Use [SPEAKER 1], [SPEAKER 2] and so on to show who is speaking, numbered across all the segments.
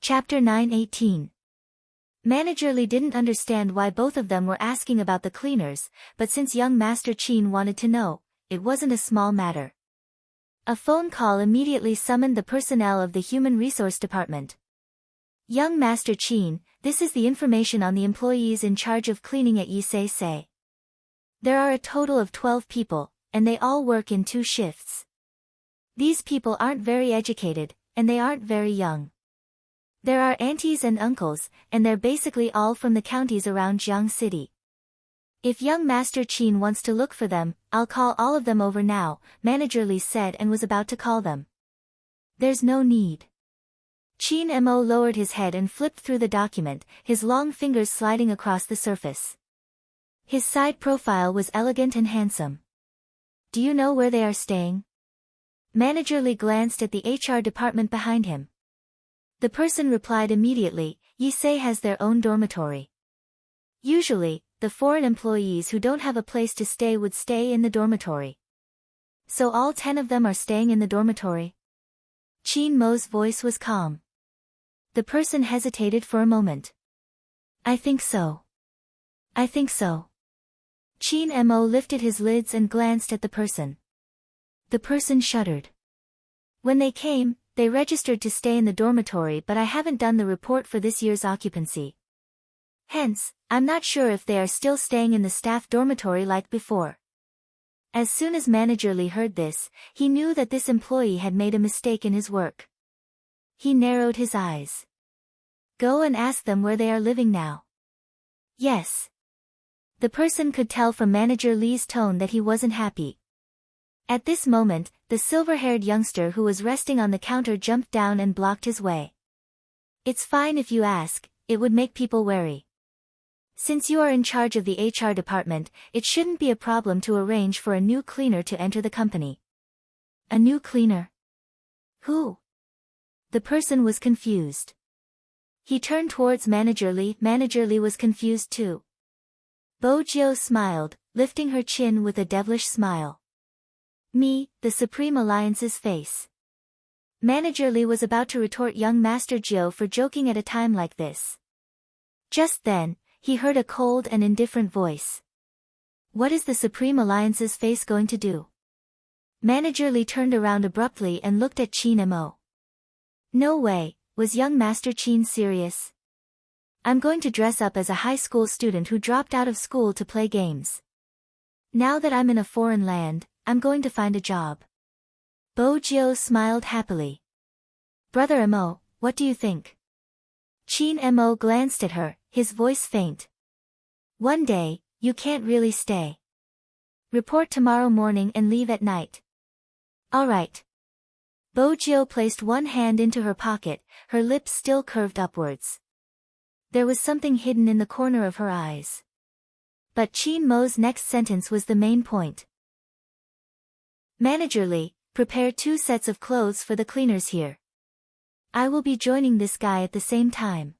[SPEAKER 1] Chapter 9:18. Manager Lee didn't understand why both of them were asking about the cleaners, but since young Master Chin wanted to know, it wasn't a small matter. A phone call immediately summoned the personnel of the Human Resource Department. Young Master Chin, this is the information on the employees in charge of cleaning at Yisei. There are a total of 12 people, and they all work in 2 shifts. These people aren't very educated, and they aren't very young. There are aunties and uncles, and they're basically all from the counties around Jiang City. If young Master Chin wants to look for them, I'll call all of them over now, Manager Lee said and was about to call them. There's no need. Chin Mo lowered his head and flipped through the document, his long fingers sliding across the surface. His side profile was elegant and handsome. Do you know where they are staying? Manager Lee glanced at the HR department behind him. The person replied immediately, Yisei has their own dormitory. Usually, the foreign employees who don't have a place to stay would stay in the dormitory. So all 10 of them are staying in the dormitory? Chin Mo's voice was calm. The person hesitated for a moment. I think so. I think so. Chin Mo lifted his lids and glanced at the person. The person shuddered. When they came, they registered to stay in the dormitory, but I haven't done the report for this year's occupancy. Hence, I'm not sure if they are still staying in the staff dormitory like before. As soon as Manager Lee heard this, he knew that this employee had made a mistake in his work. He narrowed his eyes. Go and ask them where they are living now. Yes. The person could tell from Manager Lee's tone that he wasn't happy. At this moment, the silver-haired youngster who was resting on the counter jumped down and blocked his way. It's fine if you ask, it would make people wary. Since you are in charge of the HR department, it shouldn't be a problem to arrange for a new cleaner to enter the company. A new cleaner? Who? The person was confused. He turned towards Manager Lee. Manager Lee was confused too. Bo Jiao smiled, lifting her chin with a devilish smile. Me, the Supreme Alliance's face. Manager Lee was about to retort young Master Jiao for joking at a time like this. Just then, he heard a cold and indifferent voice. What is the Supreme Alliance's face going to do? Manager Lee turned around abruptly and looked at Chin Mo. No way, was young Master Chin serious? I'm going to dress up as a high school student who dropped out of school to play games. Now that I'm in a foreign land, I'm going to find a job. Bo Jiao smiled happily. Brother Mo, what do you think? Chin Mo glanced at her, his voice faint. One day, you can't really stay. Report tomorrow morning and leave at night. All right. Bo Jiao placed one hand into her pocket, her lips still curved upwards. There was something hidden in the corner of her eyes. But Chin Mo's next sentence was the main point. Manager Lee, prepare 2 sets of clothes for the cleaners here. I will be joining this guy at the same time.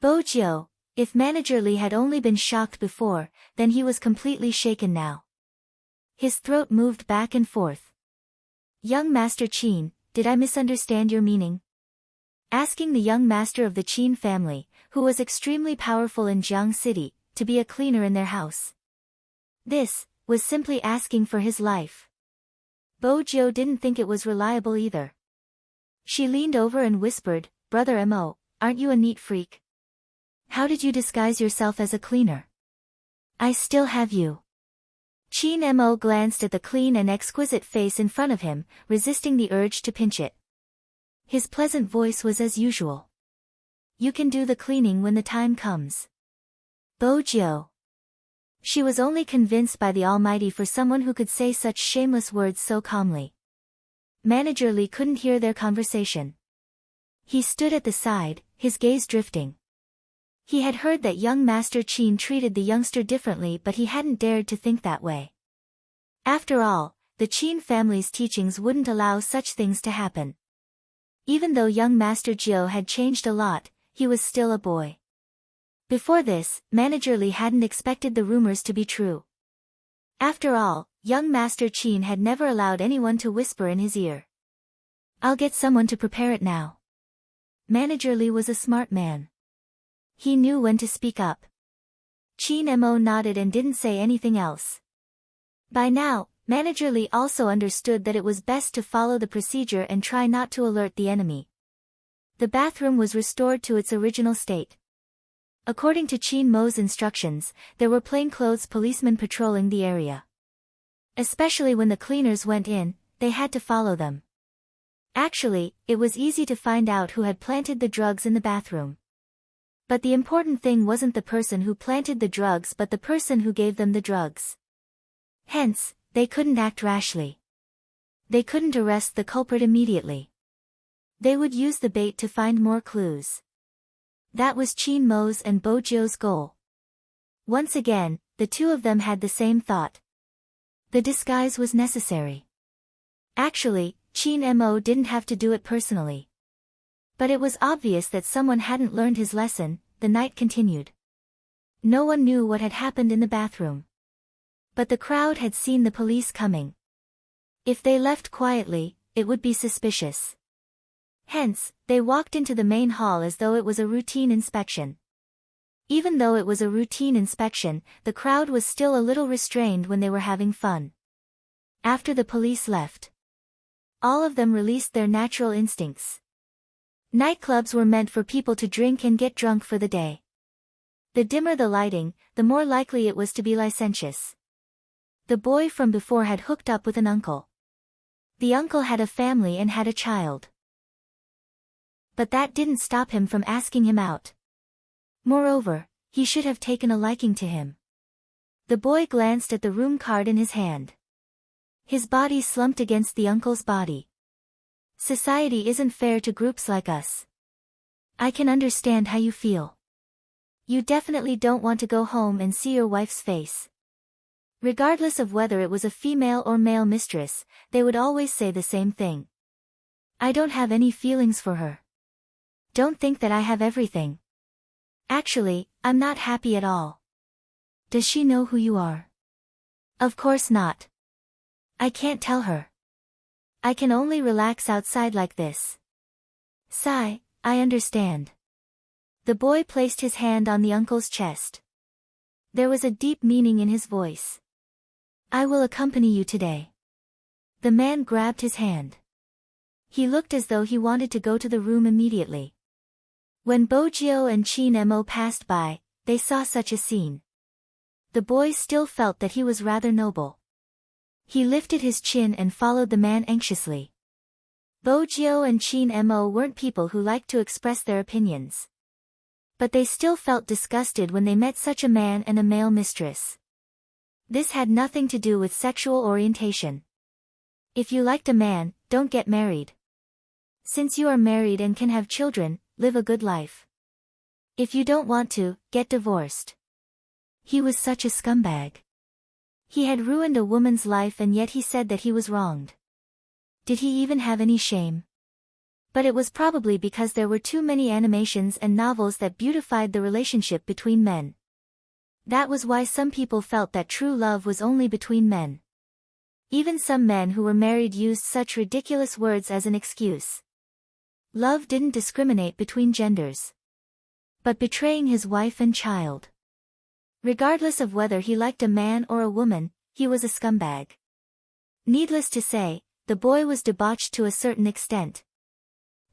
[SPEAKER 1] Bo Jiao, if Manager Lee had only been shocked before, then he was completely shaken now. His throat moved back and forth. Young Master Chin, did I misunderstand your meaning? Asking the young master of the Chin family, who was extremely powerful in Jiang City, to be a cleaner in their house. This was simply asking for his life. Bo Jiao didn't think it was reliable either. She leaned over and whispered, Brother Mo, aren't you a neat freak? How did you disguise yourself as a cleaner? I still have you. Chin Mo glanced at the clean and exquisite face in front of him, resisting the urge to pinch it. His pleasant voice was as usual. You can do the cleaning when the time comes. Bo Jiao. She was only convinced by the Almighty for someone who could say such shameless words so calmly. Manager Lee couldn't hear their conversation. He stood at the side, his gaze drifting. He had heard that young Master Chin treated the youngster differently, but he hadn't dared to think that way. After all, the Chin family's teachings wouldn't allow such things to happen. Even though young Master Jiao had changed a lot, he was still a boy. Before this, Manager Lee hadn't expected the rumors to be true. After all, young Master Chin had never allowed anyone to whisper in his ear. I'll get someone to prepare it now. Manager Lee was a smart man. He knew when to speak up. Chin Mo nodded and didn't say anything else. By now, Manager Lee also understood that it was best to follow the procedure and try not to alert the enemy. The bathroom was restored to its original state. According to Chin Mo's instructions, there were plainclothes policemen patrolling the area. Especially when the cleaners went in, they had to follow them. Actually, it was easy to find out who had planted the drugs in the bathroom. But the important thing wasn't the person who planted the drugs but the person who gave them the drugs. Hence, they couldn't act rashly. They couldn't arrest the culprit immediately. They would use the bait to find more clues. That was Chin Mo's and Bo Jio's goal. Once again, the two of them had the same thought. The disguise was necessary. Actually, Chin Mo didn't have to do it personally. But it was obvious that someone hadn't learned his lesson. The night continued. No one knew what had happened in the bathroom. But the crowd had seen the police coming. If they left quietly, it would be suspicious. Hence, they walked into the main hall as though it was a routine inspection. Even though it was a routine inspection, the crowd was still a little restrained when they were having fun. After the police left, all of them released their natural instincts. Nightclubs were meant for people to drink and get drunk for the day. The dimmer the lighting, the more likely it was to be licentious. The boy from before had hooked up with an uncle. The uncle had a family and had a child. But that didn't stop him from asking him out. Moreover, he should have taken a liking to him. The boy glanced at the room card in his hand. His body slumped against the uncle's body. Society isn't fair to groups like us. I can understand how you feel. You definitely don't want to go home and see your wife's face. Regardless of whether it was a female or male mistress, they would always say the same thing. I don't have any feelings for her. Don't think that I have everything. Actually, I'm not happy at all. Does she know who you are? Of course not. I can't tell her. I can only relax outside like this. Sigh, I understand. The boy placed his hand on the uncle's chest. There was a deep meaning in his voice. I will accompany you today. The man grabbed his hand. He looked as though he wanted to go to the room immediately. When Bo Jio and Chin Mo passed by, they saw such a scene. The boy still felt that he was rather noble. He lifted his chin and followed the man anxiously. Bo Jio and Chin Mo weren't people who liked to express their opinions. But they still felt disgusted when they met such a man and a male mistress. This had nothing to do with sexual orientation. If you liked a man, don't get married. Since you are married and can have children, live a good life. If you don't want to, get divorced. He was such a scumbag. He had ruined a woman's life and yet he said that he was wronged. Did he even have any shame? But it was probably because there were too many animations and novels that beautified the relationship between men. That was why some people felt that true love was only between men. Even some men who were married used such ridiculous words as an excuse. Love didn't discriminate between genders. But betraying his wife and child. Regardless of whether he liked a man or a woman, he was a scumbag. Needless to say, the boy was debauched to a certain extent.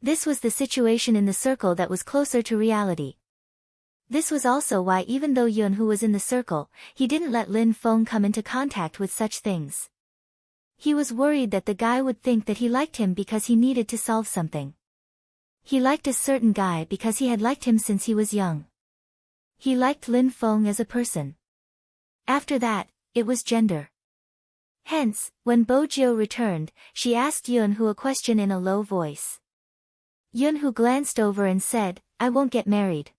[SPEAKER 1] This was the situation in the circle that was closer to reality. This was also why even though Yun Hu was in the circle, he didn't let Lin Feng come into contact with such things. He was worried that the guy would think that he liked him because he needed to solve something. He liked a certain guy because he had liked him since he was young. He liked Lin Feng as a person. After that, it was gender. Hence, when Bo Jio returned, she asked Yun Hu a question in a low voice. Yun Hu glanced over and said, I won't get married.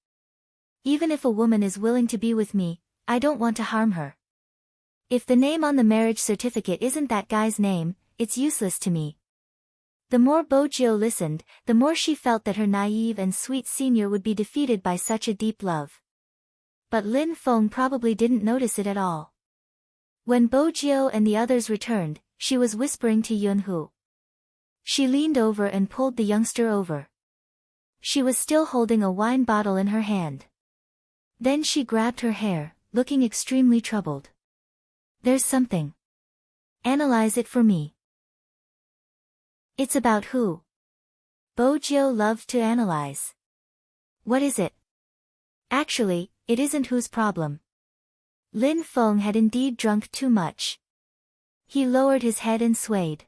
[SPEAKER 1] Even if a woman is willing to be with me, I don't want to harm her. If the name on the marriage certificate isn't that guy's name, it's useless to me. The more Bo Jio listened, the more she felt that her naive and sweet senior would be defeated by such a deep love. But Lin Feng probably didn't notice it at all. When Bo Jio and the others returned, she was whispering to Yun Hu. She leaned over and pulled the youngster over. She was still holding a wine bottle in her hand. Then she grabbed her hair, looking extremely troubled. There's something. Analyze it for me. It's about who? Bojo loved to analyze. What is it? Actually, it isn't whose problem. Lin Feng had indeed drunk too much. He lowered his head and swayed.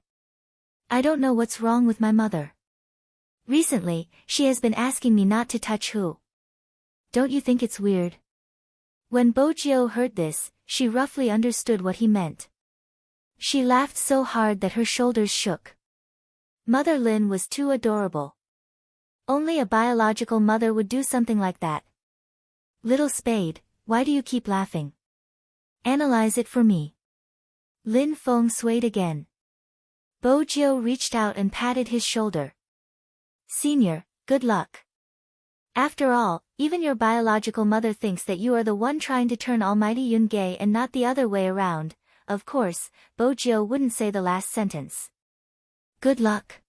[SPEAKER 1] I don't know what's wrong with my mother. Recently, she has been asking me not to touch who. Don't you think it's weird? When Bojo heard this, she roughly understood what he meant. She laughed so hard that her shoulders shook. Mother Lin was too adorable. Only a biological mother would do something like that. Little Spade, why do you keep laughing? Analyze it for me. Lin Feng swayed again. Bojo reached out and patted his shoulder. Senior, good luck. After all, even your biological mother thinks that you are the one trying to turn Almighty Yun gay and not the other way around. Of course, Bojo wouldn't say the last sentence. Good luck.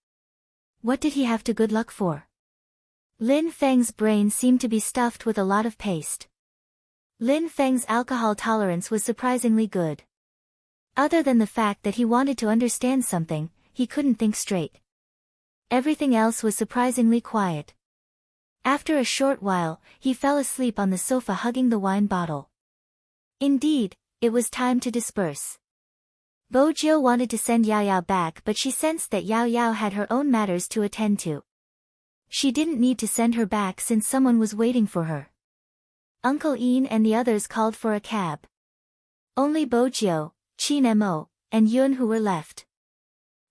[SPEAKER 1] What did he have to good luck for? Lin Feng's brain seemed to be stuffed with a lot of paste. Lin Feng's alcohol tolerance was surprisingly good. Other than the fact that he wanted to understand something, he couldn't think straight. Everything else was surprisingly quiet. After a short while, he fell asleep on the sofa hugging the wine bottle. Indeed, it was time to disperse. Bojo wanted to send Yao Yao back, but she sensed that Yao Yao had her own matters to attend to. She didn't need to send her back since someone was waiting for her. Uncle Ian and the others called for a cab. Only Bojo, Qin Mo, and Yunhu were left.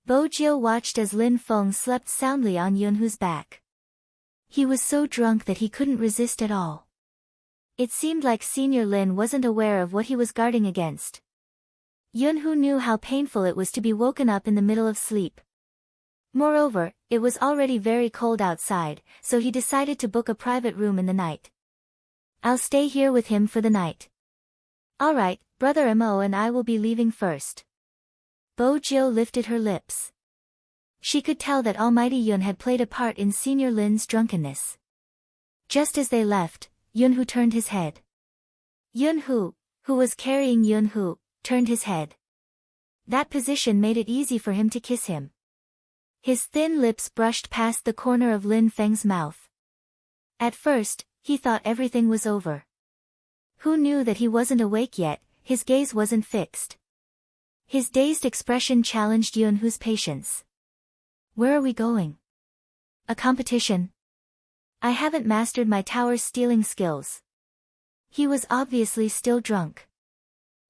[SPEAKER 1] Bojo watched as Lin Feng slept soundly on Yunhu's back. He was so drunk that he couldn't resist at all. It seemed like Senior Lin wasn't aware of what he was guarding against. Yunhu knew how painful it was to be woken up in the middle of sleep. Moreover, it was already very cold outside, so he decided to book a private room in the night. I'll stay here with him for the night. Alright, Brother Mo and I will be leaving first. Bojo lifted her lips. She could tell that Almighty Yun had played a part in Senior Lin's drunkenness. Just as they left, Yunhu turned his head. Yunhu, who was carrying Yunhu, turned his head. That position made it easy for him to kiss him. His thin lips brushed past the corner of Lin Feng's mouth. At first, he thought everything was over. Who knew that he wasn't awake yet? His gaze wasn't fixed. His dazed expression challenged Yunhu's patience. Where are we going? A competition? I haven't mastered my tower stealing skills. He was obviously still drunk.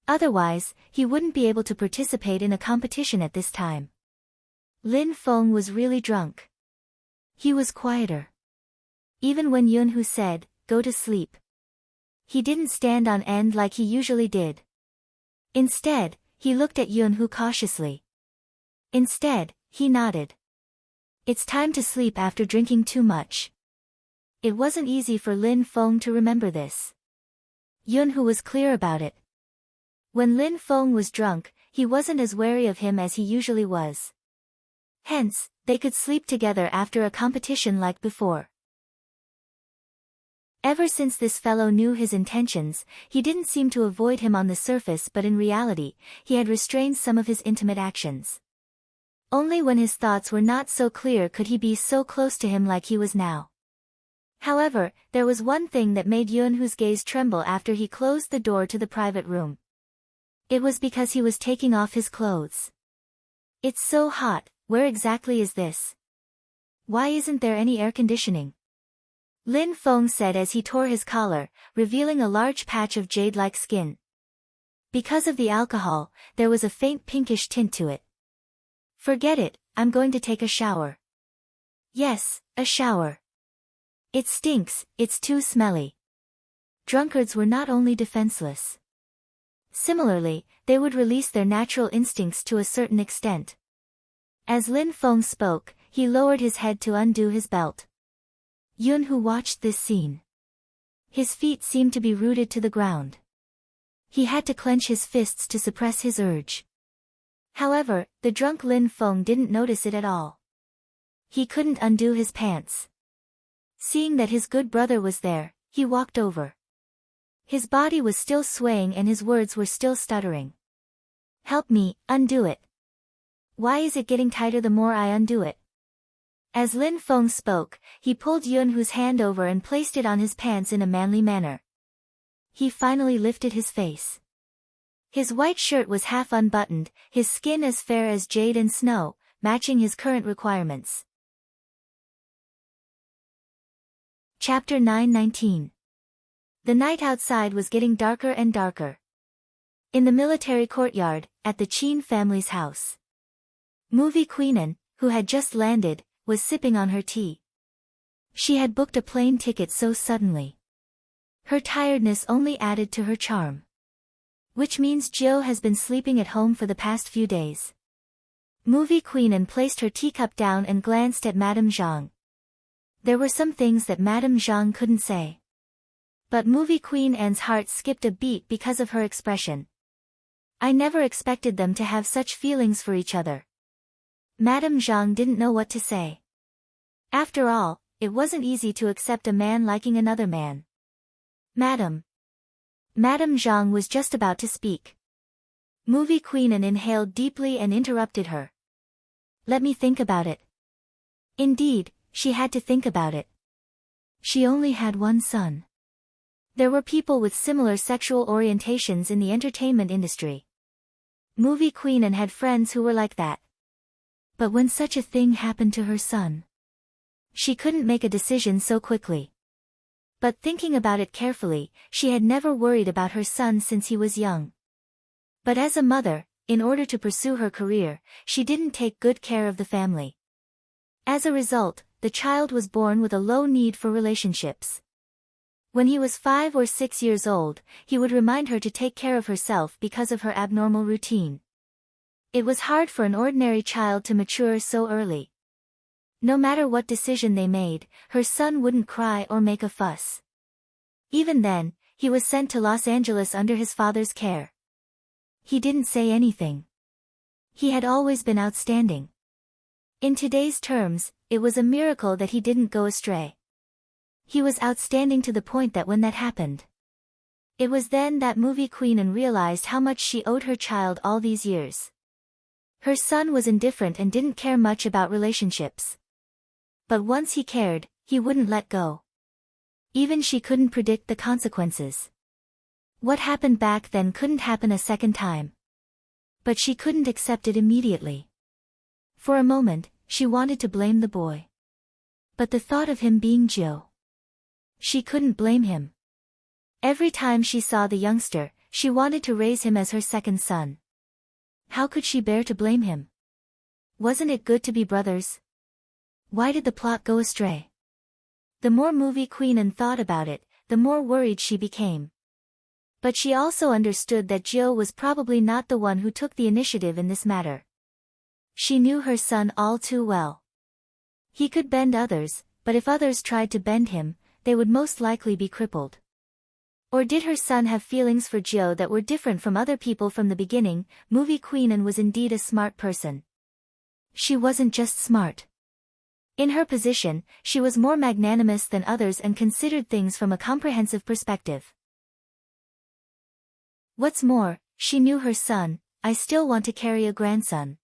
[SPEAKER 1] Otherwise, he wouldn't be able to participate in a competition at this time. Lin Feng was really drunk. He was quieter. Even when Yunhu said, "Go to sleep," he didn't stand on end like he usually did. Instead, he looked at Yunhu cautiously. Instead, he nodded. It's time to sleep after drinking too much. It wasn't easy for Lin Feng to remember this. Yunhu was clear about it. When Lin Feng was drunk, he wasn't as wary of him as he usually was. Hence, they could sleep together after a competition like before. Ever since this fellow knew his intentions, he didn't seem to avoid him on the surface, but in reality, he had restrained some of his intimate actions. Only when his thoughts were not so clear could he be so close to him like he was now. However, there was one thing that made Yunhu's gaze tremble after he closed the door to the private room. It was because he was taking off his clothes. It's so hot, where exactly is this? Why isn't there any air conditioning? Lin Feng said as he tore his collar, revealing a large patch of jade-like skin. Because of the alcohol, there was a faint pinkish tint to it. Forget it, I'm going to take a shower. Yes, a shower. It stinks, it's too smelly. Drunkards were not only defenseless. Similarly, they would release their natural instincts to a certain extent. As Lin Feng spoke, he lowered his head to undo his belt. Yunhu watched this scene. His feet seemed to be rooted to the ground. He had to clench his fists to suppress his urge. However, the drunk Lin Feng didn't notice it at all. He couldn't undo his pants. Seeing that his good brother was there, he walked over. His body was still swaying and his words were still stuttering. "Help me, undo it. Why is it getting tighter the more I undo it?" As Lin Feng spoke, he pulled Yunhu's hand over and placed it on his pants in a manly manner. He finally lifted his face. His white shirt was half unbuttoned, his skin as fair as jade and snow, matching his current requirements. Chapter 9:19. The night outside was getting darker and darker. In the military courtyard, at the Qin family's house. Movie Queenan, who had just landed, was sipping on her tea. She had booked a plane ticket so suddenly. Her tiredness only added to her charm. Which means Jill has been sleeping at home for the past few days. Movie Queenan placed her teacup down and glanced at Madame Zhang. There were some things that Madame Zhang couldn't say. But Movie Queen Anne's heart skipped a beat because of her expression. "I never expected them to have such feelings for each other." Madame Zhang didn't know what to say. After all, it wasn't easy to accept a man liking another man. Madame Zhang was just about to speak. Movie Queenan inhaled deeply and interrupted her. "Let me think about it." Indeed, she had to think about it. She only had one son. There were people with similar sexual orientations in the entertainment industry. Movie Queenan had friends who were like that. But when such a thing happened to her son, she couldn't make a decision so quickly. But thinking about it carefully, she had never worried about her son since he was young. But as a mother, in order to pursue her career, she didn't take good care of the family. As a result, the child was born with a low need for relationships. When he was 5 or 6 years old, he would remind her to take care of herself because of her abnormal routine. It was hard for an ordinary child to mature so early. No matter what decision they made, her son wouldn't cry or make a fuss. Even then, he was sent to Los Angeles under his father's care. He didn't say anything. He had always been outstanding. In today's terms, it was a miracle that he didn't go astray. He was outstanding to the point that when that happened, it was then that Movie Queenan realized how much she owed her child all these years. Her son was indifferent and didn't care much about relationships. But once he cared, he wouldn't let go. Even she couldn't predict the consequences. What happened back then couldn't happen a second time. But she couldn't accept it immediately. For a moment, she wanted to blame the boy. But the thought of him being Joe. She couldn't blame him. Every time she saw the youngster, she wanted to raise him as her second son. How could she bear to blame him? Wasn't it good to be brothers? Why did the plot go astray? The more Movie Queenan thought about it, the more worried she became. But she also understood that Jill was probably not the one who took the initiative in this matter. She knew her son all too well. He could bend others, but if others tried to bend him, they would most likely be crippled. Or did her son have feelings for Jill that were different from other people from the beginning? Movie Queenan was indeed a smart person. She wasn't just smart. In her position, she was more magnanimous than others and considered things from a comprehensive perspective. What's more, she knew her son. "I still want to carry a grandson."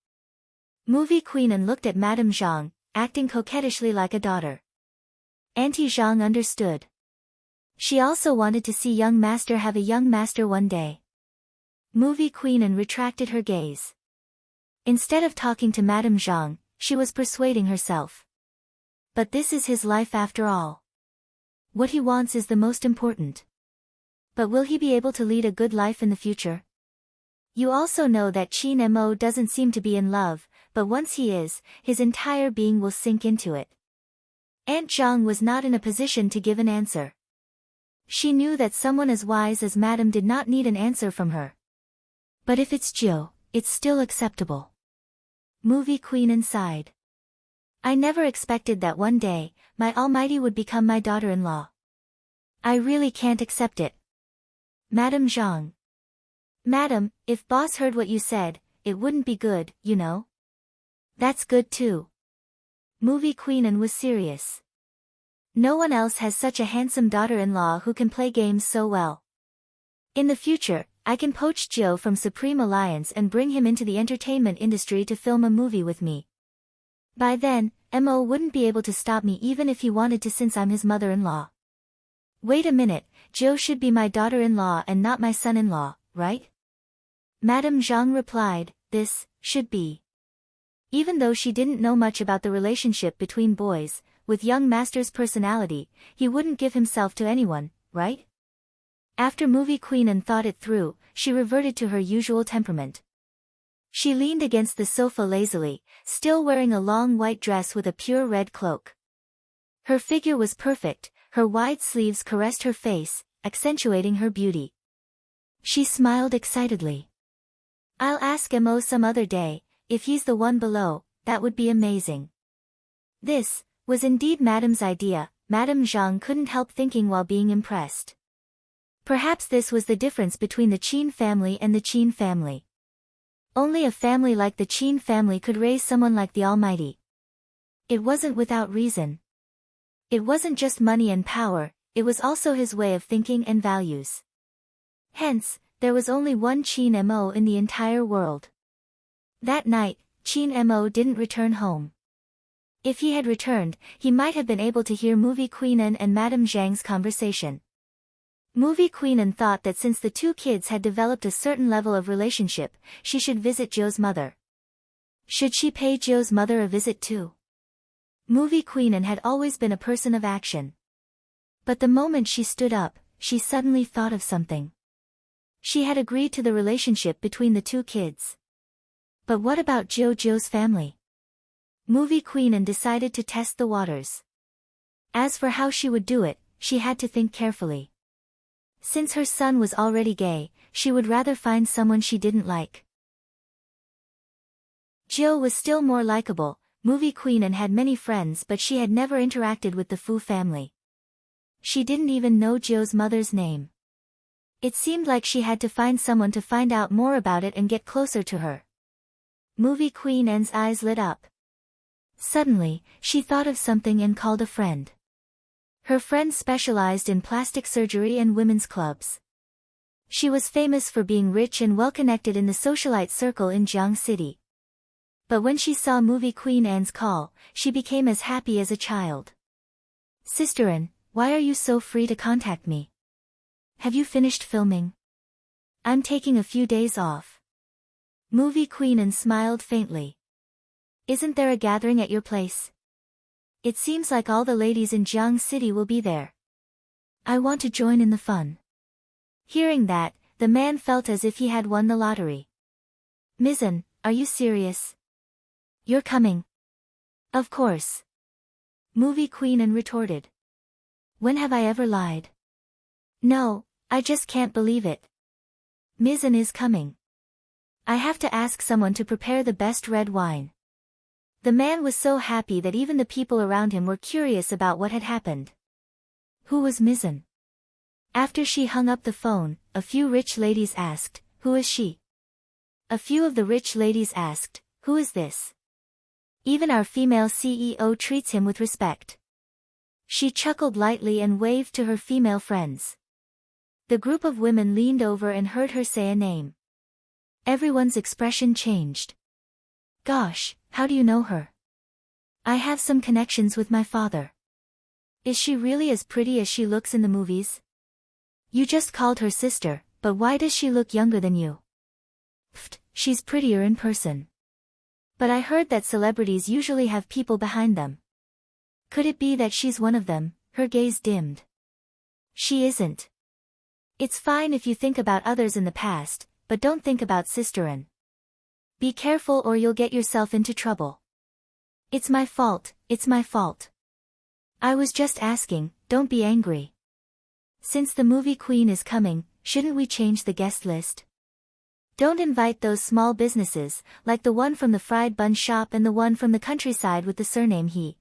[SPEAKER 1] Movie Queenan looked at Madame Zhang, acting coquettishly like a daughter. Auntie Zhang understood. She also wanted to see young master have a young master one day. Movie Queenan retracted her gaze. Instead of talking to Madame Zhang, she was persuading herself. But this is his life after all. What he wants is the most important. But will he be able to lead a good life in the future? You also know that Qin Mo doesn't seem to be in love, but once he is, his entire being will sink into it. Aunt Zhang was not in a position to give an answer. She knew that someone as wise as Madame did not need an answer from her. But if it's Jill, it's still acceptable. Movie Queenan sighed. "I never expected that one day, my Almighty would become my daughter-in-law. I really can't accept it." Madame Zhang. "Madam, if boss heard what you said, it wouldn't be good, you know." "That's good too." Movie Queenan was serious. No one else has such a handsome daughter-in-law who can play games so well. In the future, I can poach Joe from Supreme Alliance and bring him into the entertainment industry to film a movie with me. By then, Mo wouldn't be able to stop me even if he wanted to since I'm his mother-in-law. Wait a minute, Joe should be my daughter-in-law and not my son-in-law, right? Madame Zhang replied, this should be. Even though she didn't know much about the relationship between boys, with young master's personality, he wouldn't give himself to anyone, right? After movie queen and thought it through, she reverted to her usual temperament. She leaned against the sofa lazily, still wearing a long white dress with a pure red cloak. Her figure was perfect, her wide sleeves caressed her face, accentuating her beauty. She smiled excitedly. I'll ask Mo some other day, if he's the one below, that would be amazing. This was indeed Madame's idea. Madame Zhang couldn't help thinking while being impressed. Perhaps this was the difference between the Qin family and the Qin family. Only a family like the Qin family could raise someone like the Almighty. It wasn't without reason. It wasn't just money and power, it was also his way of thinking and values. Hence, there was only one Qin Mo in the entire world. That night, Qin Mo didn't return home. If he had returned, he might have been able to hear Movie Queen and Madame Zhang's conversation. Movie Queen thought that since the two kids had developed a certain level of relationship, she should visit Joe's mother. Should she pay Joe's mother a visit too? Movie Queen had always been a person of action. But the moment she stood up, she suddenly thought of something. She had agreed to the relationship between the two kids. But what about Joe's family? Movie Queen decided to test the waters. As for how she would do it, she had to think carefully. Since her son was already gay, she would rather find someone she didn't like. Joe was still more likable. Movie Queen had many friends but she had never interacted with the Fu family. She didn't even know Joe's mother's name. It seemed like she had to find someone to find out more about it and get closer to her. Movie Queen's eyes lit up. Suddenly, she thought of something and called a friend. Her friend specialized in plastic surgery and women's clubs. She was famous for being rich and well-connected in the socialite circle in Jiang City. But when she saw Movie Queen's call, she became as happy as a child. Sister Anne, why are you so free to contact me? Have you finished filming? I'm taking a few days off. Movie Queen smiled faintly. Isn't there a gathering at your place? It seems like all the ladies in Jiang City will be there. I want to join in the fun. Hearing that, the man felt as if he had won the lottery. Miss Anne, are you serious? You're coming? Of course. Movie Queen retorted. When have I ever lied? No, I just can't believe it. Miss Anne is coming. I have to ask someone to prepare the best red wine. The man was so happy that even the people around him were curious about what had happened. Who was Miss Anne? After she hung up the phone, a few rich ladies asked, who is she? A few of the rich ladies asked, who is this? Even our female CEO treats him with respect. She chuckled lightly and waved to her female friends. The group of women leaned over and heard her say a name. Everyone's expression changed. Gosh, how do you know her? I have some connections with my father. Is she really as pretty as she looks in the movies? You just called her sister, but why does she look younger than you? Pfft, she's prettier in person. But I heard that celebrities usually have people behind them. Could it be that she's one of them? Her gaze dimmed. She isn't. It's fine if you think about others in the past, but don't think about Sister Anne. Be careful or you'll get yourself into trouble. It's my fault, it's my fault. I was just asking, don't be angry. Since the movie queen is coming, shouldn't we change the guest list? Don't invite those small businesses, like the one from the fried bun shop and the one from the countryside with the surname He.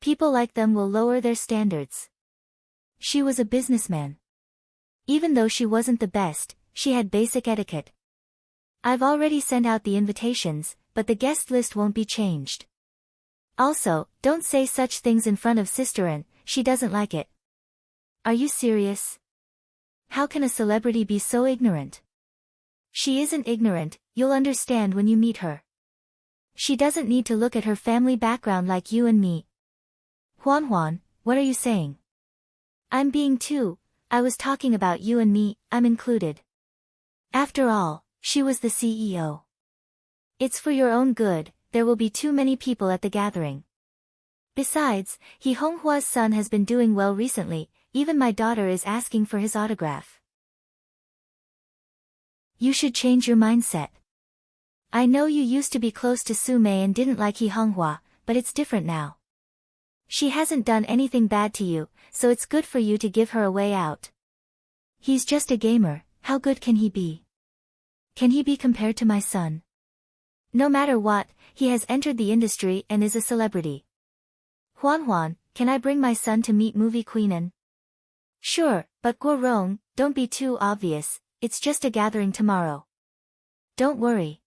[SPEAKER 1] People like them will lower their standards. She was a businessman. Even though she wasn't the best, she had basic etiquette. I've already sent out the invitations, but the guest list won't be changed. Also, don't say such things in front of Sister Anne, she doesn't like it. Are you serious? How can a celebrity be so ignorant? She isn't ignorant, you'll understand when you meet her. She doesn't need to look at her family background like you and me. Huan, what are you saying? I'm being too, I was talking about you and me, I'm included. After all, she was the CEO. It's for your own good, there will be too many people at the gathering. Besides, He Honghua's son has been doing well recently, even my daughter is asking for his autograph. You should change your mindset. I know you used to be close to Su Mei and didn't like He Honghua, but it's different now. She hasn't done anything bad to you, so it's good for you to give her a way out. He's just a gamer, how good can he be? Can he be compared to my son? No matter what, he has entered the industry and is a celebrity. Huan, can I bring my son to meet movie Queenan? Sure, but Guo Rong, don't be too obvious, it's just a gathering tomorrow. Don't worry.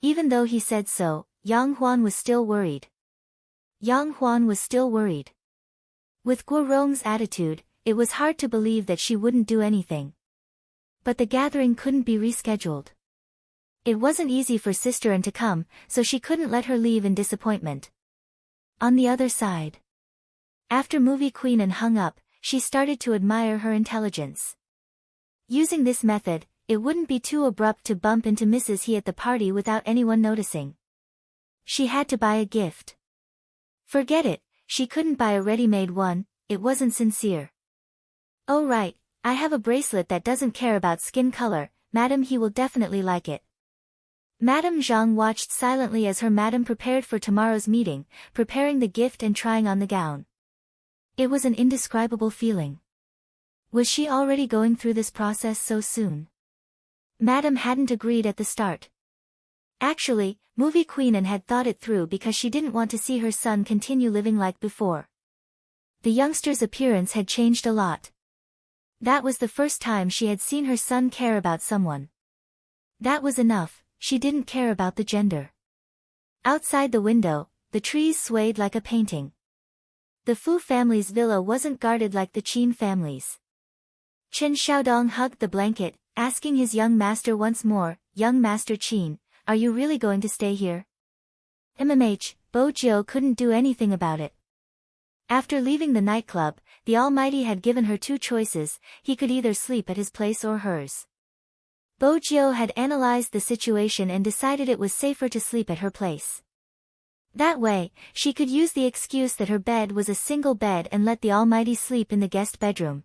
[SPEAKER 1] Even though he said so, Yang Huan was still worried. With Guo Rong's attitude, it was hard to believe that she wouldn't do anything. But the gathering couldn't be rescheduled. It wasn't easy for Sister An to come, so she couldn't let her leave in disappointment. On the other side, after movie Queenan hung up, she started to admire her intelligence. Using this method, it wouldn't be too abrupt to bump into Mrs. He at the party without anyone noticing. She had to buy a gift. Forget it, she couldn't buy a ready-made one, it wasn't sincere. Oh right, I have a bracelet that doesn't care about skin color, Madam He will definitely like it. Madame Zhang watched silently as her madam prepared for tomorrow's meeting, preparing the gift and trying on the gown. It was an indescribable feeling. Was she already going through this process so soon? Madam hadn't agreed at the start. Actually, movie Queenan had thought it through because she didn't want to see her son continue living like before. The youngster's appearance had changed a lot. That was the first time she had seen her son care about someone. That was enough, she didn't care about the gender. Outside the window, the trees swayed like a painting. The Fu family's villa wasn't guarded like the Qin family's. Chen Xiaodong hugged the blanket, asking his young master once more, "Young Master Qin, are you really going to stay here?" Bo Jiu couldn't do anything about it. After leaving the nightclub, the Almighty had given her two choices, he could either sleep at his place or hers. Bo Jiu had analyzed the situation and decided it was safer to sleep at her place. That way, she could use the excuse that her bed was a single bed and let the Almighty sleep in the guest bedroom.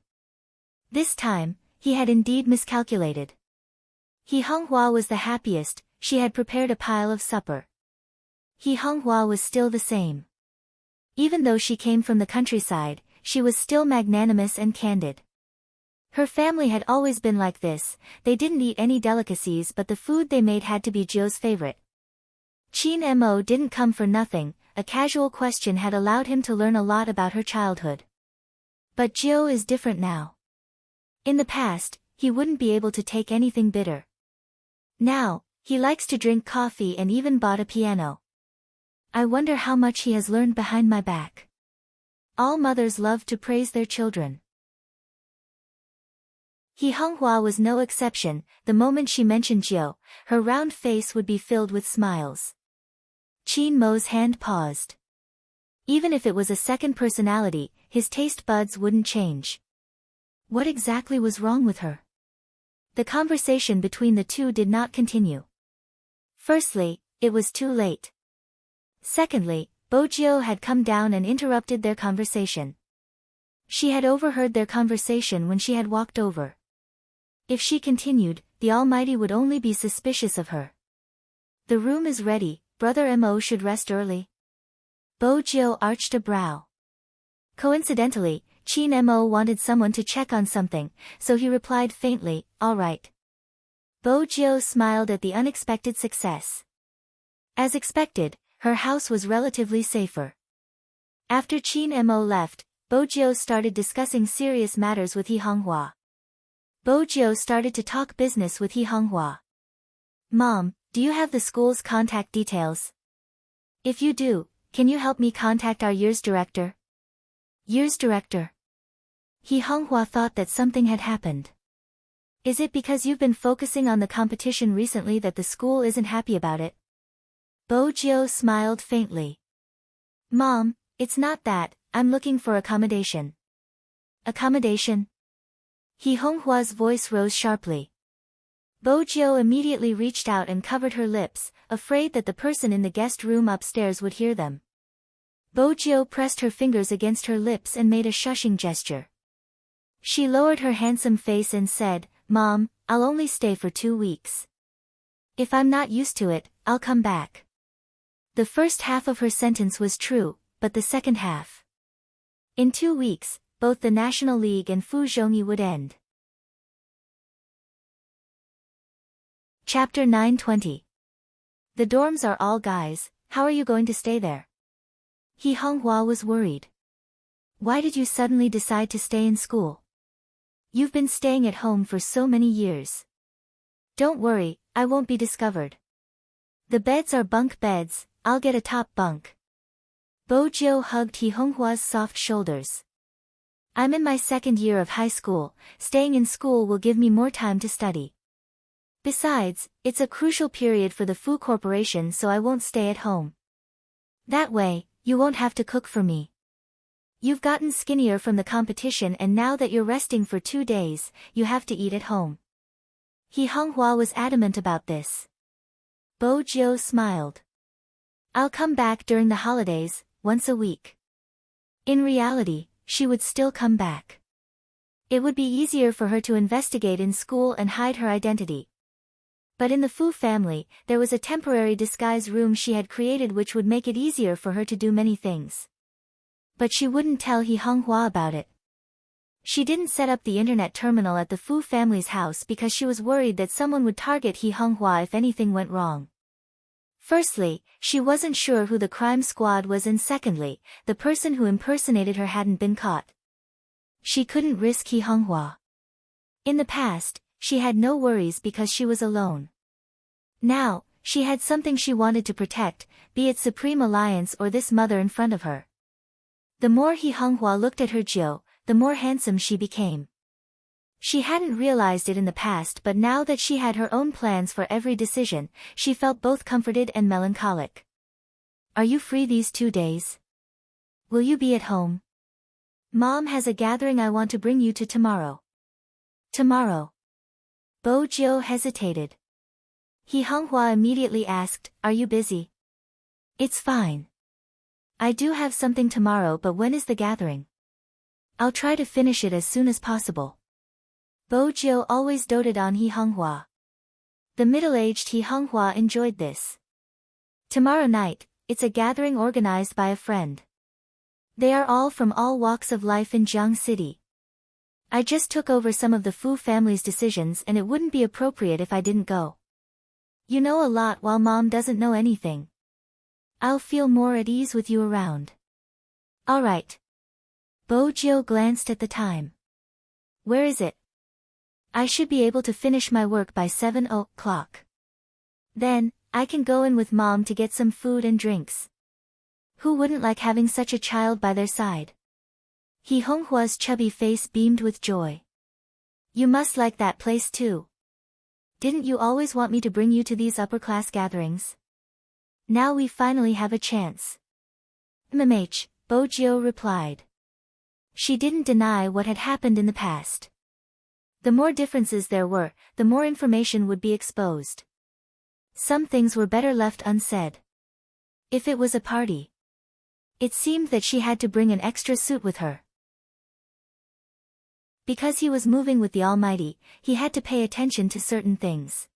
[SPEAKER 1] This time, he had indeed miscalculated. He Honghua was the happiest, she had prepared a pile of supper. He Honghua was still the same. Even though she came from the countryside, she was still magnanimous and candid. Her family had always been like this, they didn't eat any delicacies but the food they made had to be Jiu's favorite. Qin Mo didn't come for nothing, a casual question had allowed him to learn a lot about her childhood. But Jiu is different now. In the past, he wouldn't be able to take anything bitter. Now, he likes to drink coffee and even bought a piano. I wonder how much he has learned behind my back. All mothers love to praise their children. He Honghua was no exception, the moment she mentioned Jiu, her round face would be filled with smiles. Qin Mo's hand paused. Even if it was a second personality, his taste buds wouldn't change. What exactly was wrong with her? The conversation between the two did not continue. Firstly, it was too late. Secondly, Bo Jiu had come down and interrupted their conversation. She had overheard their conversation when she had walked over. If she continued, the Almighty would only be suspicious of her. The room is ready, Brother Mo should rest early. Bo Jiu arched a brow. Coincidentally, Qin Mo wanted someone to check on something, so he replied faintly, "All right." Bo Jiu smiled at the unexpected success. As expected, her house was relatively safer. After Qin Mo left, Bo Jiu started discussing serious matters with He Honghua. Bo Jiu started to talk business with He Honghua. "Mom, do you have the school's contact details? If you do, can you help me contact our year's director?" Year's director. He Honghua thought that something had happened. Is it because you've been focusing on the competition recently that the school isn't happy about it? Bo Jiu smiled faintly. Mom, it's not that, I'm looking for accommodation. Accommodation? He Honghua's voice rose sharply. Bo Jiu immediately reached out and covered her lips, afraid that the person in the guest room upstairs would hear them. Bo Jiu pressed her fingers against her lips and made a shushing gesture. She lowered her handsome face and said, Mom, I'll only stay for 2 weeks. If I'm not used to it, I'll come back. The first half of her sentence was true, but the second half. In 2 weeks, both the National League and Fu Zhongyi would end. Chapter 920. The dorms are all guys, how are you going to stay there? He Honghua was worried. Why did you suddenly decide to stay in school? You've been staying at home for so many years. Don't worry, I won't be discovered. The beds are bunk beds, I'll get a top bunk. Bo Jiu hugged He Honghua's soft shoulders. I'm in my 2nd year of high school, staying in school will give me more time to study. Besides, it's a crucial period for the Fu Corporation, so I won't stay at home. That way, you won't have to cook for me. You've gotten skinnier from the competition and now that you're resting for 2 days, you have to eat at home. He Honghua was adamant about this. Bo Jiu smiled. I'll come back during the holidays, once a week. In reality, she would still come back. It would be easier for her to investigate in school and hide her identity. But in the Fu family, there was a temporary disguise room she had created which would make it easier for her to do many things. But she wouldn't tell He Honghua about it. She didn't set up the internet terminal at the Fu family's house because she was worried that someone would target He Honghua if anything went wrong. Firstly, she wasn't sure who the crime squad was, and secondly, the person who impersonated her hadn't been caught. She couldn't risk He Honghua. In the past, she had no worries because she was alone. Now, she had something she wanted to protect, be it Supreme Alliance or this mother in front of her. The more He Honghua looked at her Jiu, the more handsome she became. She hadn't realized it in the past, but now that she had her own plans for every decision, she felt both comforted and melancholic. Are you free these 2 days? Will you be at home? Mom has a gathering I want to bring you to tomorrow. Tomorrow? Bo Jiu hesitated. He Honghua immediately asked, Are you busy? It's fine. I do have something tomorrow, but when is the gathering? I'll try to finish it as soon as possible. Bo Jiu always doted on He Honghua. The middle-aged He Honghua enjoyed this. Tomorrow night, it's a gathering organized by a friend. They are all from all walks of life in Jiang City. I just took over some of the Fu family's decisions and it wouldn't be appropriate if I didn't go. You know a lot while Mom doesn't know anything. I'll feel more at ease with you around. All right. Bo Jiu glanced at the time. Where is it? I should be able to finish my work by 7 o'clock. Then, I can go in with Mom to get some food and drinks. Who wouldn't like having such a child by their side? He Honghua's chubby face beamed with joy. You must like that place too. Didn't you always want me to bring you to these upper-class gatherings? Now we finally have a chance. MMH, Bo Jiu replied. She didn't deny what had happened in the past. The more differences there were, the more information would be exposed. Some things were better left unsaid. If it was a party, it seemed that she had to bring an extra suit with her. Because he was moving with the Almighty, he had to pay attention to certain things.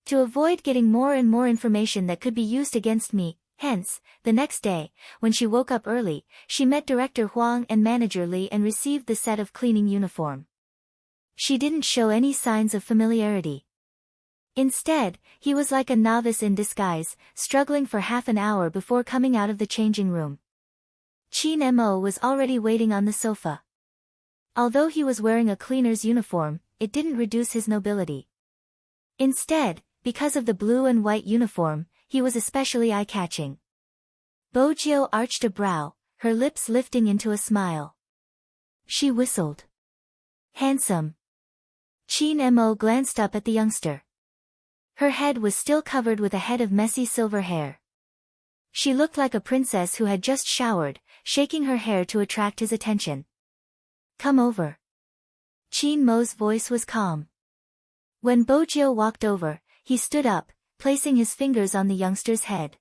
[SPEAKER 1] To avoid getting more and more information that could be used against me, hence, the next day, when she woke up early, she met Director Huang and Manager Li and received the set of cleaning uniform. She didn't show any signs of familiarity. Instead, he was like a novice in disguise, struggling for half an hour before coming out of the changing room. Qin Mo was already waiting on the sofa. Although he was wearing a cleaner's uniform, it didn't reduce his nobility. Instead, because of the blue and white uniform, he was especially eye-catching. Bo Jiu arched a brow, her lips lifting into a smile. She whistled. Handsome. Chin Mo glanced up at the youngster. Her head was still covered with a head of messy silver hair. She looked like a princess who had just showered, shaking her hair to attract his attention. Come over. Chin Mo's voice was calm. When Bojio walked over, he stood up, placing his fingers on the youngster's head.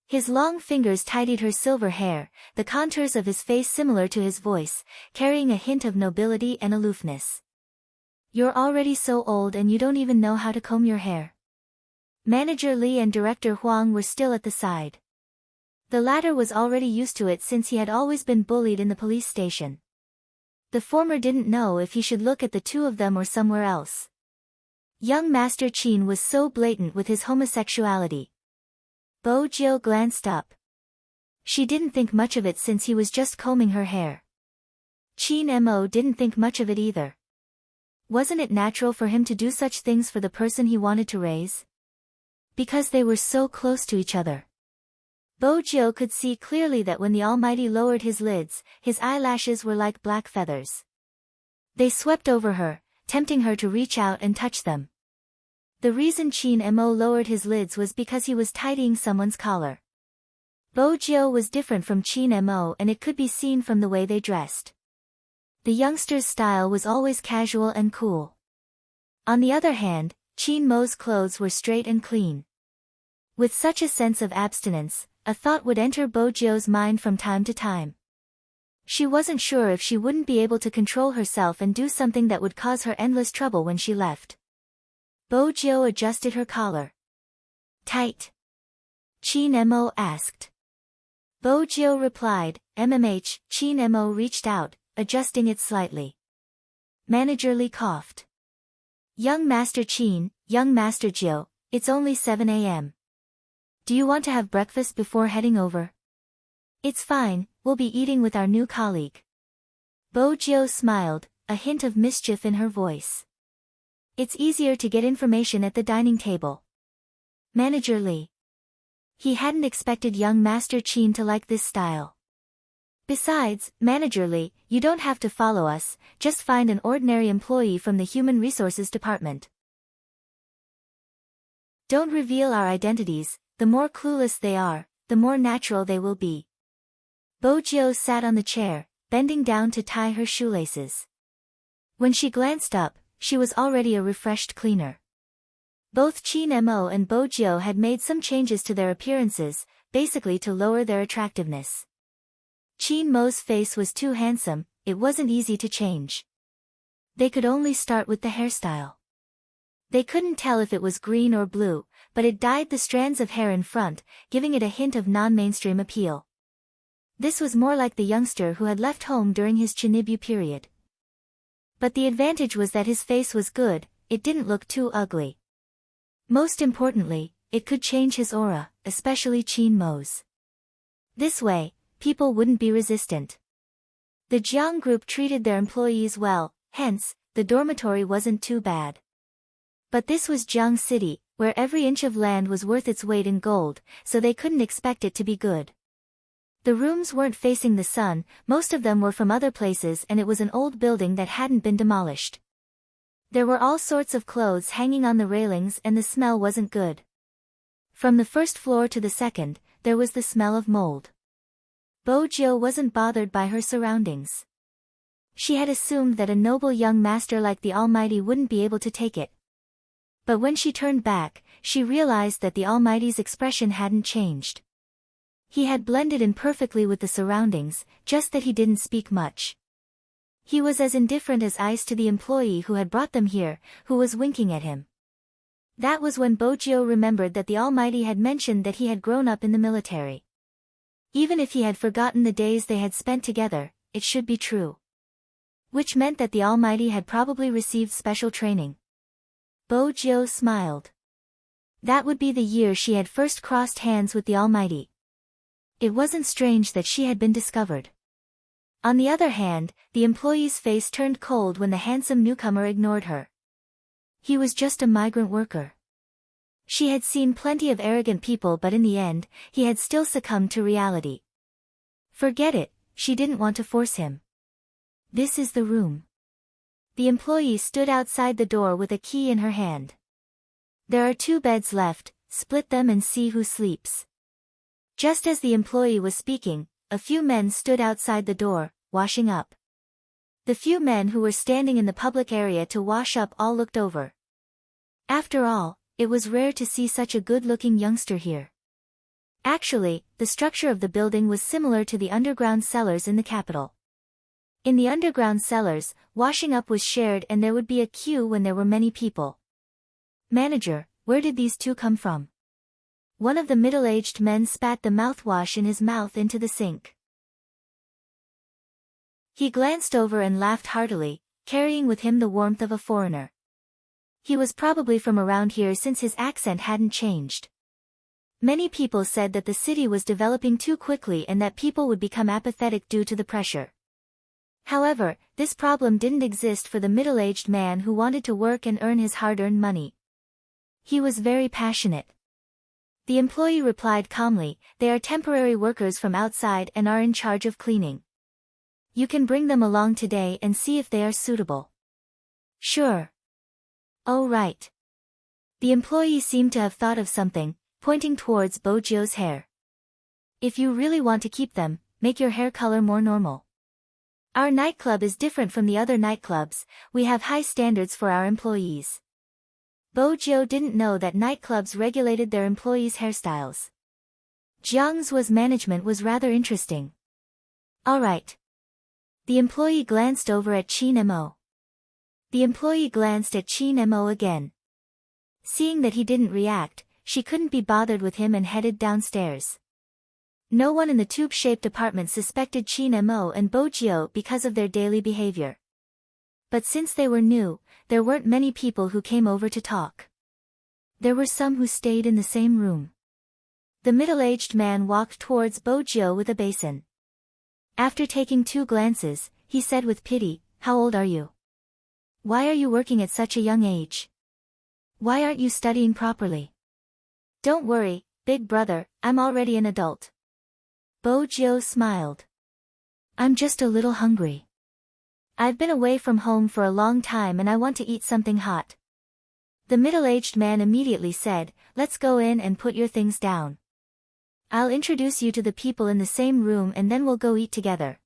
[SPEAKER 1] His long fingers tidied her silver hair, the contours of his face similar to his voice, carrying a hint of nobility and aloofness. You're already so old and you don't even know how to comb your hair. Manager Li and Director Huang were still at the side. The latter was already used to it since he had always been bullied in the police station. The former didn't know if he should look at the two of them or somewhere else. Young Master Qin was so blatant with his homosexuality. Bojio glanced up. She didn't think much of it since he was just combing her hair. Chin Mo didn't think much of it either. Wasn't it natural for him to do such things for the person he wanted to raise? Because they were so close to each other. Bojio could see clearly that when the Almighty lowered his lids, his eyelashes were like black feathers. They swept over her, tempting her to reach out and touch them. The reason Chin Mo lowered his lids was because he was tidying someone's collar. Bojio was different from Chin Mo and it could be seen from the way they dressed. The youngster's style was always casual and cool. On the other hand, Chin Mo's clothes were straight and clean. With such a sense of abstinence, a thought would enter Bojio's mind from time to time. She wasn't sure if she wouldn't be able to control herself and do something that would cause her endless trouble when she left. Bojio adjusted her collar. Tight? Chin Mo asked. Bojio replied, Chin Mo reached out, adjusting it slightly. Manager Li coughed. Young Master Qin, young Master Jiu, it's only 7 a.m. Do you want to have breakfast before heading over? It's fine, we'll be eating with our new colleague. Bojio smiled, a hint of mischief in her voice. It's easier to get information at the dining table. Manager Li. He hadn't expected young Master Qin to like this style. Besides, Manager Li, you don't have to follow us, just find an ordinary employee from the Human Resources Department. Don't reveal our identities, the more clueless they are, the more natural they will be. Bojio sat on the chair, bending down to tie her shoelaces. When she glanced up, she was already a refreshed cleaner. Both Chin Mo and Bojio had made some changes to their appearances, basically to lower their attractiveness. Chin Mo's face was too handsome, it wasn't easy to change. They could only start with the hairstyle. They couldn't tell if it was green or blue, but it dyed the strands of hair in front, giving it a hint of non-mainstream appeal. This was more like the youngster who had left home during his Chinibu period. But the advantage was that his face was good, it didn't look too ugly. Most importantly, it could change his aura, especially Chin Mo's. This way, people wouldn't be resistant. The Jiang group treated their employees well, hence, the dormitory wasn't too bad. But this was Jiang City, where every inch of land was worth its weight in gold, so they couldn't expect it to be good. The rooms weren't facing the sun, most of them were from other places and it was an old building that hadn't been demolished. There were all sorts of clothes hanging on the railings and the smell wasn't good. From the first floor to the second, there was the smell of mold. Bojio wasn't bothered by her surroundings. She had assumed that a noble young master like the Almighty wouldn't be able to take it. But when she turned back, she realized that the Almighty's expression hadn't changed. He had blended in perfectly with the surroundings, just that he didn't speak much. He was as indifferent as ice to the employee who had brought them here, who was winking at him. That was when Bojio remembered that the Almighty had mentioned that he had grown up in the military. Even if he had forgotten the days they had spent together, it should be true. Which meant that the Almighty had probably received special training. Bojio smiled. That would be the year she had first crossed hands with the Almighty. It wasn't strange that she had been discovered. On the other hand, the employee's face turned cold when the handsome newcomer ignored her. He was just a migrant worker. She had seen plenty of arrogant people but in the end, he had still succumbed to reality. Forget it, she didn't want to force him. This is the room. The employee stood outside the door with a key in her hand. There are 2 beds left, split them and see who sleeps. Just as the employee was speaking, a few men stood outside the door, washing up. The few men who were standing in the public area to wash up all looked over. After all, it was rare to see such a good-looking youngster here. Actually, the structure of the building was similar to the underground cellars in the capital. In the underground cellars, washing up was shared and there would be a queue when there were many people. Manager, where did these 2 come from? One of the middle-aged men spat the mouthwash in his mouth into the sink. He glanced over and laughed heartily, carrying with him the warmth of a foreigner. He was probably from around here since his accent hadn't changed. Many people said that the city was developing too quickly and that people would become apathetic due to the pressure. However, this problem didn't exist for the middle-aged man who wanted to work and earn his hard-earned money. He was very passionate. The employee replied calmly, "They are temporary workers from outside and are in charge of cleaning. You can bring them along today and see if they are suitable." "Sure." "Oh right." The employee seemed to have thought of something, pointing towards Bojio's hair. "If you really want to keep them, make your hair color more normal. Our nightclub is different from the other nightclubs, we have high standards for our employees." Bojio didn't know that nightclubs regulated their employees' hairstyles. Jiang's management was rather interesting. "All right." The employee glanced over at Qin Mo. The employee glanced at Qin Mo again. Seeing that he didn't react, she couldn't be bothered with him and headed downstairs. No one in the tube-shaped apartment suspected Qin Mo and Bojio because of their daily behavior. But since they were new, there weren't many people who came over to talk. There were some who stayed in the same room. The middle-aged man walked towards Bojio with a basin. After taking 2 glances, he said with pity, "How old are you? Why are you working at such a young age? Why aren't you studying properly?" "Don't worry, big brother, I'm already an adult." Bojio smiled. "I'm just a little hungry. I've been away from home for a long time and I want to eat something hot." The middle-aged man immediately said, "Let's go in and put your things down. I'll introduce you to the people in the same room and then we'll go eat together.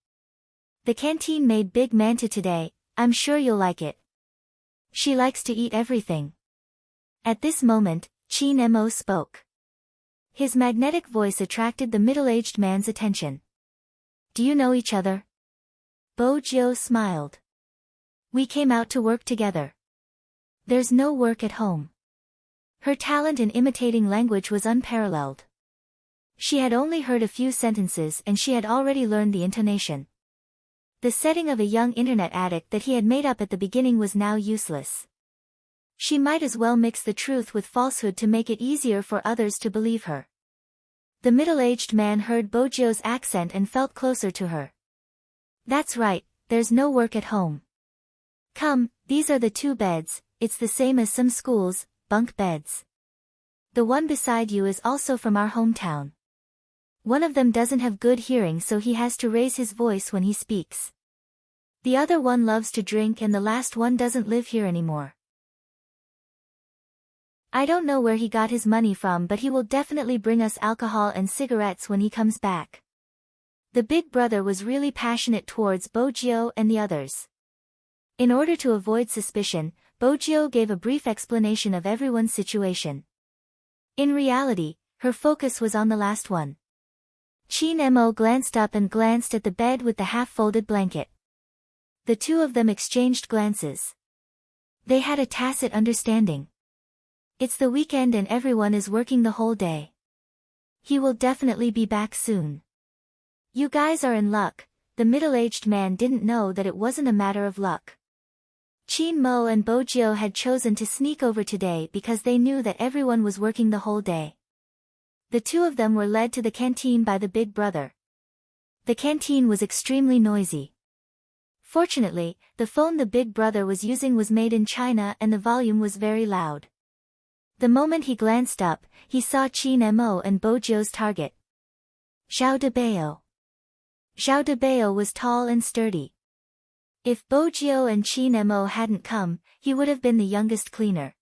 [SPEAKER 1] The canteen made big manta today, I'm sure you'll like it. She likes to eat everything." At this moment, Qin Mo spoke. His magnetic voice attracted the middle-aged man's attention. "Do you know each other?" Bojio smiled. "We came out to work together. There's no work at home." Her talent in imitating language was unparalleled. She had only heard a few sentences and she had already learned the intonation. The setting of a young internet addict that he had made up at the beginning was now useless. She might as well mix the truth with falsehood to make it easier for others to believe her. The middle-aged man heard Bojio's accent and felt closer to her. "That's right, there's no work at home. Come, these are the 2 beds, it's the same as some schools, bunk beds. The one beside you is also from our hometown. One of them doesn't have good hearing so he has to raise his voice when he speaks. The other one loves to drink and the last one doesn't live here anymore. I don't know where he got his money from but he will definitely bring us alcohol and cigarettes when he comes back." The big brother was really passionate towards Bojio and the others. In order to avoid suspicion, Bojio gave a brief explanation of everyone's situation. In reality, her focus was on the last one. Qin Mo glanced up and glanced at the bed with the half-folded blanket. The 2 of them exchanged glances. They had a tacit understanding. It's the weekend and everyone is working the whole day. He will definitely be back soon. You guys are in luck. The middle-aged man didn't know that it wasn't a matter of luck. Qin Mo and Bojio had chosen to sneak over today because they knew that everyone was working the whole day. The 2 of them were led to the canteen by the big brother. The canteen was extremely noisy. Fortunately, the phone the big brother was using was made in China and the volume was very loud. The moment he glanced up, he saw Qin Mo and Bojio's target. Zhao de Bao. Zhao Debao was tall and sturdy. If Bojio and Qin Mo hadn't come, he would have been the youngest cleaner.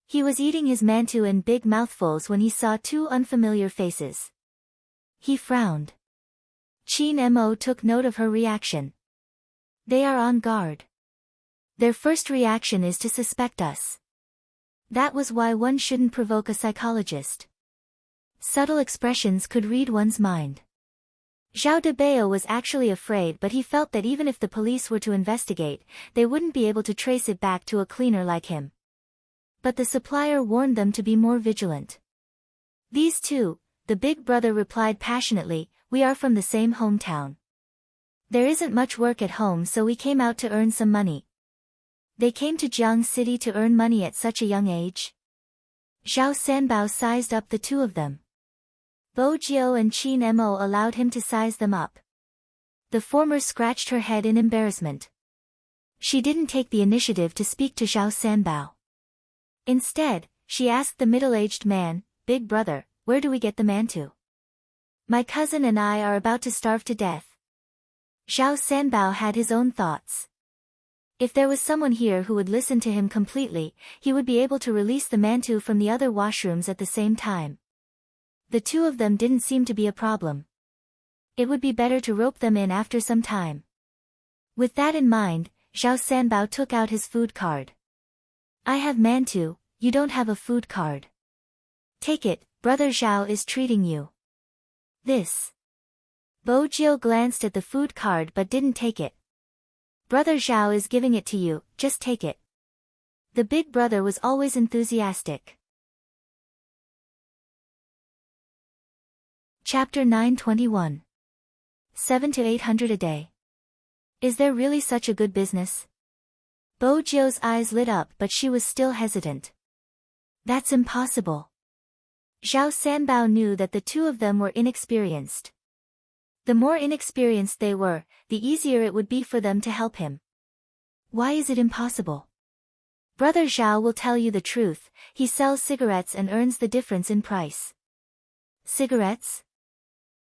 [SPEAKER 1] He was eating his mantou in big mouthfuls when he saw two unfamiliar faces. He frowned. Qin Mo took note of her reaction. They are on guard. Their first reaction is to suspect us. That was why one shouldn't provoke a psychologist. Subtle expressions could read one's mind. Zhao Debao was actually afraid, but he felt that even if the police were to investigate, they wouldn't be able to trace it back to a cleaner like him. But the supplier warned them to be more vigilant. These two, the big brother replied passionately, we are from the same hometown. There isn't much work at home, so we came out to earn some money. They came to Jiang City to earn money at such a young age? Zhao Sanbao sized up the two of them. Bojio and Qin Mo allowed him to size them up. The former scratched her head in embarrassment. She didn't take the initiative to speak to Zhao Sanbao. Instead, she asked the middle-aged man, Big brother, where do we get the mantou? My cousin and I are about to starve to death. Zhao Sanbao had his own thoughts. If there was someone here who would listen to him completely, he would be able to release the mantou from the other washrooms at the same time. The two of them didn't seem to be a problem. It would be better to rope them in after some time. With that in mind, Zhao Sanbao took out his food card. I have mantou, you don't have a food card. Take it, brother Zhao is treating you. This. Bojio glanced at the food card but didn't take it. Brother Zhao is giving it to you, just take it. The big brother was always enthusiastic. Chapter 921. 700 to 800 a day. Is there really such a good business? Bojio's eyes lit up, but she was still hesitant. That's impossible. Zhao Sanbao knew that the two of them were inexperienced. The more inexperienced they were, the easier it would be for them to help him. Why is it impossible? Brother Zhao will tell you the truth, he sells cigarettes and earns the difference in price. Cigarettes?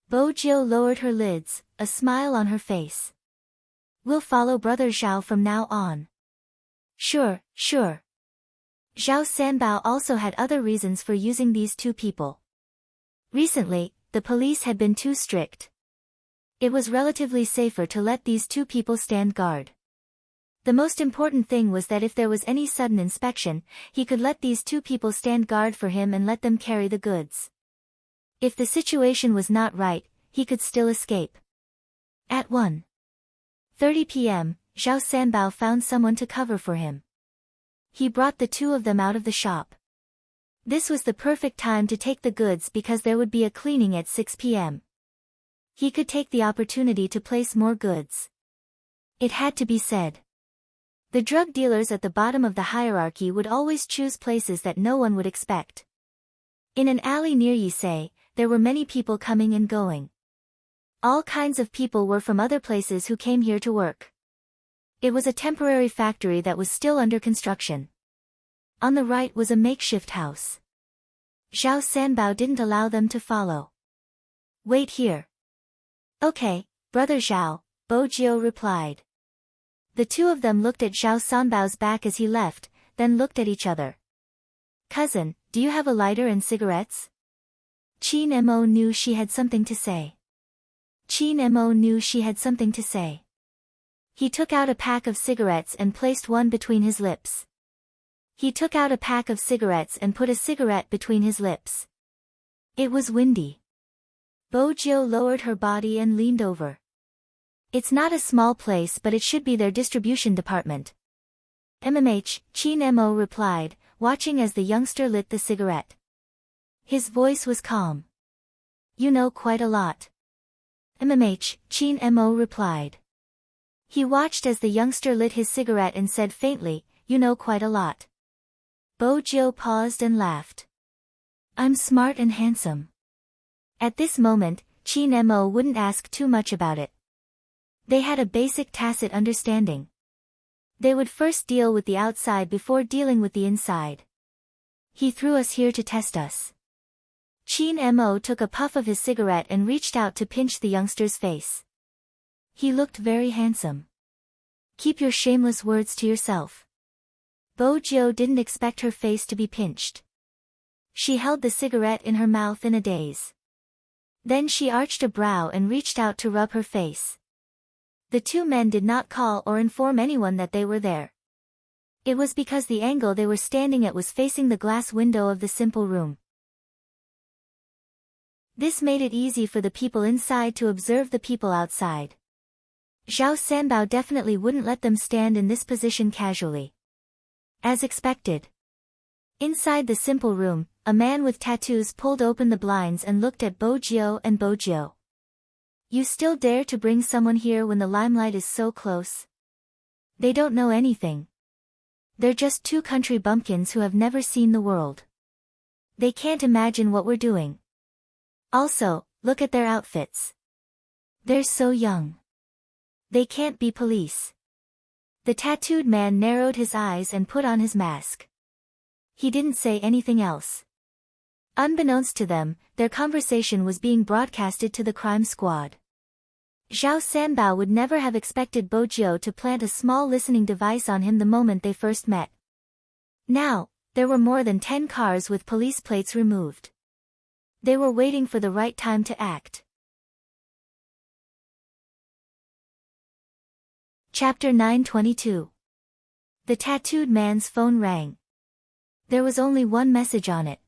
[SPEAKER 1] Bojio lowered her lids, a smile on her face. We'll follow Brother Zhao from now on. Sure, sure. Zhao Sanbao also had other reasons for using these two people. Recently, the police had been too strict. It was relatively safer to let these two people stand guard. The most important thing was that if there was any sudden inspection, he could let these two people stand guard for him and let them carry the goods. If the situation was not right, he could still escape. At 1:30 p.m., Zhao Sanbao found someone to cover for him. He brought the two of them out of the shop. This was the perfect time to take the goods because there would be a cleaning at 6 p.m. He could take the opportunity to place more goods. It had to be said. The drug dealers at the bottom of the hierarchy would always choose places that no one would expect. In an alley near Yisei, there were many people coming and going. All kinds of people were from other places who came here to work. It was a temporary factory that was still under construction. On the right was a makeshift house. Zhao Sanbao didn't allow them to follow. Wait here. Okay, Brother Zhao, Bojio replied. The two of them looked at Zhao Sanbao's back as he left, then looked at each other. Cousin, do you have a lighter and cigarettes? Qin Mo knew she had something to say. Qin Mo knew she had something to say. He took out a pack of cigarettes and placed one between his lips. He took out a pack of cigarettes and put a cigarette between his lips. It was windy. Bojio lowered her body and leaned over. It's not a small place, but it should be their distribution department. Qin Mo replied, watching as the youngster lit the cigarette. His voice was calm. You know quite a lot. Qin Mo replied. He watched as the youngster lit his cigarette and said faintly, you know quite a lot. Bojio paused and laughed. I'm smart and handsome. At this moment, Qin Mo wouldn't ask too much about it. They had a basic tacit understanding. They would first deal with the outside before dealing with the inside. He threw us here to test us. Qin Mo took a puff of his cigarette and reached out to pinch the youngster's face. He looked very handsome. Keep your shameless words to yourself. Bo Jiao didn't expect her face to be pinched. She held the cigarette in her mouth in a daze. Then she arched a brow and reached out to rub her face. The two men did not call or inform anyone that they were there. It was because the angle they were standing at was facing the glass window of the simple room. This made it easy for the people inside to observe the people outside. Zhao Sanbao definitely wouldn't let them stand in this position casually. As expected. Inside the simple room, a man with tattoos pulled open the blinds and looked at Bo Jiao and Bo Jiao. You still dare to bring someone here when the limelight is so close? They don't know anything. They're just two country bumpkins who have never seen the world. They can't imagine what we're doing. Also, look at their outfits. They're so young. They can't be police. The tattooed man narrowed his eyes and put on his mask. He didn't say anything else. Unbeknownst to them, their conversation was being broadcasted to the crime squad. Zhao Sanbao would never have expected Bo Jiao to plant a small listening device on him the moment they first met. Now, there were more than 10 cars with police plates removed. They were waiting for the right time to act. Chapter 922. The tattooed man's phone rang. There was only one message on it.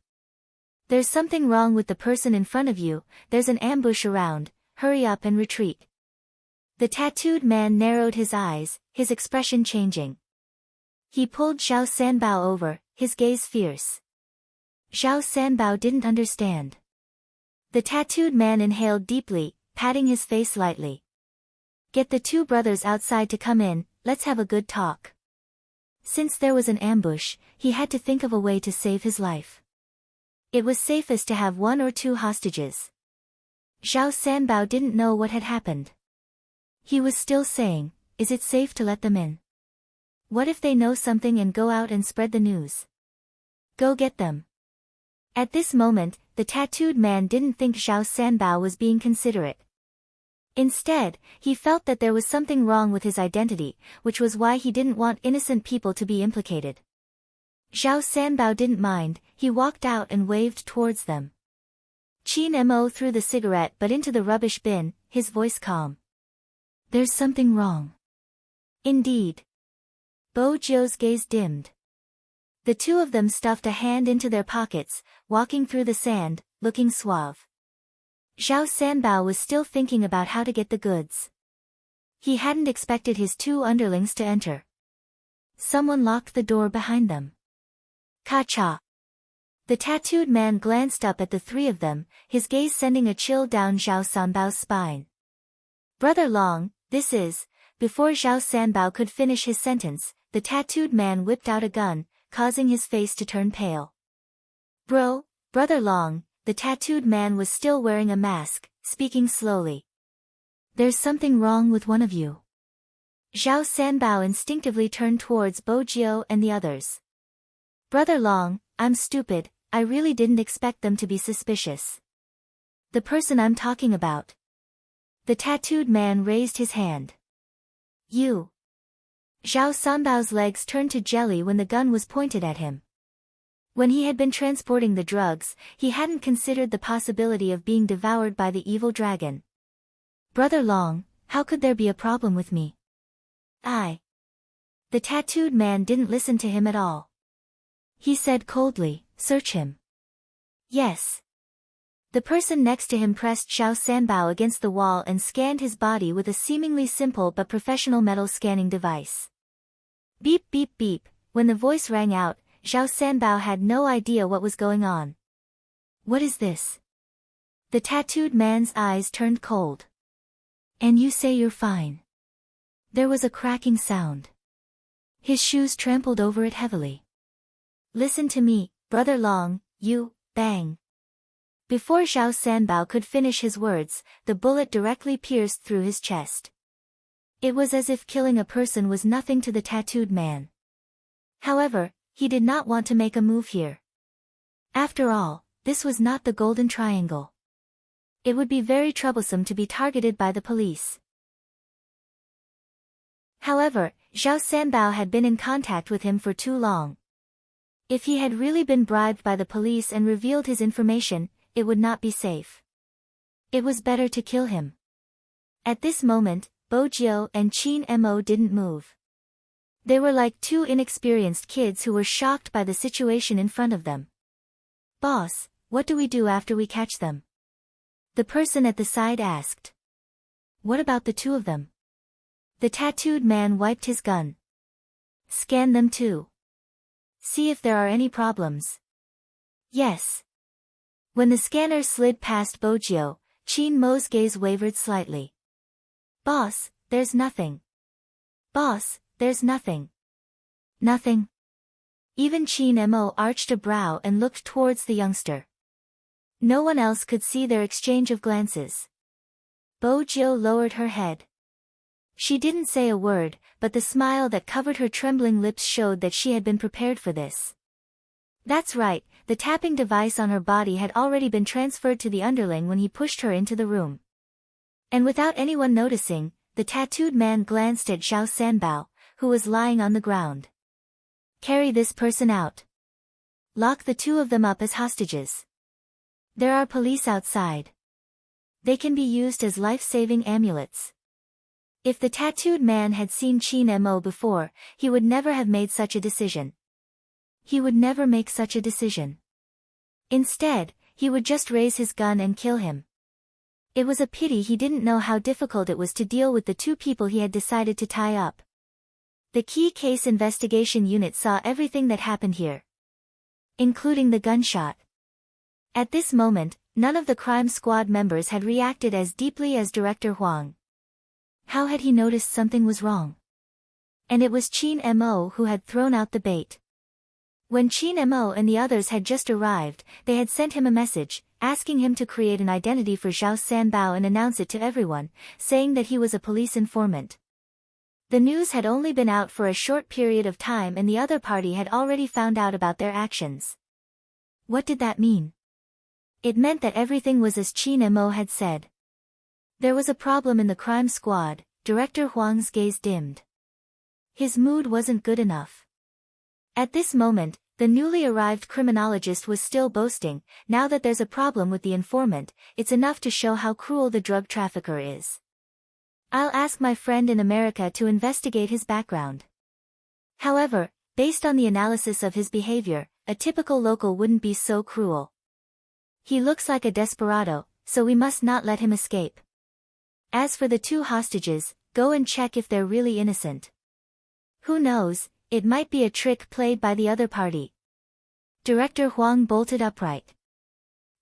[SPEAKER 1] There's something wrong with the person in front of you, there's an ambush around, hurry up and retreat. The tattooed man narrowed his eyes, his expression changing. He pulled Zhao Sanbao over, his gaze fierce. Zhao Sanbao didn't understand. The tattooed man inhaled deeply, patting his face lightly. Get the two brothers outside to come in, let's have a good talk. Since there was an ambush, he had to think of a way to save his life. It was safest to have one or two hostages. Zhao Sanbao didn't know what had happened. He was still saying, is it safe to let them in? What if they know something and go out and spread the news? Go get them. At this moment, the tattooed man didn't think Zhao Sanbao was being considerate. Instead, he felt that there was something wrong with his identity, which was why he didn't want innocent people to be implicated. Zhao Sanbao didn't mind, he walked out and waved towards them. Qin Mo threw the cigarette butt into the rubbish bin, his voice calm. There's something wrong. Indeed. Bo Jiao's gaze dimmed. The two of them stuffed a hand into their pockets, walking through the sand, looking suave. Zhao Sanbao was still thinking about how to get the goods. He hadn't expected his two underlings to enter. Someone locked the door behind them. Ka-cha. The tattooed man glanced up at the three of them, his gaze sending a chill down Zhao Sanbao's spine. Brother Long, this is... Before Zhao Sanbao could finish his sentence, the tattooed man whipped out a gun, causing his face to turn pale. Brother Long, the tattooed man was still wearing a mask, speaking slowly. There's something wrong with one of you. Zhao Sanbao instinctively turned towards Bo Jiao and the others. Brother Long, I'm stupid, I really didn't expect them to be suspicious. The person I'm talking about. The tattooed man raised his hand. You. Zhao Sanbao's legs turned to jelly when the gun was pointed at him. When he had been transporting the drugs, he hadn't considered the possibility of being devoured by the evil dragon. Brother Long, how could there be a problem with me? The tattooed man didn't listen to him at all. He said coldly, search him. Yes. The person next to him pressed Zhao Sanbao against the wall and scanned his body with a seemingly simple but professional metal scanning device. Beep beep beep, when the voice rang out, Zhao Sanbao had no idea what was going on. What is this? The tattooed man's eyes turned cold. And you say you're fine. There was a cracking sound. His shoes trampled over it heavily. Listen to me, Brother Long, you, bang. Before Zhao Sanbao could finish his words, the bullet directly pierced through his chest. It was as if killing a person was nothing to the tattooed man. However, he did not want to make a move here. After all, this was not the Golden Triangle. It would be very troublesome to be targeted by the police. However, Zhao Sanbao had been in contact with him for too long. If he had really been bribed by the police and revealed his information, it would not be safe. It was better to kill him. At this moment, Bo Jiao and Qin Mo didn't move. They were like two inexperienced kids who were shocked by the situation in front of them. "Boss, what do we do after we catch them?" the person at the side asked. "What about the two of them?" The tattooed man wiped his gun. "Scan them too. See if there are any problems." "Yes." When the scanner slid past Bo Jiao, Qin Mo's gaze wavered slightly. "Boss, there's nothing." "Boss, there's nothing." "Nothing?" Even Qin Mo arched a brow and looked towards the youngster. No one else could see their exchange of glances. Bo Jiao lowered her head. She didn't say a word, but the smile that covered her trembling lips showed that she had been prepared for this. That's right, the tapping device on her body had already been transferred to the underling when he pushed her into the room. And without anyone noticing, the tattooed man glanced at Zhao Sanbao, who was lying on the ground. "Carry this person out. Lock the two of them up as hostages. There are police outside. They can be used as life-saving amulets." If the tattooed man had seen Qin Mo before, he would never have made such a decision. He would never make such a decision. Instead, he would just raise his gun and kill him. It was a pity he didn't know how difficult it was to deal with the two people he had decided to tie up. The Key Case Investigation Unit saw everything that happened here, including the gunshot. At this moment, none of the crime squad members had reacted as deeply as Director Huang. How had he noticed something was wrong? And it was Qin Mo who had thrown out the bait. When Qin Mo and the others had just arrived, they had sent him a message, asking him to create an identity for Zhao Sanbao and announce it to everyone, saying that he was a police informant. The news had only been out for a short period of time and the other party had already found out about their actions. What did that mean? It meant that everything was as Qin Mo had said. There was a problem in the crime squad. Director Huang's gaze dimmed. His mood wasn't good enough. At this moment, the newly arrived criminologist was still boasting, "Now that there's a problem with the informant, it's enough to show how cruel the drug trafficker is. I'll ask my friend in America to investigate his background." However, based on the analysis of his behavior, a typical local wouldn't be so cruel. He looks like a desperado, so we must not let him escape. As for the two hostages, go and check if they're really innocent. Who knows, it might be a trick played by the other party. Director Huang bolted upright.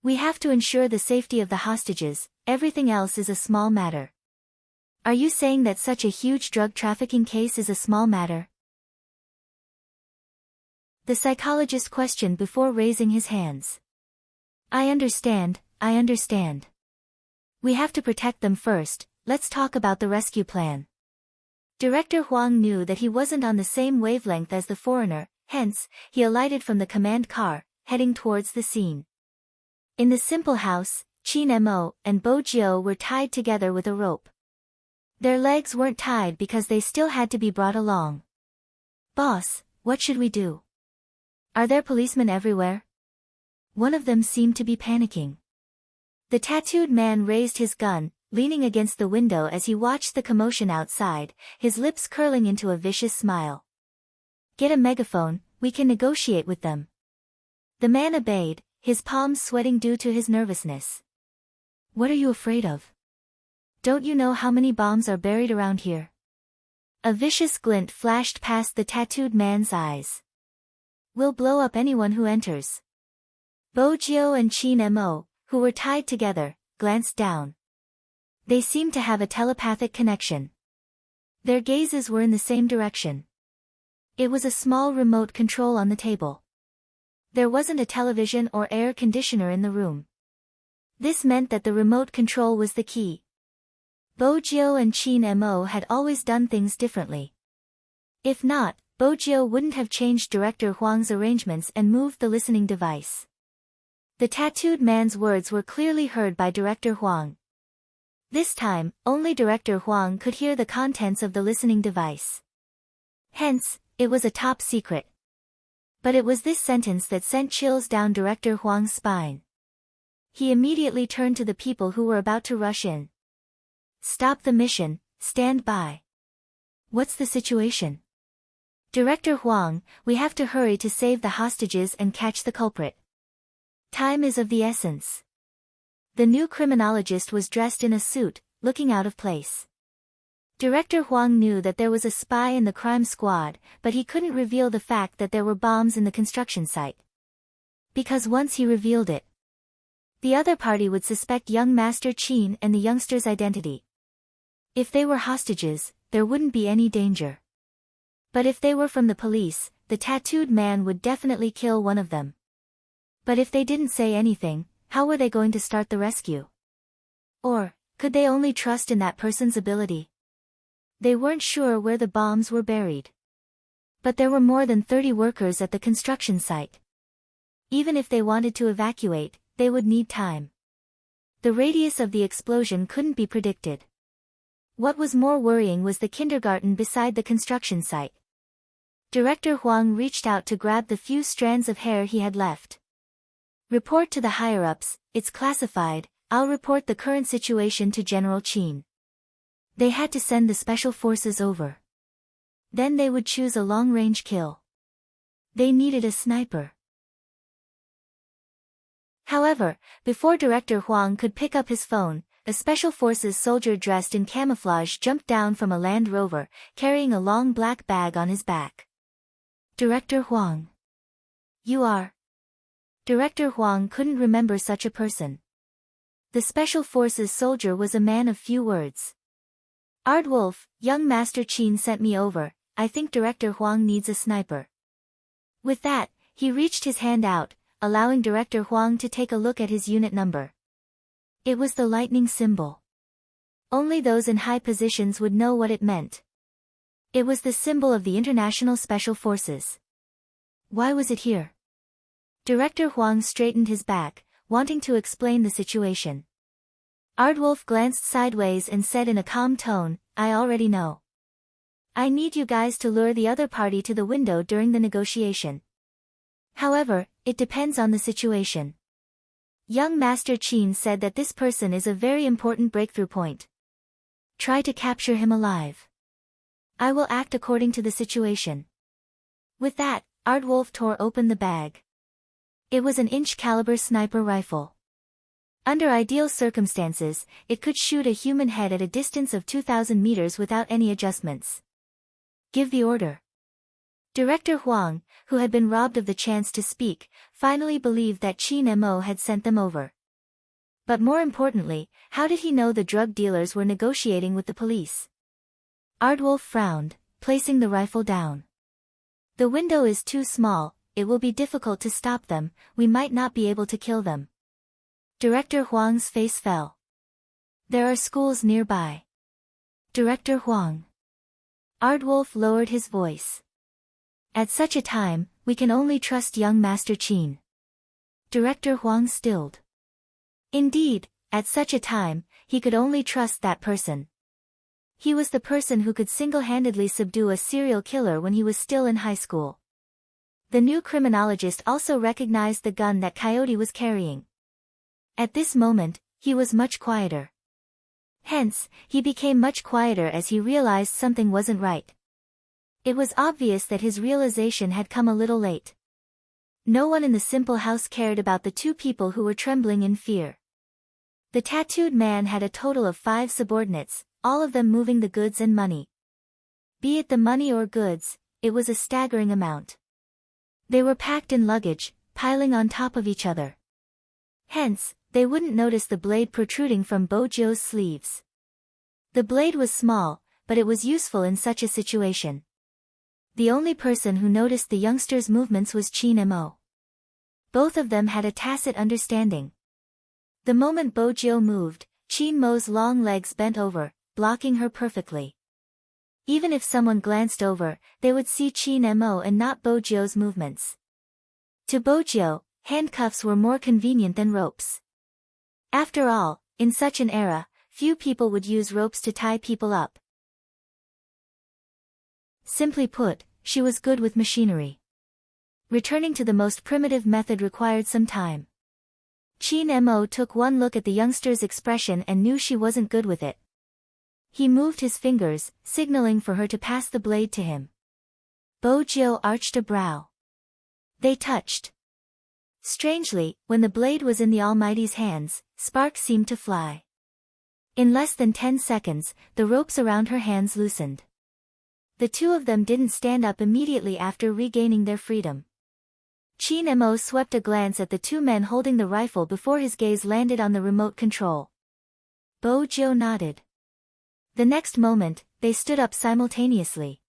[SPEAKER 1] "We have to ensure the safety of the hostages, everything else is a small matter." "Are you saying that such a huge drug trafficking case is a small matter?" The psychologist questioned before raising his hands. I understand. We have to protect them first, let's talk about the rescue plan." Director Huang knew that he wasn't on the same wavelength as the foreigner, hence, he alighted from the command car, heading towards the scene. In the simple house, Qin Mo and Bo Jiao were tied together with a rope. Their legs weren't tied because they still had to be brought along. "Boss, what should we do? Are there policemen everywhere?" One of them seemed to be panicking. The tattooed man raised his gun, leaning against the window as he watched the commotion outside, his lips curling into a vicious smile. "Get a megaphone, we can negotiate with them." The man obeyed, his palms sweating due to his nervousness. "What are you afraid of? Don't you know how many bombs are buried around here?" A vicious glint flashed past the tattooed man's eyes. "We'll blow up anyone who enters." Bo Jiao and Qin Mo, who were tied together, glanced down. They seemed to have a telepathic connection. Their gazes were in the same direction. It was a small remote control on the table. There wasn't a television or air conditioner in the room. This meant that the remote control was the key. Bo Jiao and Qin Mo had always done things differently. If not, Bo Jiao wouldn't have changed Director Huang's arrangements and moved the listening device. The tattooed man's words were clearly heard by Director Huang. This time, only Director Huang could hear the contents of the listening device. Hence, it was a top secret. But it was this sentence that sent chills down Director Huang's spine. He immediately turned to the people who were about to rush in. Stop the mission, stand by. What's the situation? Director Huang, we have to hurry to save the hostages and catch the culprit. Time is of the essence. The new criminologist was dressed in a suit, looking out of place. Director Huang knew that there was a spy in the crime squad, but he couldn't reveal the fact that there were bombs in the construction site. Because once he revealed it, the other party would suspect young Master Qin and the youngster's identity. If they were hostages, there wouldn't be any danger. But if they were from the police, the tattooed man would definitely kill one of them. But if they didn't say anything, how were they going to start the rescue? Or, could they only trust in that person's ability? They weren't sure where the bombs were buried. But there were more than 30 workers at the construction site. Even if they wanted to evacuate, they would need time. The radius of the explosion couldn't be predicted. What was more worrying was the kindergarten beside the construction site. Director Huang reached out to grab the few strands of hair he had left. Report to the higher-ups, it's classified, I'll report the current situation to General Qin. They had to send the special forces over. Then they would choose a long-range kill. They needed a sniper. However, before Director Huang could pick up his phone, a special forces soldier dressed in camouflage jumped down from a Land Rover, carrying a long black bag on his back. Director Huang. You are. Director Huang couldn't remember such a person. The special forces soldier was a man of few words. Ardwolf, young Master Qin sent me over, I think Director Huang needs a sniper. With that, he reached his hand out, allowing Director Huang to take a look at his unit number. It was the lightning symbol. Only those in high positions would know what it meant. It was the symbol of the International Special Forces. Why was it here? Director Huang straightened his back, wanting to explain the situation. Ardwolf glanced sideways and said in a calm tone, I already know. I need you guys to lure the other party to the window during the negotiation. However, it depends on the situation. Young Master Qin said that this person is a very important breakthrough point. Try to capture him alive. I will act according to the situation. With that, Ardwolf tore open the bag. It was an inch-caliber sniper rifle. Under ideal circumstances, it could shoot a human head at a distance of 2,000 meters without any adjustments. Give the order. Director Huang, who had been robbed of the chance to speak, finally believed that Qin Mo had sent them over. But more importantly, how did he know the drug dealers were negotiating with the police? Ardwolf frowned, placing the rifle down. The window is too small, it will be difficult to stop them, we might not be able to kill them. Director Huang's face fell. There are schools nearby. Director Huang. Ardwolf lowered his voice. At such a time, we can only trust young Master Qin. Director Huang stilled. Indeed, at such a time, he could only trust that person. He was the person who could single-handedly subdue a serial killer when he was still in high school. The new criminologist also recognized the gun that Coyote was carrying. At this moment, he was much quieter. Hence, he became much quieter as he realized something wasn't right. It was obvious that his realization had come a little late. No one in the simple house cared about the two people who were trembling in fear. The tattooed man had a total of 5 subordinates, all of them moving the goods and money. Be it the money or goods, it was a staggering amount. They were packed in luggage, piling on top of each other. Hence, they wouldn't notice the blade protruding from Bojio's sleeves. The blade was small, but it was useful in such a situation. The only person who noticed the youngster's movements was Qin Mo. Both of them had a tacit understanding. The moment Bojio moved, Qin Mo's long legs bent over, blocking her perfectly. Even if someone glanced over, they would see Qin Mo and not Bojio's movements. To Bojio, handcuffs were more convenient than ropes. After all, in such an era, Few people would use ropes to tie people up. Simply put, she was good with machinery. Returning to the most primitive method required some time. Chin Mo took one look at the youngster's expression and knew she wasn't good with it. He moved his fingers, signaling for her to pass the blade to him. Bo Jiu arched a brow. They touched. Strangely, when the blade was in the Almighty's hands, sparks seemed to fly. In less than 10 seconds, the ropes around her hands loosened. The two of them didn't stand up immediately after regaining their freedom. Chin Mo swept a glance at the two men holding the rifle before his gaze landed on the remote control. Bo Jiu nodded. The next moment, they stood up simultaneously.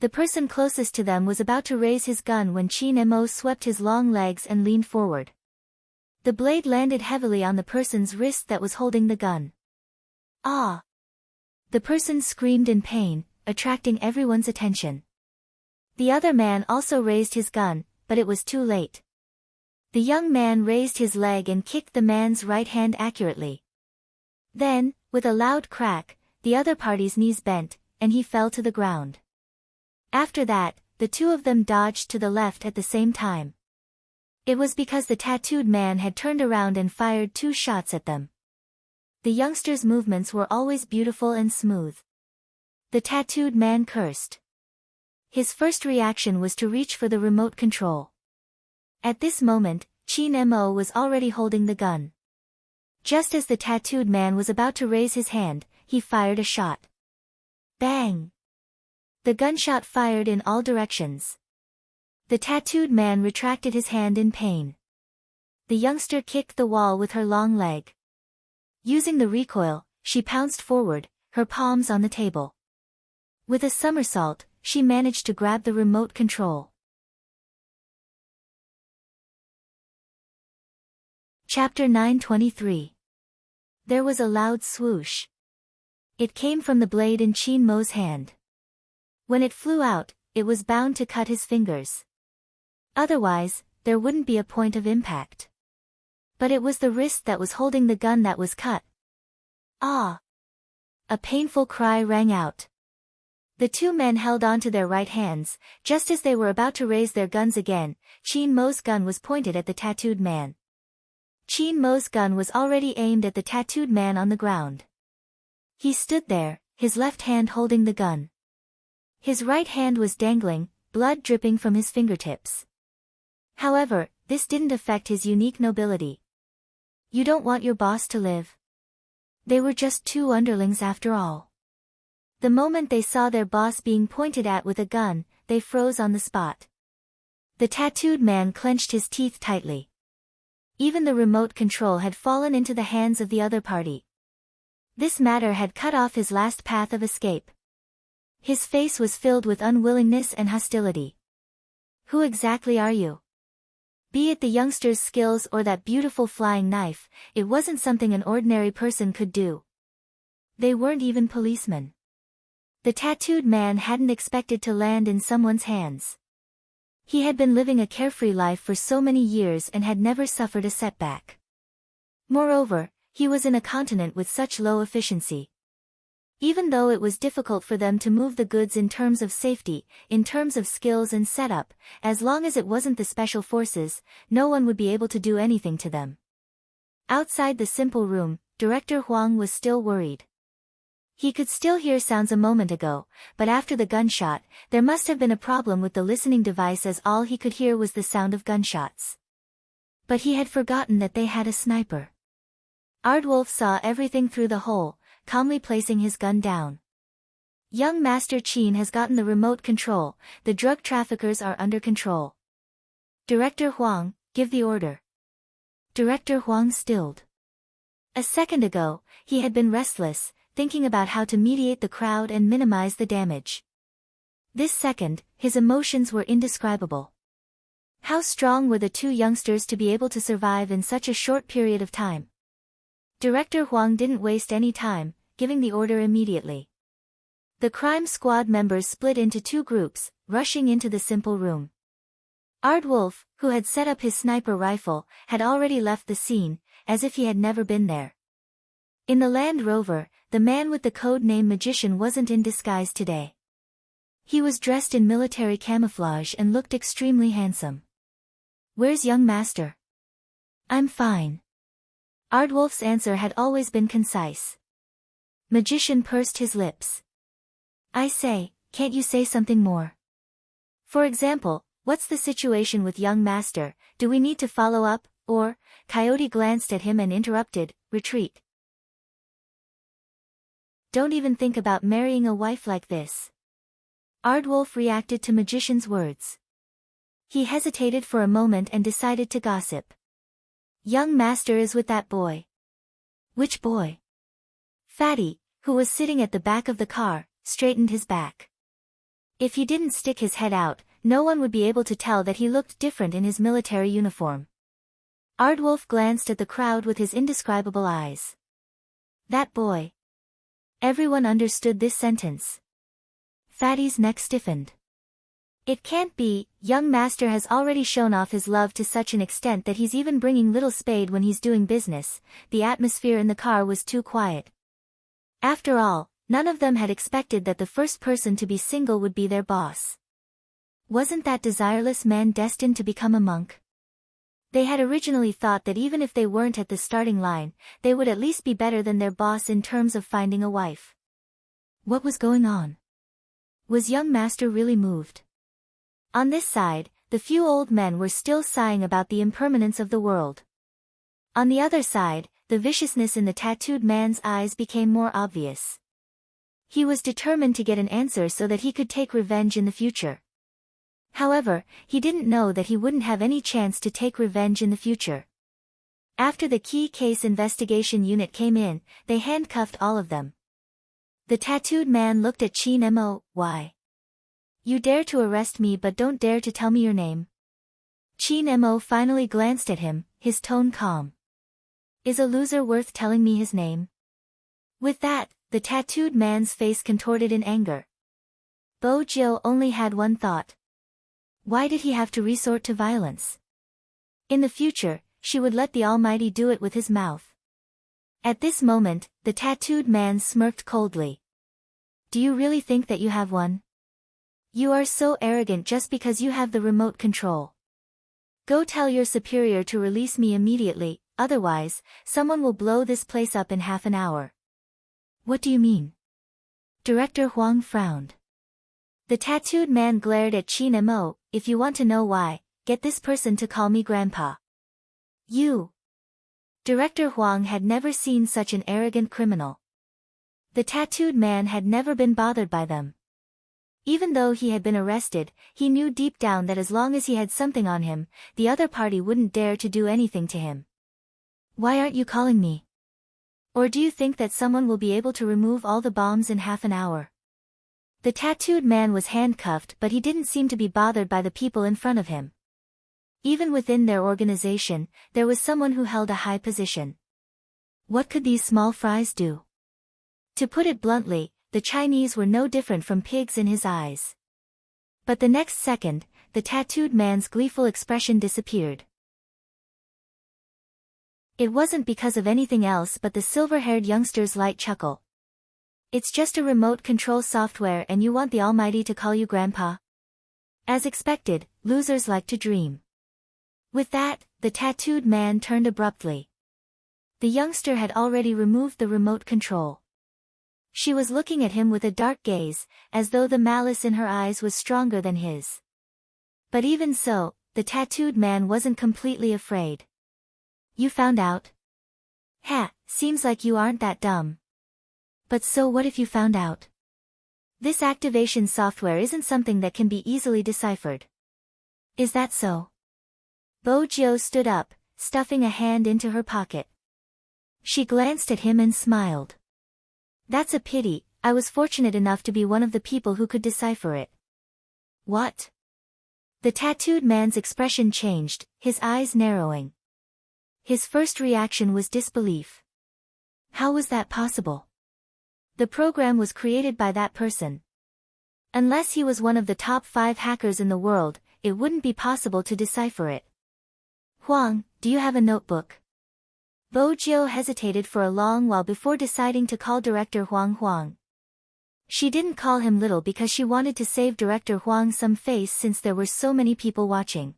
[SPEAKER 1] The person closest to them was about to raise his gun when Chin Mo swept his long legs and leaned forward. The blade landed heavily on the person's wrist that was holding the gun. Ah! The person screamed in pain, attracting everyone's attention. The other man also raised his gun, but it was too late. The young man raised his leg and kicked the man's right hand accurately. Then, with a loud crack, the other party's knees bent, and he fell to the ground. After that, the two of them dodged to the left at the same time. It was because the tattooed man had turned around and fired 2 shots at them. The youngster's movements were always beautiful and smooth. The tattooed man cursed. His first reaction was to reach for the remote control. At this moment, Chin Mo was already holding the gun. Just as the tattooed man was about to raise his hand, he fired a shot. Bang! The gunshot fired in all directions. The tattooed man retracted his hand in pain. The youngster kicked the wall with her long leg. Using the recoil, she pounced forward, her palms on the table. With a somersault, she managed to grab the remote control. Chapter 923. There was a loud swoosh. It came from the blade in Chin Mo's hand. When it flew out, it was bound to cut his fingers. Otherwise, there wouldn't be a point of impact. But it was the wrist that was holding the gun that was cut. Ah! A painful cry rang out. The two men held onto their right hands. Just as they were about to raise their guns again, Chin Mo's gun was pointed at the tattooed man. Chin Mo's gun was already aimed at the tattooed man on the ground. He stood there, his left hand holding the gun. His right hand was dangling, blood dripping from his fingertips. However, this didn't affect his unique nobility. You don't want your boss to live. They were just 2 underlings after all. The moment they saw their boss being pointed at with a gun, they froze on the spot. The tattooed man clenched his teeth tightly. Even the remote control had fallen into the hands of the other party. This matter had cut off his last path of escape. His face was filled with unwillingness and hostility. Who exactly are you? Be it the youngster's skills or that beautiful flying knife, it wasn't something an ordinary person could do. They weren't even policemen. The tattooed man hadn't expected to land in someone's hands. He had been living a carefree life for so many years and had never suffered a setback. Moreover, he was in a continent with such low efficiency. Even though it was difficult for them to move the goods in terms of safety, in terms of skills and setup, as long as it wasn't the special forces, no one would be able to do anything to them. Outside the simple room, Director Huang was still worried. He could still hear sounds a moment ago, but after the gunshot, there must have been a problem with the listening device as all he could hear was the sound of gunshots. But he had forgotten that they had a sniper. Ardwolf saw everything through the hole, calmly placing his gun down. Young Master Chin has gotten the remote control, the drug traffickers are under control. Director Huang, give the order. Director Huang stilled. A second ago, he had been restless, thinking about how to mediate the crowd and minimize the damage. This second, his emotions were indescribable. How strong were the two youngsters to be able to survive in such a short period of time? Director Huang didn't waste any time, giving the order immediately. The crime squad members split into 2 groups, rushing into the simple room. Ardwolf, who had set up his sniper rifle, had already left the scene, as if he had never been there. In the Land Rover, the man with the code name Magician wasn't in disguise today. He was dressed in military camouflage and looked extremely handsome. "Where's young master?" "I'm fine." Ardwolf's answer had always been concise. Magician pursed his lips. "I say, can't you say something more? For example, what's the situation with young master, do we need to follow up, or?" Coyote glanced at him and interrupted, "Retreat. Don't even think about marrying a wife like this." Ardwolf reacted to Magician's words. He hesitated for a moment and decided to gossip. "Young master is with that boy." "Which boy?" Fatty, who was sitting at the back of the car, straightened his back. If he didn't stick his head out, no one would be able to tell that he looked different in his military uniform. Ardwolf glanced at the crowd with his indescribable eyes. "That boy." Everyone understood this sentence. Fatty's neck stiffened. "It can't be, young master has already shown off his love to such an extent that he's even bringing little Spade when he's doing business." The atmosphere in the car was too quiet. After all, none of them had expected that the first person to be single would be their boss. Wasn't that desireless man destined to become a monk? They had originally thought that even if they weren't at the starting line, they would at least be better than their boss in terms of finding a wife. What was going on? Was young master really moved? On this side, the few old men were still sighing about the impermanence of the world. On the other side, the viciousness in the tattooed man's eyes became more obvious. He was determined to get an answer so that he could take revenge in the future. However, he didn't know that he wouldn't have any chance to take revenge in the future. After the key case investigation unit came in, they handcuffed all of them. The tattooed man looked at Chin Mo. "Why? You dare to arrest me but don't dare to tell me your name?" Chin Mo finally glanced at him, his tone calm. "Is a loser worth telling me his name?" With that, the tattooed man's face contorted in anger. Bo Jill only had one thought. Why did he have to resort to violence? In the future, she would let the Almighty do it with his mouth. At this moment, the tattooed man smirked coldly. "Do you really think that you have one? You are so arrogant just because you have the remote control. Go tell your superior to release me immediately, otherwise, someone will blow this place up in half an hour." "What do you mean?" Director Huang frowned. The tattooed man glared at Chin Mo. "If you want to know why, get this person to call me Grandpa." "You?" Director Huang had never seen such an arrogant criminal. The tattooed man had never been bothered by them. Even though he had been arrested, he knew deep down that as long as he had something on him, the other party wouldn't dare to do anything to him. "Why aren't you calling me? Or do you think that someone will be able to remove all the bombs in half an hour?" The tattooed man was handcuffed, but he didn't seem to be bothered by the people in front of him. Even within their organization, there was someone who held a high position. What could these small fries do? To put it bluntly, the Chinese were no different from pigs in his eyes. But the next second, the tattooed man's gleeful expression disappeared. It wasn't because of anything else but the silver-haired youngster's light chuckle. "It's just a remote control software and you want the Almighty to call you Grandpa?" As expected, losers like to dream. With that, the tattooed man turned abruptly. The youngster had already removed the remote control. She was looking at him with a dark gaze, as though the malice in her eyes was stronger than his. But even so, the tattooed man wasn't completely afraid. "You found out?" "Ha, seems like you aren't that dumb." "But so what if you found out? This activation software isn't something that can be easily deciphered." "Is that so?" Bo Jill stood up, stuffing a hand into her pocket. She glanced at him and smiled. "That's a pity, I was fortunate enough to be one of the people who could decipher it." "What?" The tattooed man's expression changed, his eyes narrowing. His first reaction was disbelief. How was that possible? The program was created by that person. Unless he was one of the top 5 hackers in the world, it wouldn't be possible to decipher it. "Huang, do you have a notebook?" Bo Jiu hesitated for a long while before deciding to call Director Huang. She didn't call him little because she wanted to save Director Huang some face since there were so many people watching.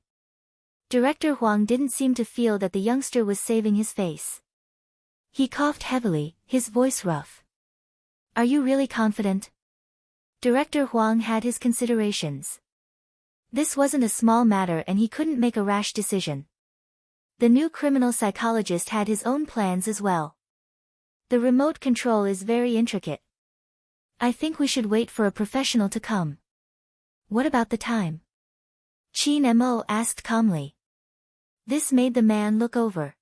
[SPEAKER 1] Director Huang didn't seem to feel that the youngster was saving his face. He coughed heavily, his voice rough. Are you really confident? Director Huang had his considerations. This wasn't a small matter and he couldn't make a rash decision. The new criminal psychologist had his own plans as well. The remote control is very intricate. I think we should wait for a professional to come. What about the time? Qin Mo asked calmly. This made the man look over.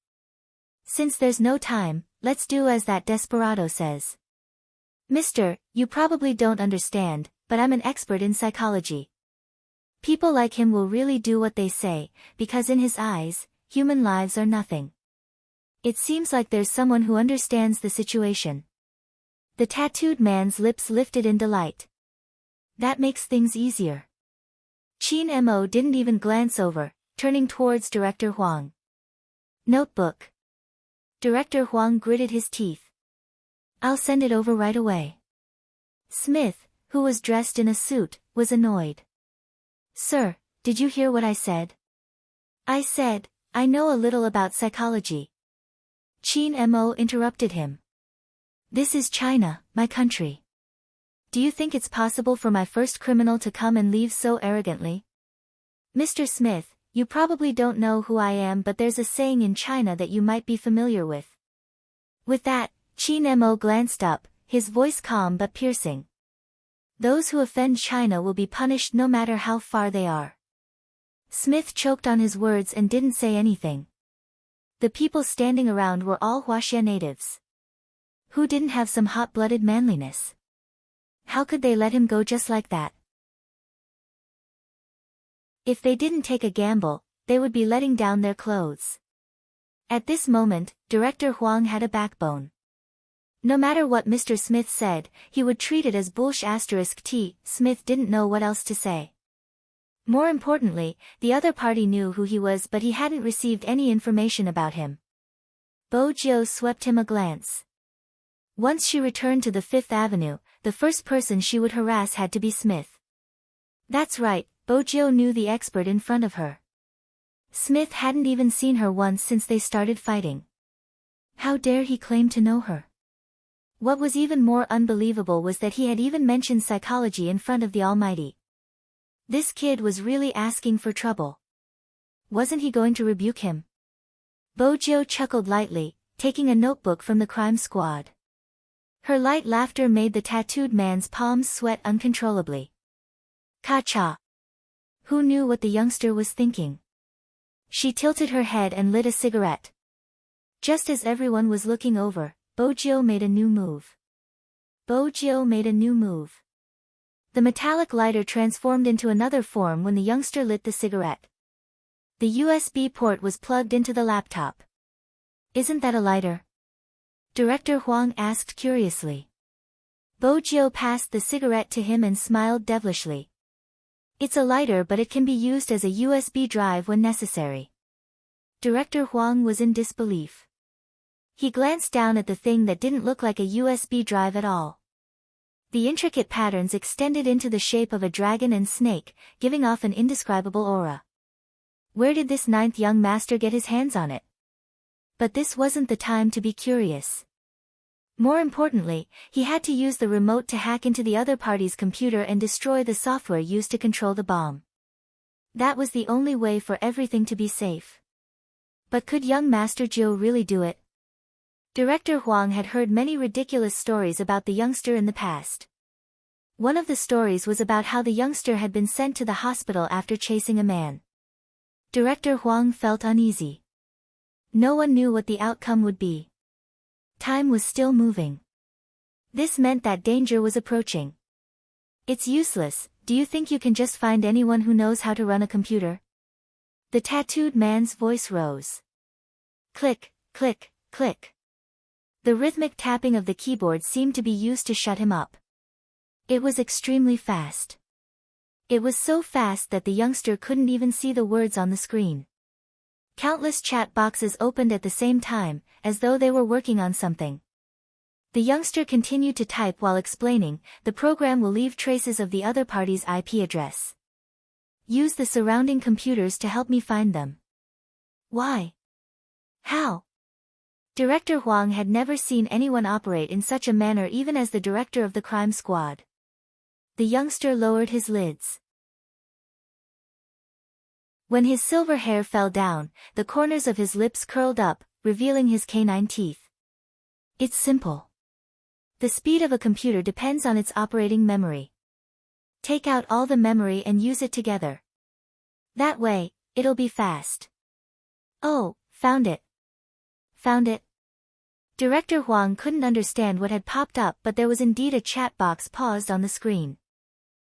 [SPEAKER 1] Since there's no time, let's do as that desperado says. Mister, you probably don't understand, but I'm an expert in psychology. People like him will really do what they say, because in his eyes, human lives are nothing. It seems like there's someone who understands the situation. The tattooed man's lips lifted in delight. That makes things easier. Qin Mo didn't even glance over, turning towards Director Huang. Notebook. Director Huang gritted his teeth. I'll send it over right away. Smith, who was dressed in a suit, was annoyed. Sir, did you hear what I said? I said, I know a little about psychology. Qin Mo interrupted him. This is China, my country. Do you think it's possible for my first criminal to come and leave so arrogantly? Mr. Smith, you probably don't know who I am, but there's a saying in China that you might be familiar with. With that, Qin Mo glanced up, his voice calm but piercing. Those who offend China will be punished no matter how far they are. Smith choked on his words and didn't say anything. The people standing around were all Huaxia natives. Who didn't have some hot-blooded manliness? How could they let him go just like that? If they didn't take a gamble, they would be letting down their clothes. At this moment, Director Huang had a backbone. No matter what Mr. Smith said, he would treat it as bullsh*t. Smith didn't know what else to say. More importantly, the other party knew who he was, but he hadn't received any information about him. Bo Jiu swept him a glance. Once she returned to the Fifth Avenue, the first person she would harass had to be Smith. That's right, Bo Jiu knew the expert in front of her. Smith hadn't even seen her once since they started fighting. How dare he claim to know her? What was even more unbelievable was that he had even mentioned psychology in front of the Almighty. This kid was really asking for trouble. Wasn't he going to rebuke him? Bo Jiu chuckled lightly, taking a notebook from the crime squad. Her light laughter made the tattooed man's palms sweat uncontrollably. Ka-cha! Who knew what the youngster was thinking? She tilted her head and lit a cigarette. Just as everyone was looking over, Bo Jiu made a new move. Bo Jiu made a new move. The metallic lighter transformed into another form when the youngster lit the cigarette. The USB port was plugged into the laptop. Isn't that a lighter? Director Huang asked curiously. Bo Jiu passed the cigarette to him and smiled devilishly. It's a lighter, but it can be used as a USB drive when necessary. Director Huang was in disbelief. He glanced down at the thing that didn't look like a USB drive at all. The intricate patterns extended into the shape of a dragon and snake, giving off an indescribable aura. Where did this ninth young master get his hands on it? But this wasn't the time to be curious. More importantly, he had to use the remote to hack into the other party's computer and destroy the software used to control the bomb. That was the only way for everything to be safe. But could young Master Jiu really do it? Director Huang had heard many ridiculous stories about the youngster in the past. One of the stories was about how the youngster had been sent to the hospital after chasing a man. Director Huang felt uneasy. No one knew what the outcome would be. Time was still moving. This meant that danger was approaching. It's useless. Do you think you can just find anyone who knows how to run a computer? The tattooed man's voice rose. Click, click, click. The rhythmic tapping of the keyboard seemed to be used to shut him up. It was extremely fast. It was so fast that the youngster couldn't even see the words on the screen. Countless chat boxes opened at the same time, as though they were working on something. The youngster continued to type while explaining, the program will leave traces of the other party's IP address. Use the surrounding computers to help me find them. Why? How? Director Huang had never seen anyone operate in such a manner, even as the director of the crime squad. The youngster lowered his lids. When his silver hair fell down, the corners of his lips curled up, revealing his canine teeth. It's simple. The speed of a computer depends on its operating memory. Take out all the memory and use it together. That way, it'll be fast. Oh, found it. Found it. Director Huang couldn't understand what had popped up, but there was indeed a chat box paused on the screen.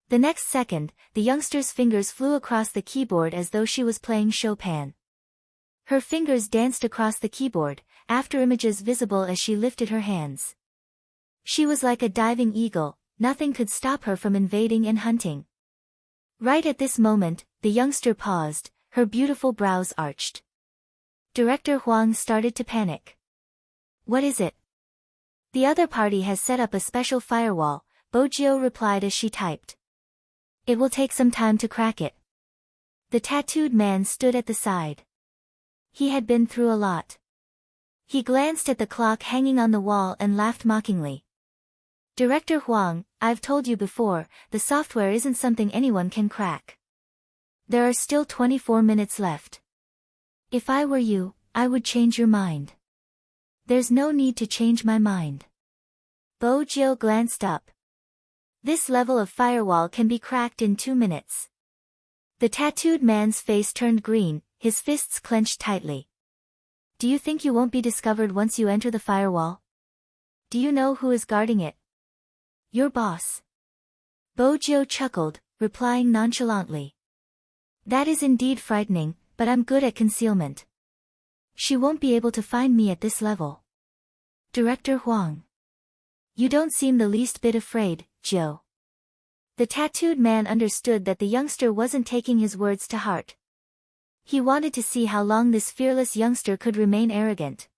[SPEAKER 1] The next second, the youngster's fingers flew across the keyboard as though she was playing Chopin. Her fingers danced across the keyboard, after images visible as she lifted her hands. She was like a diving eagle, nothing could stop her from invading and hunting. Right at this moment, the youngster paused, her beautiful brows arched. Director Huang started to panic. What is it? The other party has set up a special firewall, Bojio replied as she typed. It will take some time to crack it. The tattooed man stood at the side. He had been through a lot. He glanced at the clock hanging on the wall and laughed mockingly. Director Huang, I've told you before, the software isn't something anyone can crack. There are still 24 minutes left. If I were you, I would change your mind. There's no need to change my mind. Bojio glanced up. This level of firewall can be cracked in 2 minutes. The tattooed man's face turned green, his fists clenched tightly. Do you think you won't be discovered once you enter the firewall? Do you know who is guarding it? Your boss. Bojio chuckled, replying nonchalantly. That is indeed frightening, but I'm good at concealment. She won't be able to find me at this level. Director Huang. You don't seem the least bit afraid, Joe. The tattooed man understood that the youngster wasn't taking his words to heart. He wanted to see how long this fearless youngster could remain arrogant.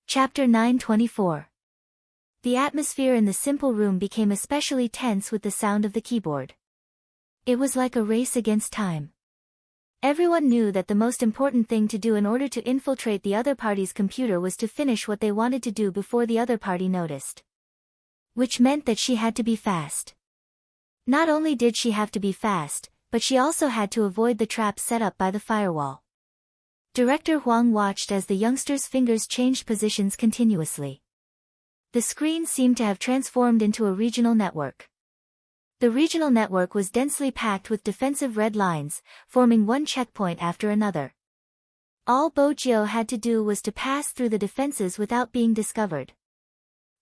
[SPEAKER 1] Chapter 924. The atmosphere in the simple room became especially tense with the sound of the keyboard. It was like a race against time. Everyone knew that the most important thing to do in order to infiltrate the other party's computer was to finish what they wanted to do before the other party noticed. Which meant that she had to be fast. Not only did she have to be fast, but she also had to avoid the trap set up by the firewall. Director Huang watched as the youngster's fingers changed positions continuously. The screen seemed to have transformed into a regional network. The regional network was densely packed with defensive red lines, forming one checkpoint after another. All Bojio had to do was to pass through the defenses without being discovered.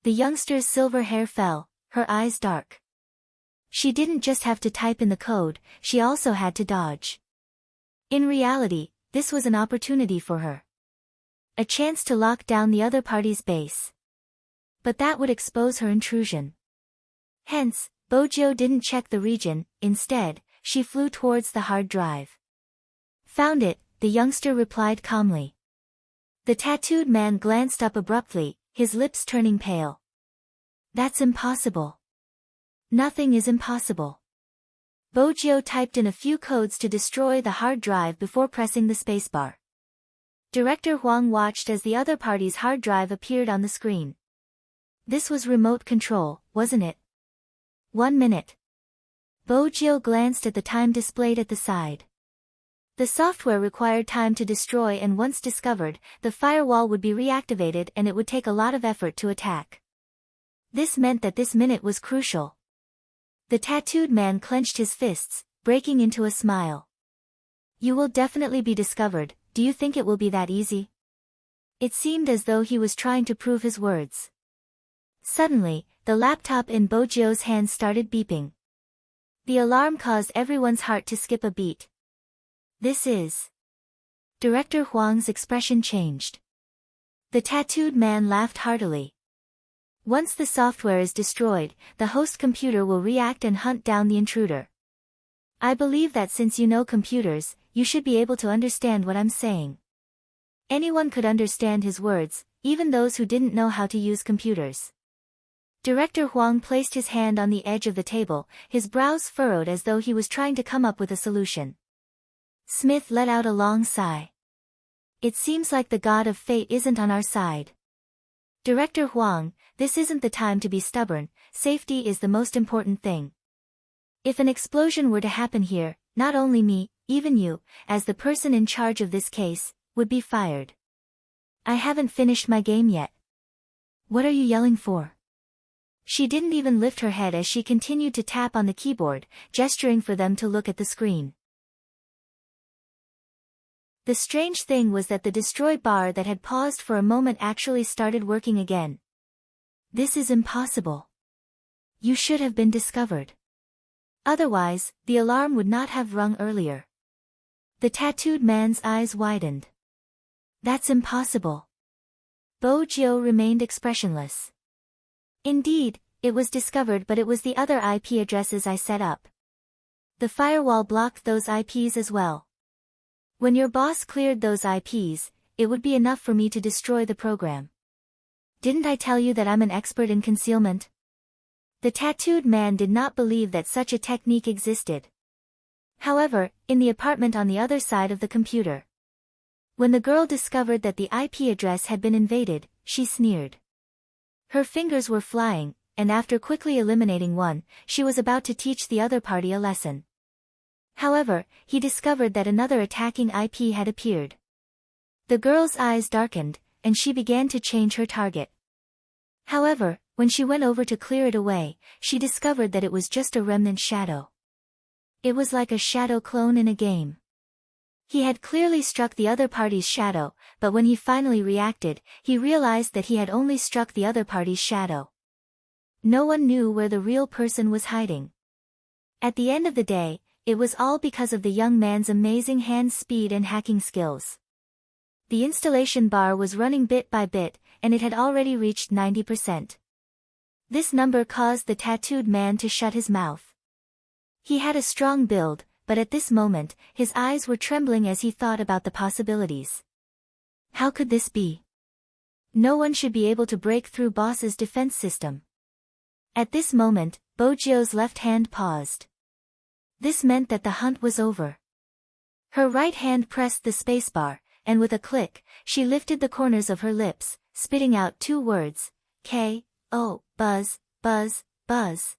[SPEAKER 1] The youngster's silver hair fell, her eyes dark. She didn't just have to type in the code, she also had to dodge. In reality, this was an opportunity for her. A chance to lock down the other party's base. But that would expose her intrusion. Hence, Bojio didn't check the region, instead, she flew towards the hard drive. Found it, the youngster replied calmly. The tattooed man glanced up abruptly, his lips turning pale. That's impossible. Nothing is impossible. Bojio typed in a few codes to destroy the hard drive before pressing the spacebar. Director Huang watched as the other party's hard drive appeared on the screen. This was remote control, wasn't it? 1 minute. Bojio glanced at the time displayed at the side. The software required time to destroy, and once discovered, the firewall would be reactivated and it would take a lot of effort to attack. This meant that this minute was crucial. The tattooed man clenched his fists, breaking into a smile. You will definitely be discovered, do you think it will be that easy? It seemed as though he was trying to prove his words. Suddenly, the laptop in Bojio's hand started beeping. The alarm caused everyone's heart to skip a beat. This is... Director Huang's expression changed. The tattooed man laughed heartily. Once the software is destroyed, the host computer will react and hunt down the intruder. I believe that since you know computers, you should be able to understand what I'm saying. Anyone could understand his words, even those who didn't know how to use computers. Director Huang placed his hand on the edge of the table, his brows furrowed as though he was trying to come up with a solution. Smith let out a long sigh. It seems like the god of fate isn't on our side. Director Huang, this isn't the time to be stubborn, safety is the most important thing. If an explosion were to happen here, not only me, even you, as the person in charge of this case, would be fired. I haven't finished my game yet. What are you yelling for? She didn't even lift her head as she continued to tap on the keyboard, gesturing for them to look at the screen. The strange thing was that the destroy bar that had paused for a moment actually started working again. This is impossible. You should have been discovered. Otherwise, the alarm would not have rung earlier. The tattooed man's eyes widened. That's impossible. Bo Jiao remained expressionless. Indeed, it was discovered, but it was the other IP addresses I set up. The firewall blocked those IPs as well. When your boss cleared those IPs, it would be enough for me to destroy the program. Didn't I tell you that I'm an expert in concealment? The tattooed man did not believe that such a technique existed. However, in the apartment on the other side of the computer. When the girl discovered that the IP address had been invaded, she sneered. Her fingers were flying, and after quickly eliminating one, she was about to teach the other party a lesson. However, he discovered that another attacking IP had appeared. The girl's eyes darkened, and she began to change her target. However, when she went over to clear it away, she discovered that it was just a remnant shadow. It was like a shadow clone in a game. He had clearly struck the other party's shadow, but when he finally reacted, he realized that he had only struck the other party's shadow. No one knew where the real person was hiding. At the end of the day, it was all because of the young man's amazing hand speed and hacking skills. The installation bar was running bit by bit, and it had already reached 90%. This number caused the tattooed man to shut his mouth. He had a strong build, but at this moment, his eyes were trembling as he thought about the possibilities. How could this be? No one should be able to break through boss's defense system. At this moment, Bo Jiao's left hand paused. This meant that the hunt was over. Her right hand pressed the spacebar, and with a click, she lifted the corners of her lips, spitting out two words, K-O, buzz, buzz, buzz.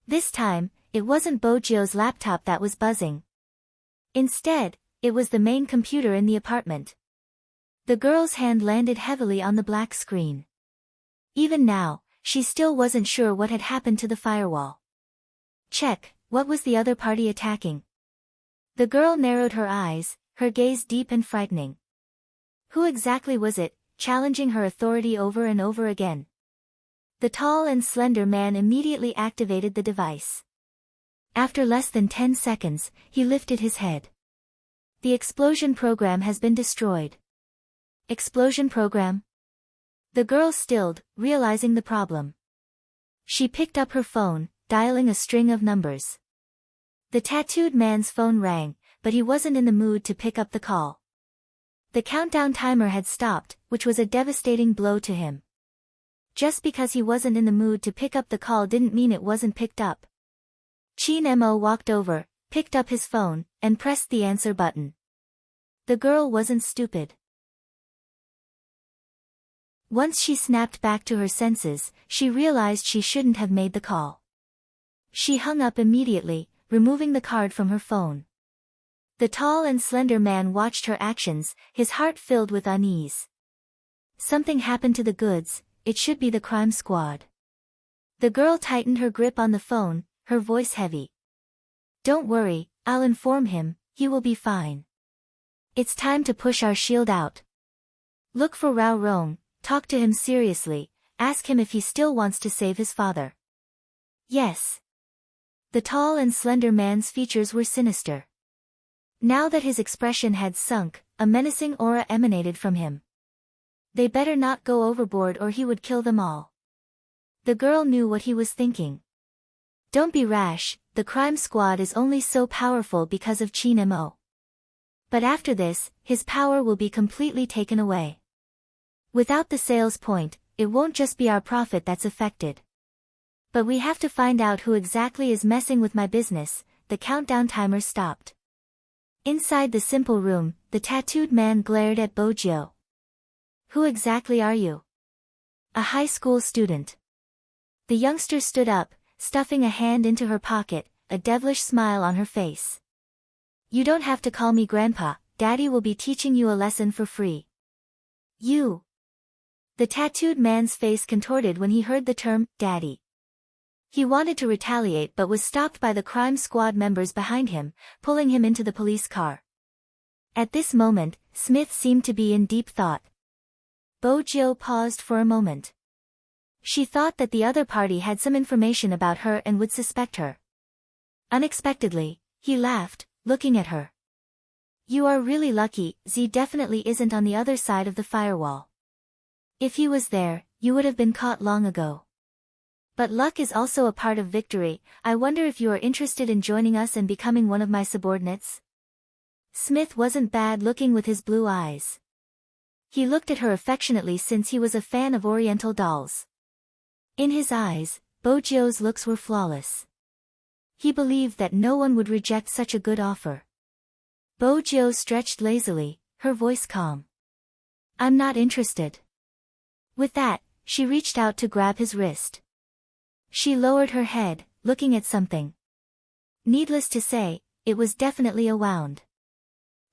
[SPEAKER 1] This time, it wasn't Bo Jiao's laptop that was buzzing. Instead, it was the main computer in the apartment. The girl's hand landed heavily on the black screen. Even now, she still wasn't sure what had happened to the firewall. Check. What was the other party attacking? The girl narrowed her eyes, her gaze deep and frightening. Who exactly was it, challenging her authority over and over again? The tall and slender man immediately activated the device. After less than 10 seconds, he lifted his head. The explosion program has been destroyed. Explosion program? The girl stilled, realizing the problem. She picked up her phone, dialing a string of numbers. The tattooed man's phone rang, but he wasn't in the mood to pick up the call. The countdown timer had stopped, which was a devastating blow to him. Just because he wasn't in the mood to pick up the call didn't mean it wasn't picked up. Qin Mo walked over, picked up his phone, and pressed the answer button. The girl wasn't stupid. Once she snapped back to her senses, she realized she shouldn't have made the call. She hung up immediately, removing the card from her phone. The tall and slender man watched her actions, his heart filled with unease. Something happened to the goods, it should be the crime squad. The girl tightened her grip on the phone, her voice heavy. Don't worry, I'll inform him, he will be fine. It's time to push our shield out. Look for Rao Rong, talk to him seriously, ask him if he still wants to save his father. Yes. The tall and slender man's features were sinister. Now that his expression had sunk, a menacing aura emanated from him. They better not go overboard or he would kill them all. The girl knew what he was thinking. Don't be rash, the crime squad is only so powerful because of Chin Mo. But after this, his power will be completely taken away. Without the sales point, it won't just be our profit that's affected. But we have to find out who exactly is messing with my business. The countdown timer stopped. Inside the simple room, the tattooed man glared at Bojio. Who exactly are you? A high school student. The youngster stood up, stuffing a hand into her pocket, a devilish smile on her face. You don't have to call me Grandpa, Daddy will be teaching you a lesson for free. You. The tattooed man's face contorted when he heard the term, Daddy. He wanted to retaliate but was stopped by the crime squad members behind him, pulling him into the police car. At this moment, Smith seemed to be in deep thought. Bojio paused for a moment. She thought that the other party had some information about her and would suspect her. Unexpectedly, he laughed, looking at her. You are really lucky, Z definitely isn't on the other side of the firewall. If he was there, you would have been caught long ago. But luck is also a part of victory. I wonder if you are interested in joining us and becoming one of my subordinates? Smith wasn't bad looking with his blue eyes. He looked at her affectionately since he was a fan of Oriental dolls. In his eyes, Bojio's looks were flawless. He believed that no one would reject such a good offer. Bojio stretched lazily, her voice calm. I'm not interested. With that, she reached out to grab his wrist. She lowered her head, looking at something. Needless to say, it was definitely a wound.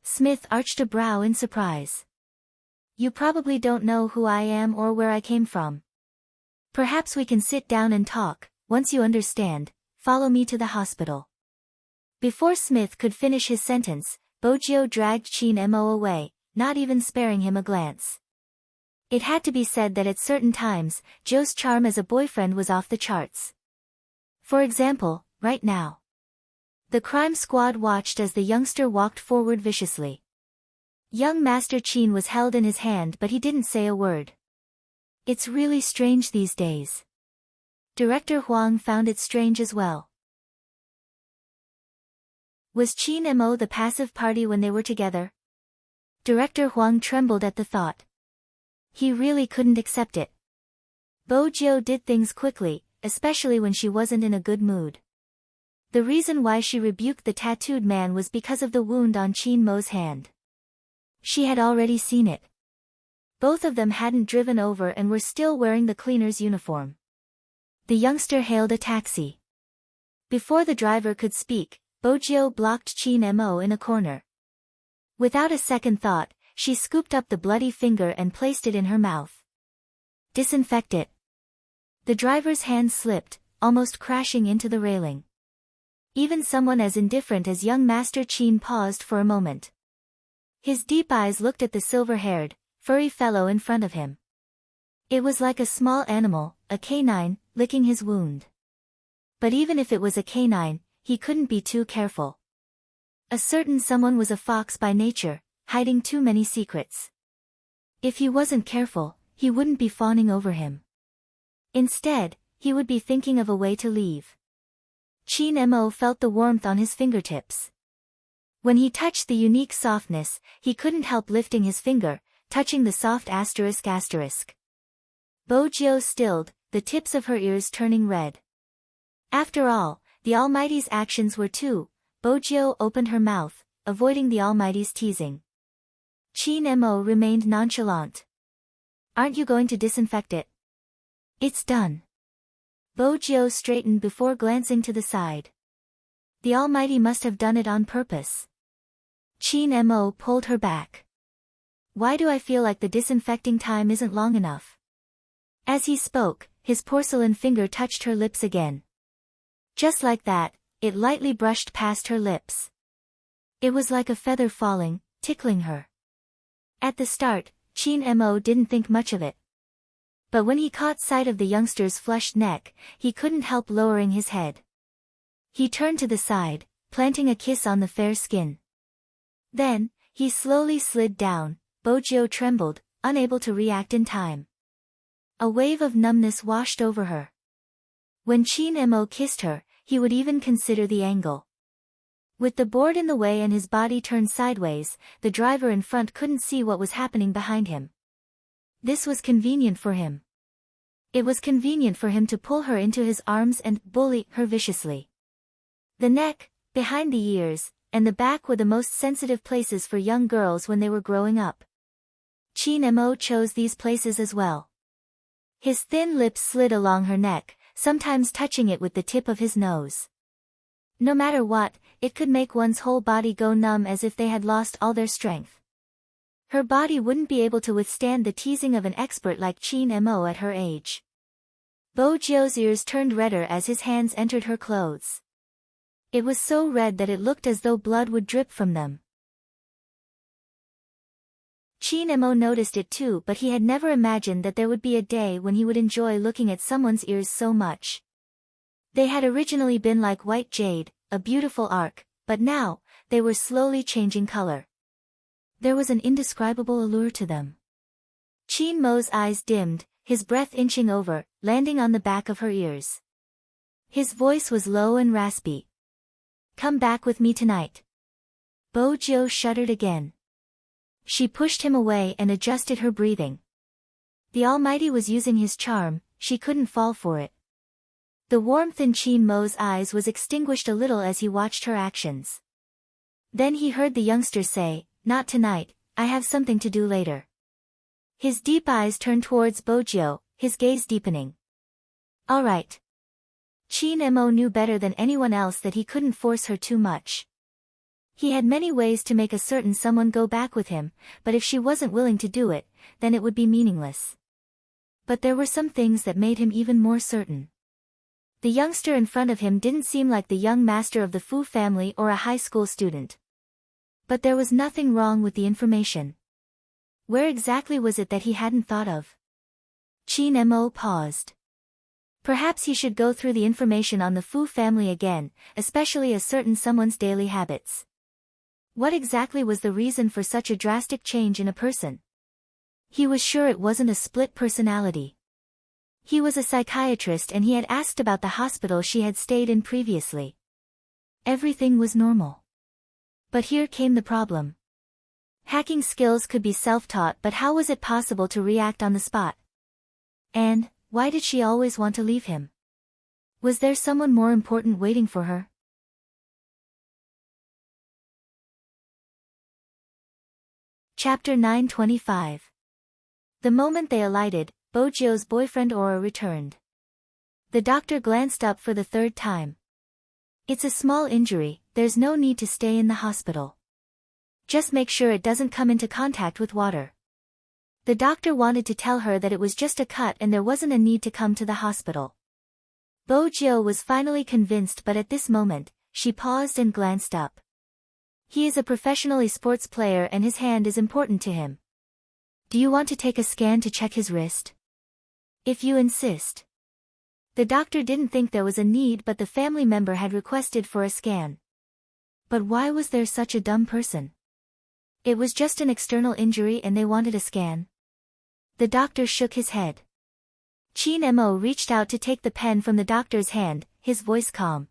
[SPEAKER 1] Smith arched a brow in surprise. You probably don't know who I am or where I came from. Perhaps we can sit down and talk. Once you understand, follow me to the hospital. Before Smith could finish his sentence, Bojio dragged Chin Mo away, not even sparing him a glance. It had to be said that at certain times, Joe's charm as a boyfriend was off the charts. For example, right now. The crime squad watched as the youngster walked forward viciously. Young Master Chin was held in his hand but he didn't say a word. It's really strange these days. Director Huang found it strange as well. Was Chin Mo the passive party when they were together? Director Huang trembled at the thought. He really couldn't accept it. Bojio did things quickly, especially when she wasn't in a good mood. The reason why she rebuked the tattooed man was because of the wound on Chin Mo's hand. She had already seen it. Both of them hadn't driven over and were still wearing the cleaner's uniform. The youngster hailed a taxi. Before the driver could speak, Bojio blocked Chin Mo in a corner. Without a second thought, she scooped up the bloody finger and placed it in her mouth. Disinfect it. The driver's hand slipped, almost crashing into the railing. Even someone as indifferent as young Master Chin paused for a moment. His deep eyes looked at the silver-haired, furry fellow in front of him. It was like a small animal, a canine, licking his wound. But even if it was a canine, he couldn't be too careful. A certain someone was a fox by nature, hiding too many secrets. If he wasn't careful, he wouldn't be fawning over him. Instead, he would be thinking of a way to leave. Chin Mo felt the warmth on his fingertips. When he touched the unique softness, he couldn't help lifting his finger, touching the soft ***. Bojio stilled, the tips of her ears turning red. After all, the Almighty's actions were too. Bojio opened her mouth, avoiding the Almighty's teasing. Chin Mo remained nonchalant. Aren't you going to disinfect it? It's done. Bojio straightened before glancing to the side. The Almighty must have done it on purpose. Chin Mo pulled her back. Why do I feel like the disinfecting time isn't long enough? As he spoke, his porcelain finger touched her lips again. Just like that, it lightly brushed past her lips. It was like a feather falling, tickling her. At the start, Chin Mo didn't think much of it. But when he caught sight of the youngster's flushed neck, he couldn't help lowering his head. He turned to the side, planting a kiss on the fair skin. Then, he slowly slid down. Bojio trembled, unable to react in time. A wave of numbness washed over her. When Chin Mo kissed her, he would even consider the angle. With the board in the way and his body turned sideways, the driver in front couldn't see what was happening behind him. This was convenient for him. It was convenient for him to pull her into his arms and bully her viciously. The neck, behind the ears, and the back were the most sensitive places for young girls when they were growing up. Chin Mo chose these places as well. His thin lips slid along her neck, sometimes touching it with the tip of his nose. No matter what, it could make one's whole body go numb as if they had lost all their strength. Her body wouldn't be able to withstand the teasing of an expert like Chin Mo at her age. Bo Jio's ears turned redder as his hands entered her clothes. It was so red that it looked as though blood would drip from them. Chin Mo noticed it too, but he had never imagined that there would be a day when he would enjoy looking at someone's ears so much. They had originally been like white jade, a beautiful arc, but now, they were slowly changing color. There was an indescribable allure to them. Chin Mo's eyes dimmed, his breath inching over, landing on the back of her ears. His voice was low and raspy. "Come back with me tonight." Bo Jio shuddered again. She pushed him away and adjusted her breathing. The Almighty was using his charm, she couldn't fall for it. The warmth in Chin Mo's eyes was extinguished a little as he watched her actions. Then he heard the youngster say, "Not tonight, I have something to do later." His deep eyes turned towards Bo Jio, his gaze deepening. "All right." Chin Mo knew better than anyone else that he couldn't force her too much. He had many ways to make a certain someone go back with him, but if she wasn't willing to do it, then it would be meaningless. But there were some things that made him even more certain. The youngster in front of him didn't seem like the young master of the Fu family or a high school student. But there was nothing wrong with the information. Where exactly was it that he hadn't thought of? Chin Mo paused. Perhaps he should go through the information on the Fu family again, especially a certain someone's daily habits. What exactly was the reason for such a drastic change in a person? He was sure it wasn't a split personality. He was a psychiatrist and he had asked about the hospital she had stayed in previously. Everything was normal. But here came the problem. Hacking skills could be self-taught, but how was it possible to react on the spot? And, why did she always want to leave him? Was there someone more important waiting for her? Chapter 925. The moment they alighted, Bo Jio's boyfriend Aura returned. The doctor glanced up for the third time. "It's a small injury, there's no need to stay in the hospital. Just make sure it doesn't come into contact with water." The doctor wanted to tell her that it was just a cut and there wasn't a need to come to the hospital. Bo Jio was finally convinced, but at this moment, she paused and glanced up. He is a professional esports player and his hand is important to him. "Do you want to take a scan to check his wrist?" "If you insist." The doctor didn't think there was a need, but the family member had requested for a scan. But why was there such a dumb person? It was just an external injury and they wanted a scan. The doctor shook his head. Chin Mo reached out to take the pen from the doctor's hand, his voice calm.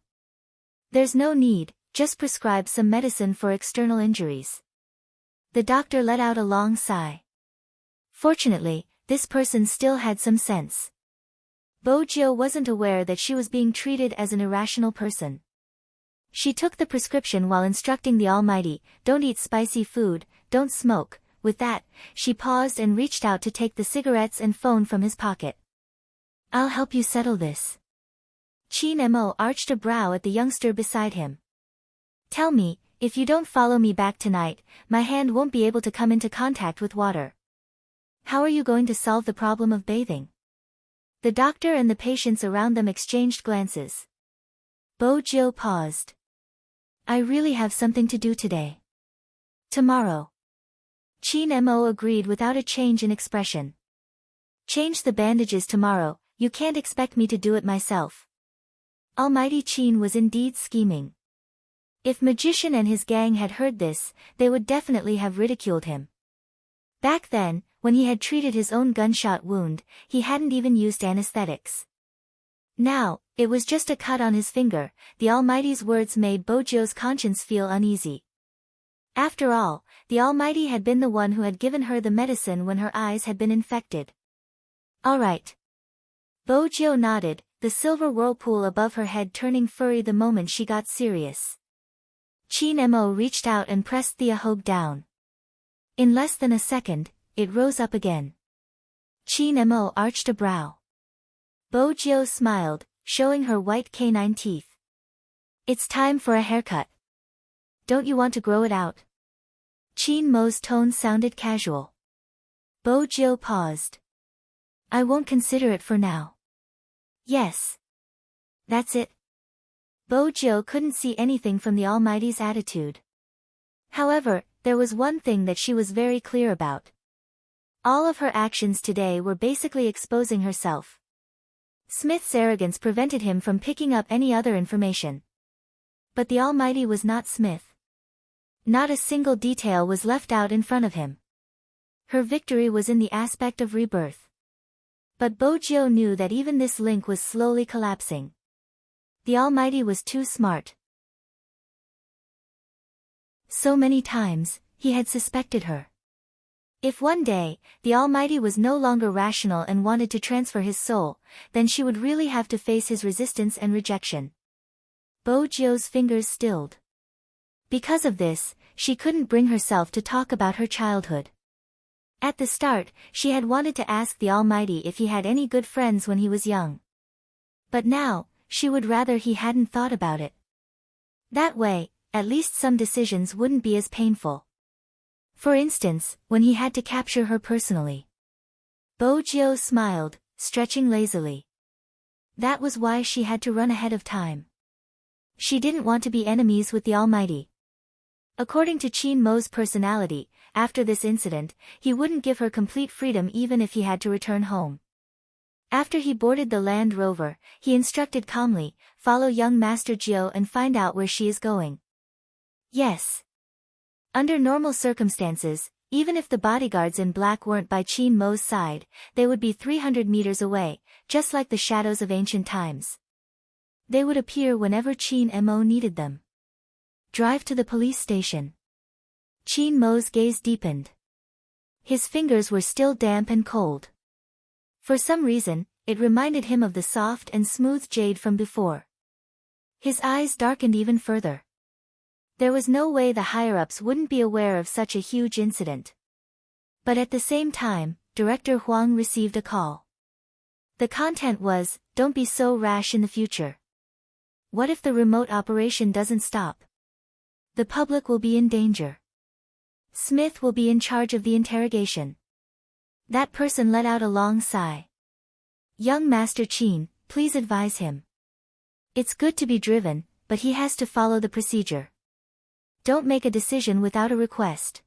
[SPEAKER 1] "There's no need, just prescribe some medicine for external injuries." The doctor let out a long sigh. Fortunately, this person still had some sense. Bo Jio wasn't aware that she was being treated as an irrational person. She took the prescription while instructing the Almighty, "Don't eat spicy food, don't smoke." With that, she paused and reached out to take the cigarettes and phone from his pocket. "I'll help you settle this." Chin Mo arched a brow at the youngster beside him. "Tell me, if you don't follow me back tonight, my hand won't be able to come into contact with water. How are you going to solve the problem of bathing?" The doctor and the patients around them exchanged glances. Bo Jio paused. "I really have something to do today. Tomorrow." Chin Mo agreed without a change in expression. "Change the bandages tomorrow, you can't expect me to do it myself." Almighty Chin was indeed scheming. If Magician and his gang had heard this, they would definitely have ridiculed him. Back then, when he had treated his own gunshot wound, he hadn't even used anesthetics. Now, it was just a cut on his finger. The Almighty's words made Bojio's conscience feel uneasy. After all, the Almighty had been the one who had given her the medicine when her eyes had been infected. All right. Bojio nodded, the silver whirlpool above her head turning furry the moment she got serious. Chin Mo reached out and pressed the ahog down. In less than a second, it rose up again. Chin Mo arched a brow. Bojio smiled, showing her white canine teeth. It's time for a haircut. Don't you want to grow it out? Chin Mo's tone sounded casual. Bojio paused. I won't consider it for now. Yes. That's it. Bojio couldn't see anything from the Almighty's attitude. However, there was one thing that she was very clear about. All of her actions today were basically exposing herself. Smith's arrogance prevented him from picking up any other information. But the Almighty was not Smith. Not a single detail was left out in front of him. Her victory was in the aspect of rebirth. But Bojio knew that even this link was slowly collapsing. The Almighty was too smart. So many times, he had suspected her. If one day, the Almighty was no longer rational and wanted to transfer his soul, then she would really have to face his resistance and rejection. Bojio's fingers stilled. Because of this, she couldn't bring herself to talk about her childhood. At the start, she had wanted to ask the Almighty if he had any good friends when he was young. But now, she would rather he hadn't thought about it. That way, at least some decisions wouldn't be as painful. For instance, when he had to capture her personally. Bojio smiled, stretching lazily. That was why she had to run ahead of time. She didn't want to be enemies with the Almighty. According to Chin Mo's personality, after this incident, he wouldn't give her complete freedom even if he had to return home. After he boarded the Land Rover, he instructed calmly, follow young Master Jio and find out where she is going. Yes. Under normal circumstances, even if the bodyguards in black weren't by Chin Mo's side, they would be 300 meters away, just like the shadows of ancient times. They would appear whenever Chin Mo needed them. Drive to the police station. Chin Mo's gaze deepened. His fingers were still damp and cold. For some reason, it reminded him of the soft and smooth jade from before. His eyes darkened even further. There was no way the higher-ups wouldn't be aware of such a huge incident. But at the same time, Director Huang received a call. The content was, don't be so rash in the future. What if the remote operation doesn't stop? The public will be in danger. Smith will be in charge of the interrogation. That person let out a long sigh. Young Master Chin, please advise him. It's good to be driven, but he has to follow the procedure. Don't make a decision without a request.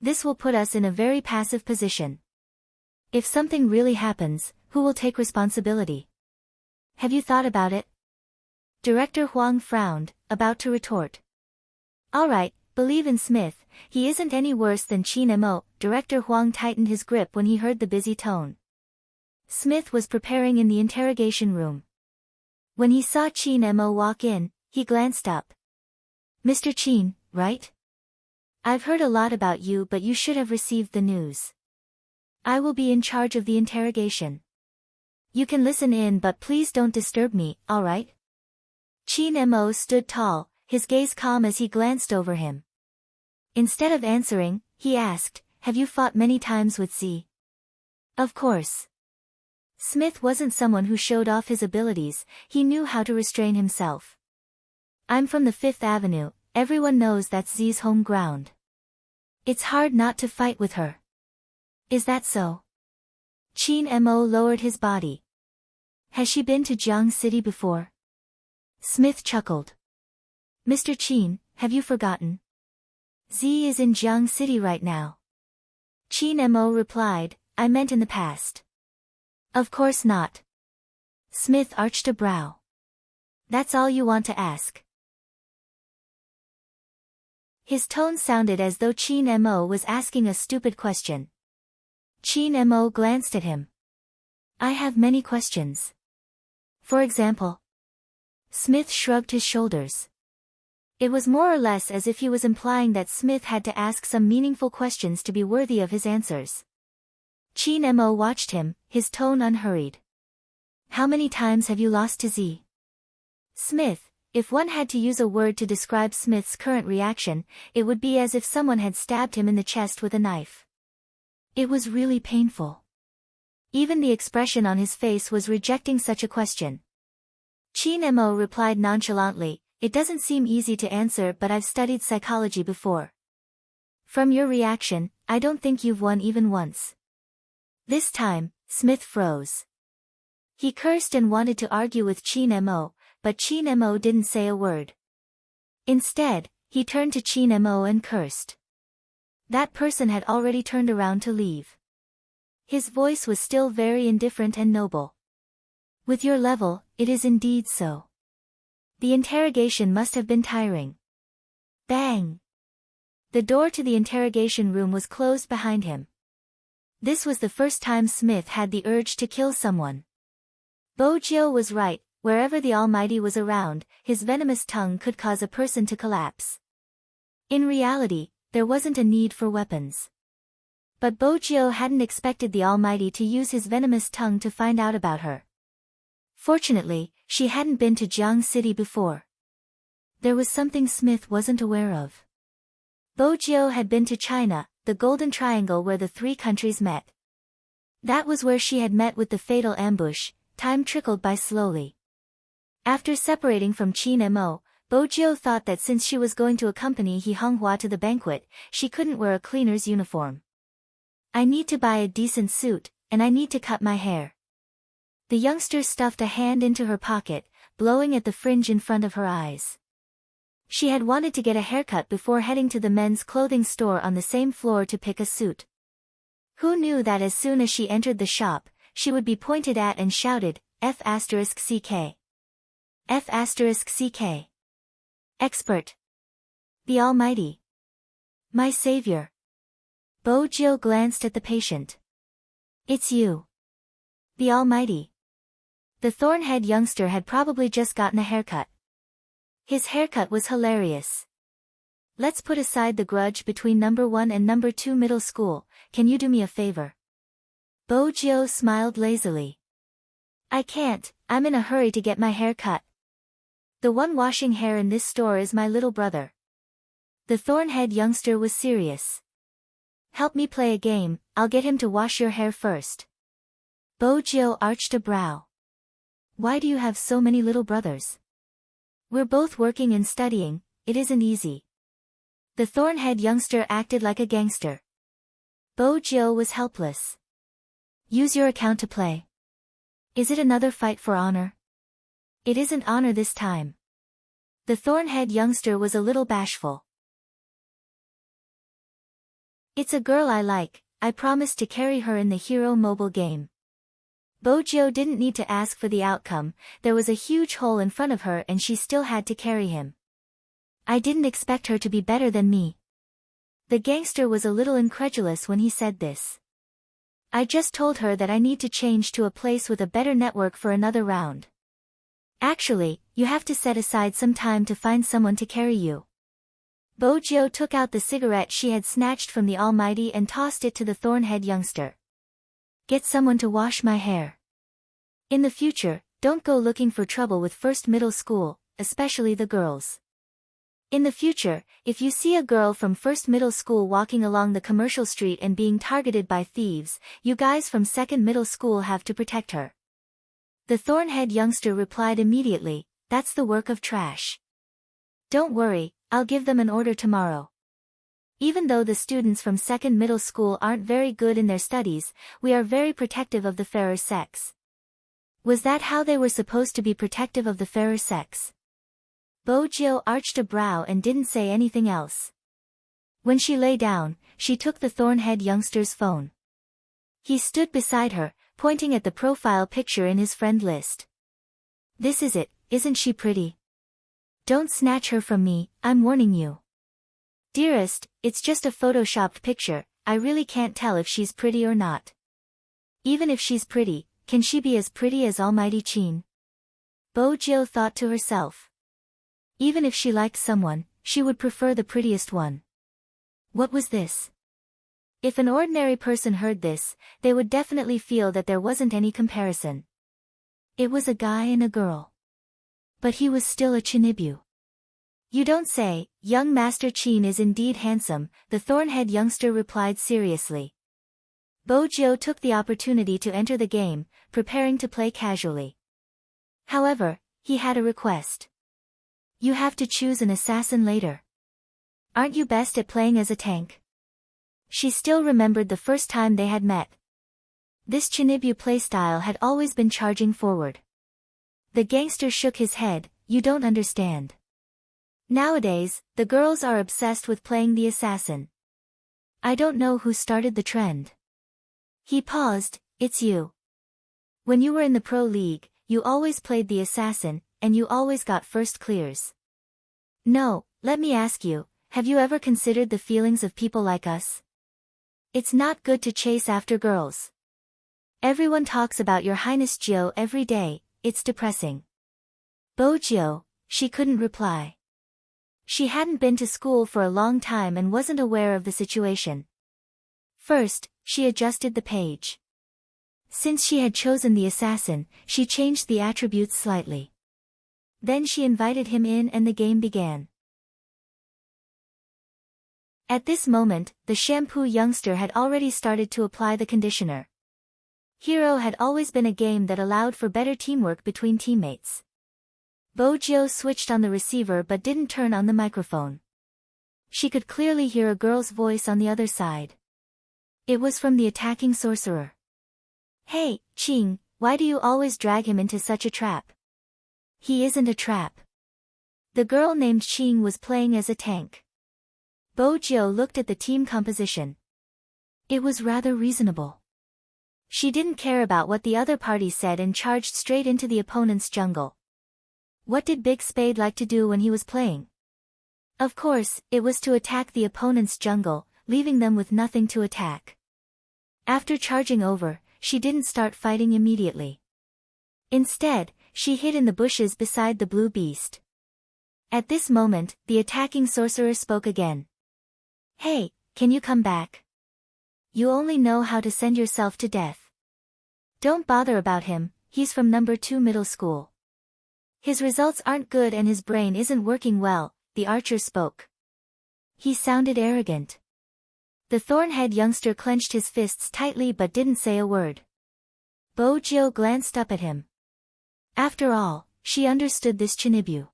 [SPEAKER 1] This will put us in a very passive position. If something really happens, who will take responsibility? Have you thought about it? Director Huang frowned, about to retort. All right, believe in Smith, he isn't any worse than Chin Mo. Director Huang tightened his grip when he heard the busy tone. Smith was preparing in the interrogation room. When he saw Chin Mo walk in, he glanced up. Mr. Chin, right? I've heard a lot about you, but you should have received the news. I will be in charge of the interrogation. You can listen in, but please don't disturb me, all right? Chin Mo stood tall, his gaze calm as he glanced over him. Instead of answering, he asked, have you fought many times with Z? Of course. Smith wasn't someone who showed off his abilities, he knew how to restrain himself. I'm from the Fifth Avenue, everyone knows that's Z's home ground. It's hard not to fight with her. Is that so? Chin Mo lowered his body. Has she been to Jiang City before? Smith chuckled. Mr. Chin, have you forgotten? Z is in Jiang City right now. Chin Mo replied, I meant in the past. Of course not. Smith arched a brow. That's all you want to ask? His tone sounded as though Chin Mo was asking a stupid question. Chin Mo glanced at him. I have many questions. For example. Smith shrugged his shoulders. It was more or less as if he was implying that Smith had to ask some meaningful questions to be worthy of his answers. Chin Mo watched him, his tone unhurried. How many times have you lost to Z? Smith, if one had to use a word to describe Smith's current reaction, it would be as if someone had stabbed him in the chest with a knife. It was really painful. Even the expression on his face was rejecting such a question. Chin Mo replied nonchalantly, it doesn't seem easy to answer, but I've studied psychology before. From your reaction, I don't think you've won even once. This time, Smith froze. He cursed and wanted to argue with Chin Mo, but Chin Mo didn't say a word. Instead, he turned to Chin Mo and cursed. That person had already turned around to leave. His voice was still very indifferent and noble. With your level, it is indeed so. The interrogation must have been tiring. Bang! The door to the interrogation room was closed behind him. This was the first time Smith had the urge to kill someone. Bojo was right, wherever the Almighty was around, his venomous tongue could cause a person to collapse. In reality, there wasn't a need for weapons. But Bojo hadn't expected the Almighty to use his venomous tongue to find out about her. Fortunately, she hadn't been to Jiang City before. There was something Smith wasn't aware of. Bojo had been to China, the Golden Triangle where the three countries met. That was where she had met with the fatal ambush. Time trickled by slowly. After separating from Chin Mo, Bojo thought that since she was going to accompany He Honghua to the banquet, she couldn't wear a cleaner's uniform. I need to buy a decent suit, and I need to cut my hair. The youngster stuffed a hand into her pocket, blowing at the fringe in front of her eyes. She had wanted to get a haircut before heading to the men's clothing store on the same floor to pick a suit. Who knew that as soon as she entered the shop, she would be pointed at and shouted, F***CK. F***CK. Expert. The Almighty. My savior. Bojo glanced at the patient. It's you. The Almighty. The thorn-head youngster had probably just gotten a haircut. His haircut was hilarious. Let's put aside the grudge between number 1 and number 2 middle school, can you do me a favor? Bojo smiled lazily. I can't, I'm in a hurry to get my hair cut. The one washing hair in this store is my little brother. The thorn-head youngster was serious. Help me play a game, I'll get him to wash your hair first. Bojo arched a brow. Why do you have so many little brothers? We're both working and studying, it isn't easy. The thorn-head youngster acted like a gangster. Bojo was helpless. Use your account to play. Is it another fight for honor? It isn't honor this time. The thorn-head youngster was a little bashful. It's a girl I like, I promised to carry her in the Hero Mobile game. Bojo didn't need to ask for the outcome, there was a huge hole in front of her and she still had to carry him. I didn't expect her to be better than me. The gangster was a little incredulous when he said this. I just told her that I need to change to a place with a better network for another round. Actually, you have to set aside some time to find someone to carry you. Bojo took out the cigarette she had snatched from the Almighty and tossed it to the thorn-head youngster. Get someone to wash my hair. In the future, don't go looking for trouble with first middle school, especially the girls. In the future, if you see a girl from first middle school walking along the commercial street and being targeted by thieves, you guys from second middle school have to protect her. The thorn-head youngster replied immediately, that's the work of trash. Don't worry, I'll give them an order tomorrow. Even though the students from second middle school aren't very good in their studies, we are very protective of the fairer sex. Was that how they were supposed to be protective of the fairer sex? Bojo arched a brow and didn't say anything else. When she lay down, she took the thorn-head youngster's phone. He stood beside her, pointing at the profile picture in his friend list. This is it, isn't she pretty? Don't snatch her from me, I'm warning you. Dearest, it's just a photoshopped picture, I really can't tell if she's pretty or not. Even if she's pretty, can she be as pretty as Almighty Chin? Bojo thought to herself. Even if she liked someone, she would prefer the prettiest one. What was this? If an ordinary person heard this, they would definitely feel that there wasn't any comparison. It was a guy and a girl. But he was still a Chinibu. You don't say. Young Master Chin is indeed handsome, the thorn-head youngster replied seriously. Bojo took the opportunity to enter the game, preparing to play casually. However, he had a request. You have to choose an assassin later. Aren't you best at playing as a tank? She still remembered the first time they had met. This Chinibu playstyle had always been charging forward. The gangster shook his head. You don't understand. Nowadays, the girls are obsessed with playing the assassin. I don't know who started the trend. He paused. It's you. When you were in the pro league, you always played the assassin, and you always got first clears. No, let me ask you, have you ever considered the feelings of people like us? It's not good to chase after girls. Everyone talks about your Highness Jio every day, it's depressing. Bojo, she couldn't reply. She hadn't been to school for a long time and wasn't aware of the situation. First, she adjusted the page. Since she had chosen the assassin, she changed the attributes slightly. Then she invited him in and the game began. At this moment, the shampoo youngster had already started to apply the conditioner. Hero had always been a game that allowed for better teamwork between teammates. Bojo switched on the receiver but didn't turn on the microphone. She could clearly hear a girl's voice on the other side. It was from the attacking sorcerer. Hey, Ching, why do you always drag him into such a trap? He isn't a trap. The girl named Ching was playing as a tank. Bojo looked at the team composition. It was rather reasonable. She didn't care about what the other party said and charged straight into the opponent's jungle. What did Big Spade like to do when he was playing? Of course, it was to attack the opponent's jungle, leaving them with nothing to attack. After charging over, she didn't start fighting immediately. Instead, she hid in the bushes beside the blue beast. At this moment, the attacking sorcerer spoke again. Hey, can you come back? You only know how to send yourself to death. Don't bother about him, he's from number 2 middle school. His results aren't good and his brain isn't working well, the archer spoke. He sounded arrogant. The thorn-head youngster clenched his fists tightly but didn't say a word. Bojo glanced up at him. After all, she understood this Chinibu.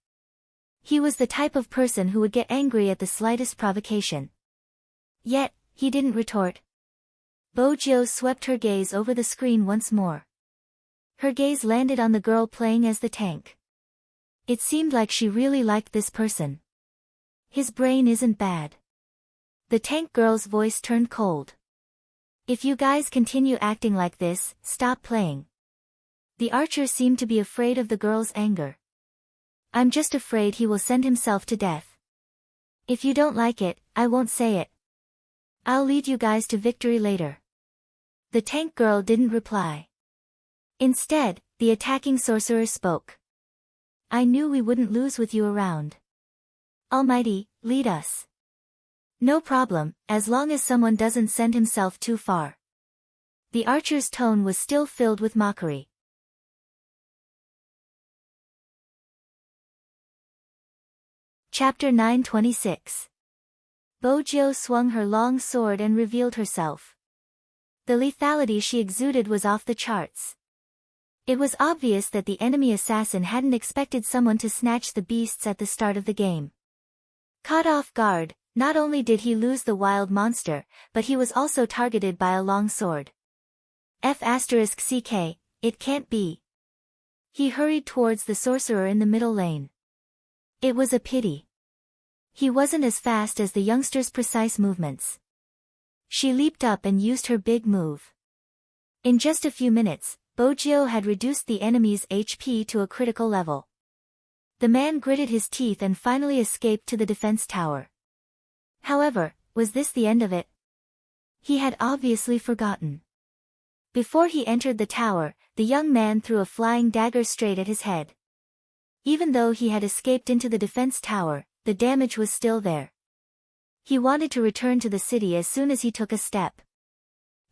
[SPEAKER 1] He was the type of person who would get angry at the slightest provocation. Yet, he didn't retort. Bojo swept her gaze over the screen once more. Her gaze landed on the girl playing as the tank. It seemed like she really liked this person. His brain isn't bad. The tank girl's voice turned cold. If you guys continue acting like this, stop playing. The archer seemed to be afraid of the girl's anger. I'm just afraid he will send himself to death. If you don't like it, I won't say it. I'll lead you guys to victory later. The tank girl didn't reply. Instead, the attacking sorcerer spoke. I knew we wouldn't lose with you around. Almighty, lead us. No problem, as long as someone doesn't send himself too far. The archer's tone was still filled with mockery. Chapter 926. Bojo swung her long sword and revealed herself. The lethality she exuded was off the charts. It was obvious that the enemy assassin hadn't expected someone to snatch the beasts at the start of the game. Caught off guard, not only did he lose the wild monster, but he was also targeted by a long sword. F***ck, it can't be. He hurried towards the sorcerer in the middle lane. It was a pity. He wasn't as fast as the youngster's precise movements. She leaped up and used her big move. In just a few minutes, Bojo had reduced the enemy's HP to a critical level. The man gritted his teeth and finally escaped to the defense tower. However, was this the end of it? He had obviously forgotten. Before he entered the tower, the young man threw a flying dagger straight at his head. Even though he had escaped into the defense tower, the damage was still there. He wanted to return to the city as soon as he took a step.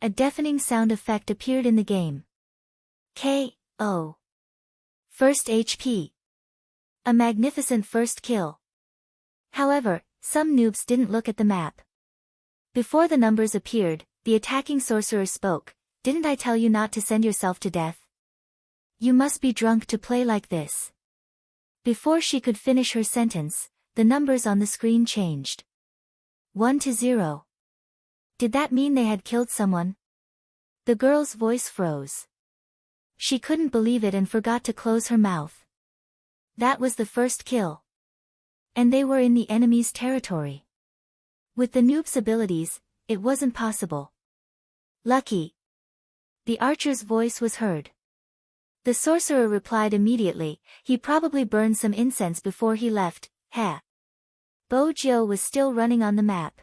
[SPEAKER 1] A deafening sound effect appeared in the game. K.O. First HP. A magnificent first kill. However, some noobs didn't look at the map. Before the numbers appeared, the attacking sorcerer spoke. "Didn't I tell you not to send yourself to death? You must be drunk to play like this." Before she could finish her sentence, the numbers on the screen changed. 1 to 0. Did that mean they had killed someone? The girl's voice froze. She couldn't believe it and forgot to close her mouth. That was the first kill. And they were in the enemy's territory. With the noob's abilities, it wasn't possible. Lucky. The archer's voice was heard. The sorcerer replied immediately. He probably burned some incense before he left. Bo Jiu was still running on the map.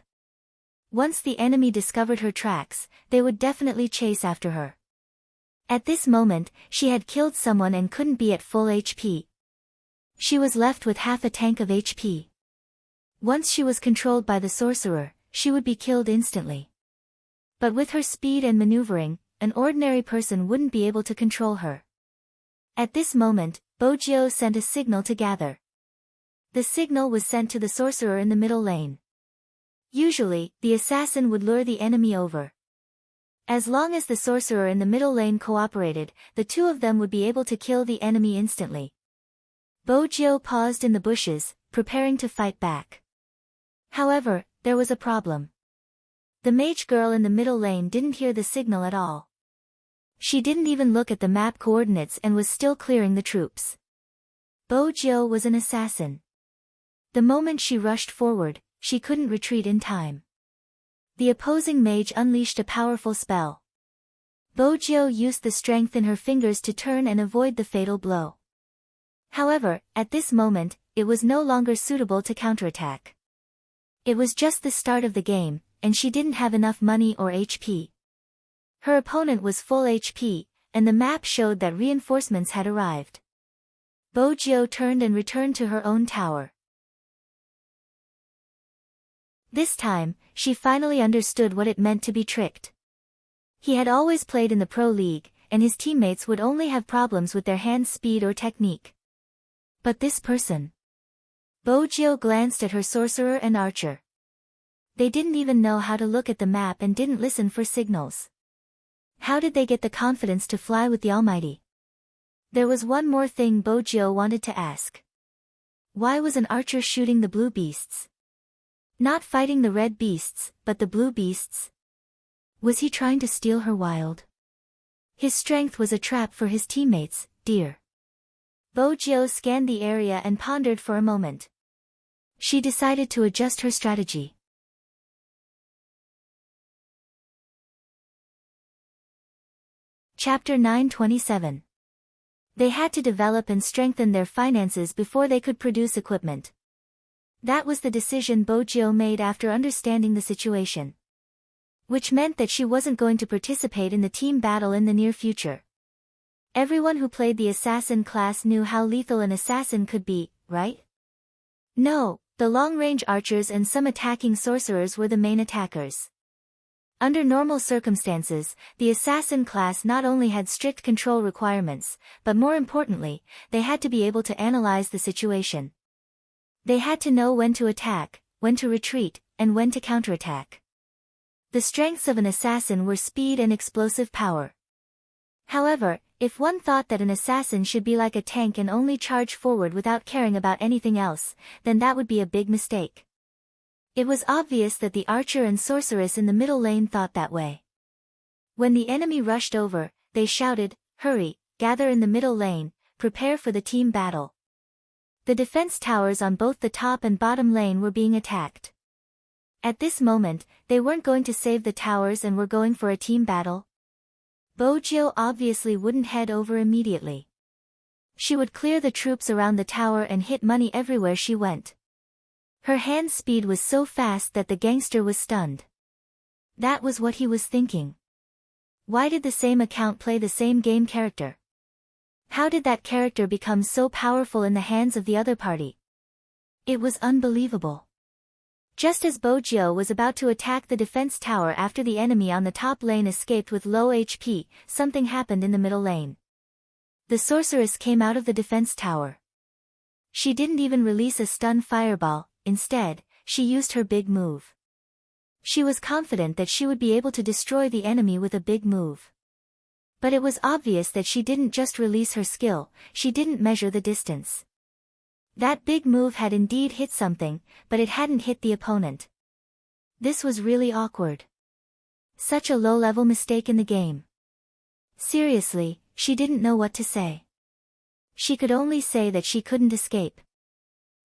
[SPEAKER 1] Once the enemy discovered her tracks, they would definitely chase after her. At this moment, she had killed someone and couldn't be at full HP. She was left with half a tank of HP. Once she was controlled by the sorcerer, she would be killed instantly. But with her speed and maneuvering, an ordinary person wouldn't be able to control her. At this moment, Bo Jiu sent a signal to gather. The signal was sent to the sorcerer in the middle lane. Usually, the assassin would lure the enemy over. As long as the sorcerer in the middle lane cooperated, the two of them would be able to kill the enemy instantly. Bo Jiu paused in the bushes, preparing to fight back. However, there was a problem. The mage girl in the middle lane didn't hear the signal at all. She didn't even look at the map coordinates and was still clearing the troops. Bo Jiu was an assassin. The moment she rushed forward, she couldn't retreat in time. The opposing mage unleashed a powerful spell. Bo Jiu used the strength in her fingers to turn and avoid the fatal blow. However, at this moment, it was no longer suitable to counterattack. It was just the start of the game, and she didn't have enough money or HP. Her opponent was full HP, and the map showed that reinforcements had arrived. Bo Jiu turned and returned to her own tower. This time, she finally understood what it meant to be tricked. He had always played in the Pro League, and his teammates would only have problems with their hand speed or technique. But this person. Bo Jiu glanced at her sorcerer and archer. They didn't even know how to look at the map and didn't listen for signals. How did they get the confidence to fly with the Almighty? There was one more thing Bo Jiu wanted to ask. Why was an archer shooting the blue beasts? Not fighting the red beasts, but the blue beasts? Was he trying to steal her wild? His strength was a trap for his teammates, dear. Bo Jiu scanned the area and pondered for a moment. She decided to adjust her strategy. Chapter 927. They had to develop and strengthen their finances before they could produce equipment. That was the decision Bo Jiu made after understanding the situation. Which meant that she wasn't going to participate in the team battle in the near future. Everyone who played the assassin class knew how lethal an assassin could be, right? No, the long-range archers and some attacking sorcerers were the main attackers. Under normal circumstances, the assassin class not only had strict control requirements, but more importantly, they had to be able to analyze the situation. They had to know when to attack, when to retreat, and when to counterattack. The strengths of an assassin were speed and explosive power. However, if one thought that an assassin should be like a tank and only charge forward without caring about anything else, then that would be a big mistake. It was obvious that the archer and sorceress in the middle lane thought that way. When the enemy rushed over, they shouted, "Hurry, gather in the middle lane, prepare for the team battle." The defense towers on both the top and bottom lane were being attacked. At this moment, they weren't going to save the towers and were going for a team battle. Bo Jiu obviously wouldn't head over immediately. She would clear the troops around the tower and hit money everywhere she went. Her hand speed was so fast that the gangster was stunned. That was what he was thinking. Why did the same account play the same game character? How did that character become so powerful in the hands of the other party? It was unbelievable. Just as Bojio was about to attack the defense tower after the enemy on the top lane escaped with low HP, something happened in the middle lane. The sorceress came out of the defense tower. She didn't even release a stun fireball, instead, she used her big move. She was confident that she would be able to destroy the enemy with a big move. But it was obvious that she didn't just release her skill, she didn't measure the distance. That big move had indeed hit something, but it hadn't hit the opponent. This was really awkward. Such a low-level mistake in the game. Seriously, she didn't know what to say. She could only say that she couldn't escape.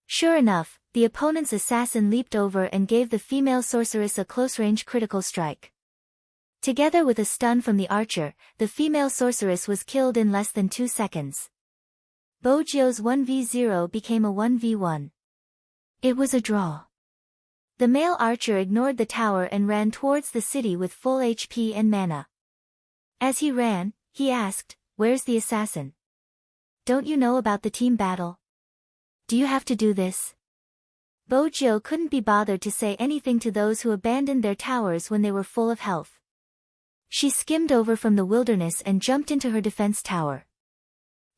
[SPEAKER 1] Sure enough, the opponent's assassin leaped over and gave the female sorceress a close-range critical strike. Together with a stun from the archer, the female sorceress was killed in less than 2 seconds. Bojio's 1v0 became a 1v1. It was a draw. The male archer ignored the tower and ran towards the city with full HP and mana. As he ran, he asked, "Where's the assassin? Don't you know about the team battle? Do you have to do this?" Bojio couldn't be bothered to say anything to those who abandoned their towers when they were full of health. She skimmed over from the wilderness and jumped into her defense tower.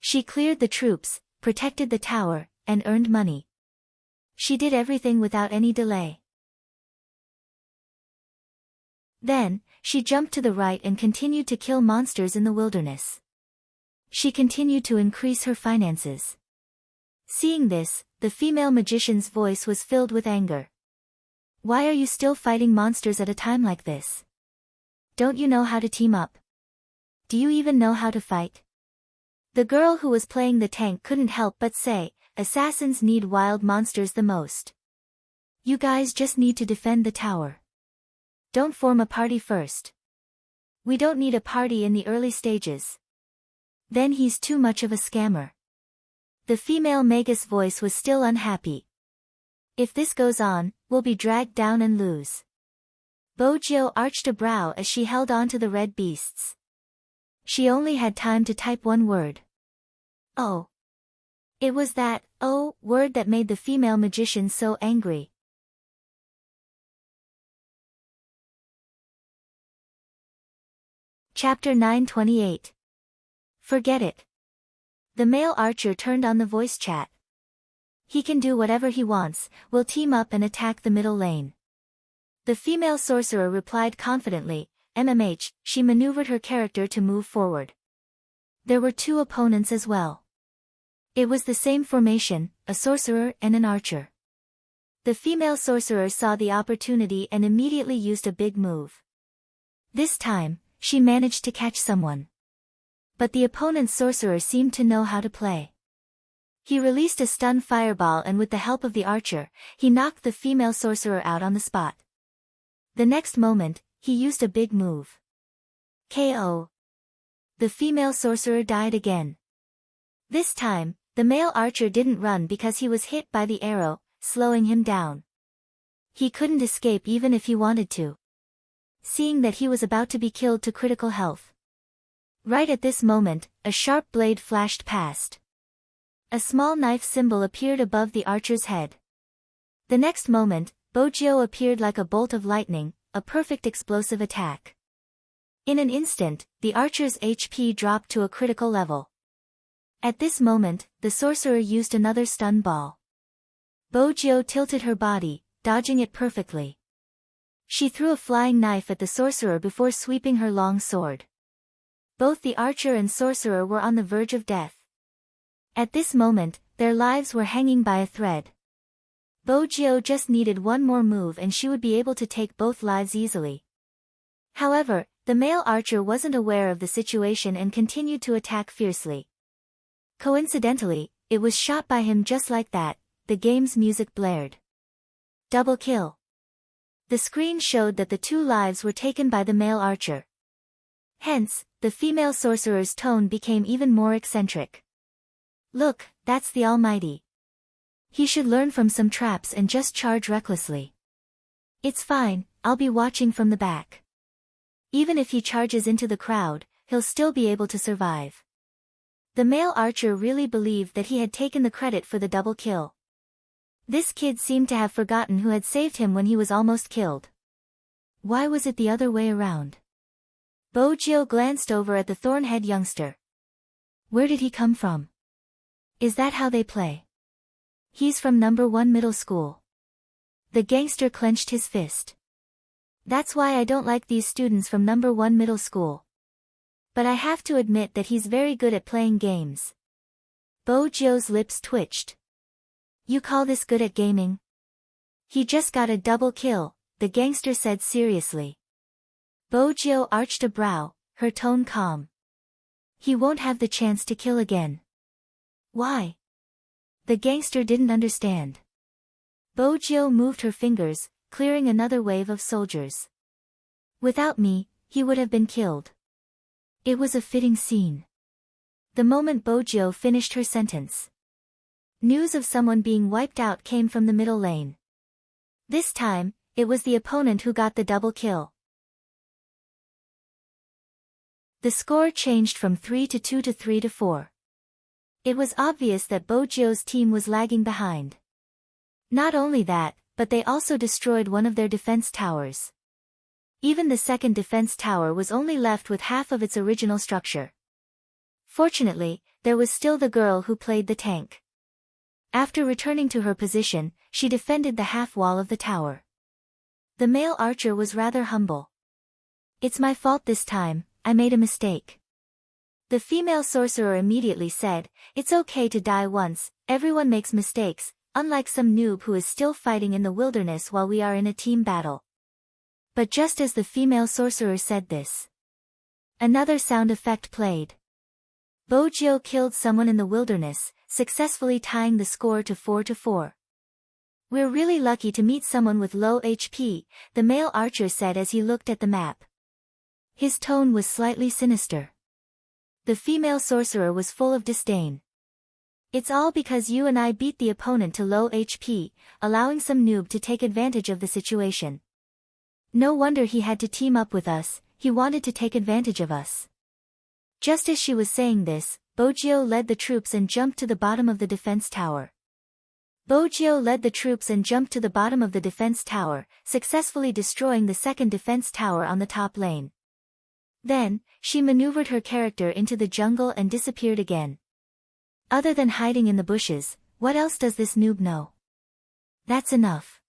[SPEAKER 1] She cleared the troops, protected the tower, and earned money. She did everything without any delay. Then, she jumped to the right and continued to kill monsters in the wilderness. She continued to increase her finances. Seeing this, the female magician's voice was filled with anger. "Why are you still fighting monsters at a time like this? Don't you know how to team up? Do you even know how to fight?" The girl who was playing the tank couldn't help but say, "Assassins need wild monsters the most. You guys just need to defend the tower. Don't form a party first. We don't need a party in the early stages. Then he's too much of a scammer." The female magus voice was still unhappy. "If this goes on, we'll be dragged down and lose." Bojio arched a brow as she held on to the red beasts. She only had time to type one word. "Oh." It was that "oh" word that made the female magician so angry. Chapter 928. Forget it. The male archer turned on the voice chat. "He can do whatever he wants, we'll team up and attack the middle lane." The female sorcerer replied confidently, "MMH," she maneuvered her character to move forward. There were 2 opponents as well. It was the same formation, a sorcerer and an archer. The female sorcerer saw the opportunity and immediately used a big move. This time, she managed to catch someone. But the opponent's sorcerer seemed to know how to play. He released a stun fireball and with the help of the archer, he knocked the female sorcerer out on the spot. The next moment, he used a big move. KO. The female sorcerer died again. This time, the male archer didn't run because he was hit by the arrow, slowing him down. He couldn't escape even if he wanted to. Seeing that he was about to be killed to critical health. Right at this moment, a sharp blade flashed past. A small knife symbol appeared above the archer's head. The next moment, Bojio appeared like a bolt of lightning, a perfect explosive attack. In an instant, the archer's HP dropped to a critical level. At this moment, the sorcerer used another stun ball. Bojio tilted her body, dodging it perfectly. She threw a flying knife at the sorcerer before sweeping her long sword. Both the archer and sorcerer were on the verge of death. At this moment, their lives were hanging by a thread. Bojio just needed one more move and she would be able to take both lives easily. However, the male archer wasn't aware of the situation and continued to attack fiercely. Coincidentally, it was shot by him just like that. The game's music blared. Double kill. The screen showed that the 2 lives were taken by the male archer. Hence, the female sorcerer's tone became even more eccentric. "Look, that's the Almighty. He should learn from some traps and just charge recklessly. It's fine, I'll be watching from the back. Even if he charges into the crowd, he'll still be able to survive." The male archer really believed that he had taken the credit for the double kill. This kid seemed to have forgotten who had saved him when he was almost killed. Why was it the other way around? Bojo glanced over at the thorn-head youngster. Where did he come from? Is that how they play? He's from number 1 middle school. The gangster clenched his fist. That's why I don't like these students from number 1 middle school. But I have to admit that he's very good at playing games. Bojo's lips twitched. You call this good at gaming? He just got a double kill, the gangster said seriously. Bojo arched a brow, her tone calm. He won't have the chance to kill again. Why? The gangster didn't understand. Bojo moved her fingers, clearing another wave of soldiers. Without me, he would have been killed. It was a fitting scene. The moment Bojo finished her sentence, news of someone being wiped out came from the middle lane. This time, it was the opponent who got the double kill. The score changed from 3-2 to 3-4. It was obvious that Bojo's team was lagging behind. Not only that, but they also destroyed one of their defense towers. Even the second defense tower was only left with half of its original structure. Fortunately, there was still the girl who played the tank. After returning to her position, she defended the half wall of the tower. The male archer was rather humble. It's my fault this time, I made a mistake. The female sorcerer immediately said, it's okay to die once, everyone makes mistakes, unlike some noob who is still fighting in the wilderness while we are in a team battle. But just as the female sorcerer said this, another sound effect played. Bojo killed someone in the wilderness, successfully tying the score to 4-4. We're really lucky to meet someone with low HP, the male archer said as he looked at the map. His tone was slightly sinister. The female sorcerer was full of disdain. It's all because you and I beat the opponent to low HP, allowing some noob to take advantage of the situation. No wonder he had to team up with us, he wanted to take advantage of us. Just as she was saying this, Bojo led the troops and jumped to the bottom of the defense tower. Successfully destroying the second defense tower on the top lane. Then, she maneuvered her character into the jungle and disappeared again. Other than hiding in the bushes, what else does this noob know? That's enough.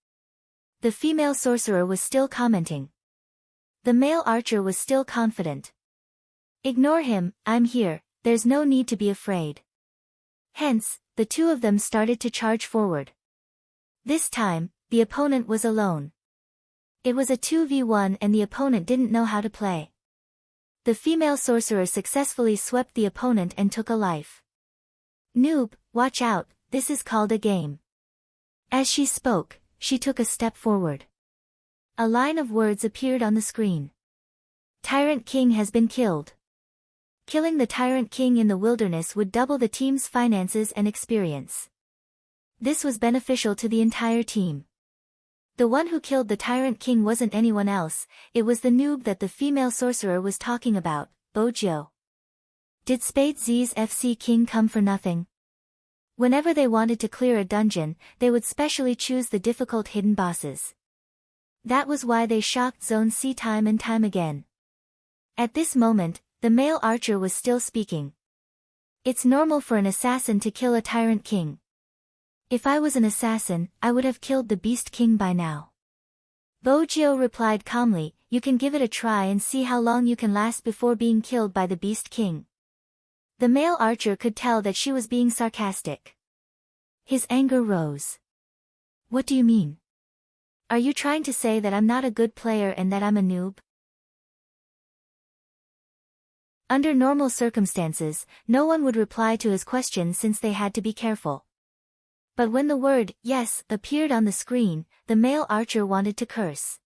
[SPEAKER 1] The female sorcerer was still commenting. The male archer was still confident. Ignore him, I'm here, there's no need to be afraid. Hence, the two of them started to charge forward. This time, the opponent was alone. It was a 2v1 and the opponent didn't know how to play. The female sorcerer successfully swept the opponent and took a life. Noob, watch out, this is called a game. As she spoke, she took a step forward. A line of words appeared on the screen. Tyrant King has been killed. Killing the Tyrant King in the wilderness would double the team's finances and experience. This was beneficial to the entire team. The one who killed the Tyrant King wasn't anyone else, it was the noob that the female sorcerer was talking about, Bojo. Did Spade Z's FC King come for nothing? Whenever they wanted to clear a dungeon, they would specially choose the difficult hidden bosses. That was why they shocked Zone C time and time again. At this moment, the male archer was still speaking. It's normal for an assassin to kill a Tyrant King. If I was an assassin, I would have killed the Beast King by now. Bojo replied calmly, you can give it a try and see how long you can last before being killed by the Beast King. The male archer could tell that she was being sarcastic. His anger rose. What do you mean? Are you trying to say that I'm not a good player and that I'm a noob? Under normal circumstances, no one would reply to his question since they had to be careful. But when the word, yes, appeared on the screen, the male archer wanted to curse.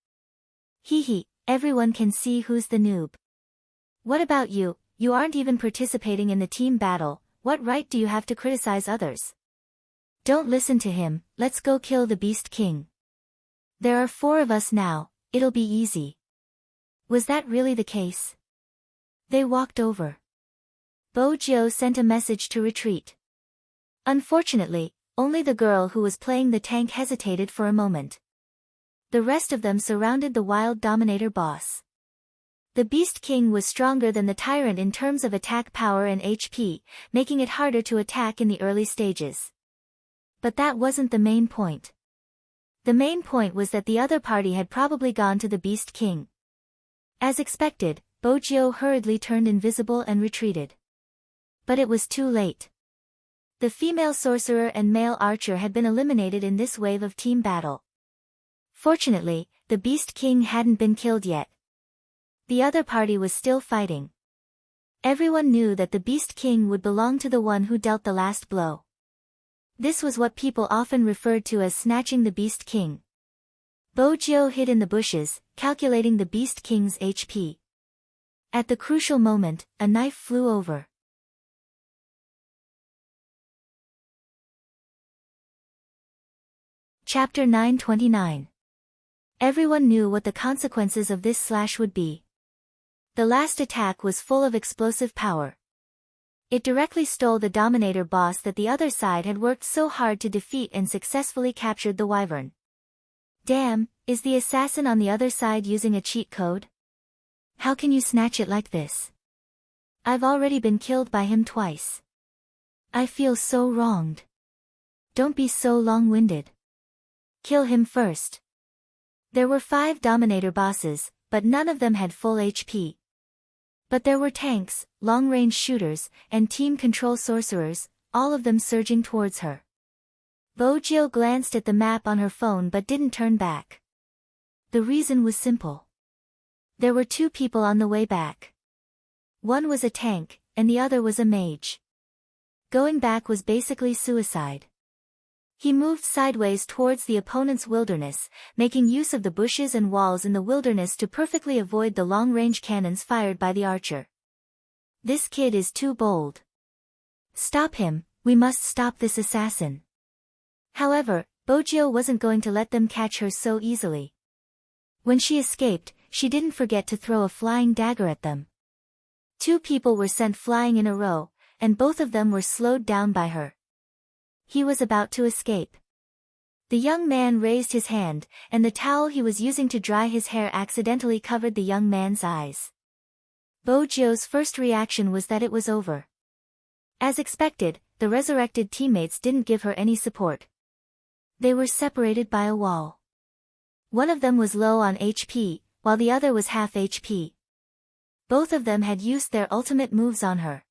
[SPEAKER 1] Hee, everyone can see who's the noob. What about you? You aren't even participating in the team battle, what right do you have to criticize others? Don't listen to him, let's go kill the Beast King. There are 4 of us now, it'll be easy. Was that really the case? They walked over. Bojo sent a message to retreat. Unfortunately, only the girl who was playing the tank hesitated for a moment. The rest of them surrounded the wild dominator boss. The Beast King was stronger than the tyrant in terms of attack power and HP, making it harder to attack in the early stages. But that wasn't the main point. The main point was that the other party had probably gone to the Beast King. As expected, Bojo hurriedly turned invisible and retreated. But it was too late. The female sorcerer and male archer had been eliminated in this wave of team battle. Fortunately, the Beast King hadn't been killed yet. The other party was still fighting. Everyone knew that the Beast King would belong to the one who dealt the last blow. This was what people often referred to as snatching the Beast King. Bojo hid in the bushes, calculating the Beast King's HP. At the crucial moment, a knife flew over. Chapter 929. Everyone knew what the consequences of this slash would be. The last attack was full of explosive power. It directly stole the Dominator boss that the other side had worked so hard to defeat and successfully captured the Wyvern. Damn, is the assassin on the other side using a cheat code? How can you snatch it like this? I've already been killed by him twice. I feel so wronged. Don't be so long-winded. Kill him first. There were 5 Dominator bosses, but none of them had full HP. But there were tanks, long-range shooters, and team control sorcerers, all of them surging towards her. Bojo glanced at the map on her phone but didn't turn back. The reason was simple. There were 2 people on the way back. One was a tank, and the other was a mage. Going back was basically suicide. He moved sideways towards the opponent's wilderness, making use of the bushes and walls in the wilderness to perfectly avoid the long-range cannons fired by the archer. This kid is too bold. Stop him, we must stop this assassin. However, Bojo wasn't going to let them catch her so easily. When she escaped, she didn't forget to throw a flying dagger at them. 2 people were sent flying in a row, and both of them were slowed down by her. He was about to escape. The young man raised his hand, and the towel he was using to dry his hair accidentally covered the young man's eyes. Bojo's first reaction was that it was over. As expected, the resurrected teammates didn't give her any support. They were separated by a wall. One of them was low on HP, while the other was half HP. Both of them had used their ultimate moves on her.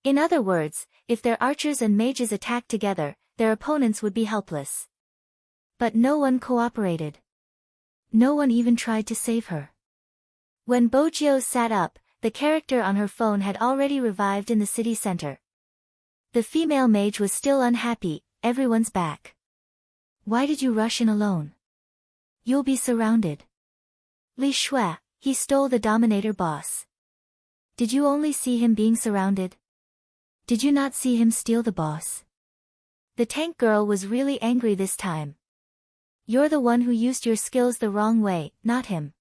[SPEAKER 1] In other words, if their archers and mages attacked together, their opponents would be helpless. But no one cooperated. No one even tried to save her. When Bojo sat up, the character on her phone had already revived in the city center. The female mage was still unhappy. Everyone's back. Why did you rush in alone? You'll be surrounded. Li Shui, he stole the Dominator boss. Did you only see him being surrounded? Did you not see him steal the boss? The tank girl was really angry this time. You're the one who used your skills the wrong way, not him.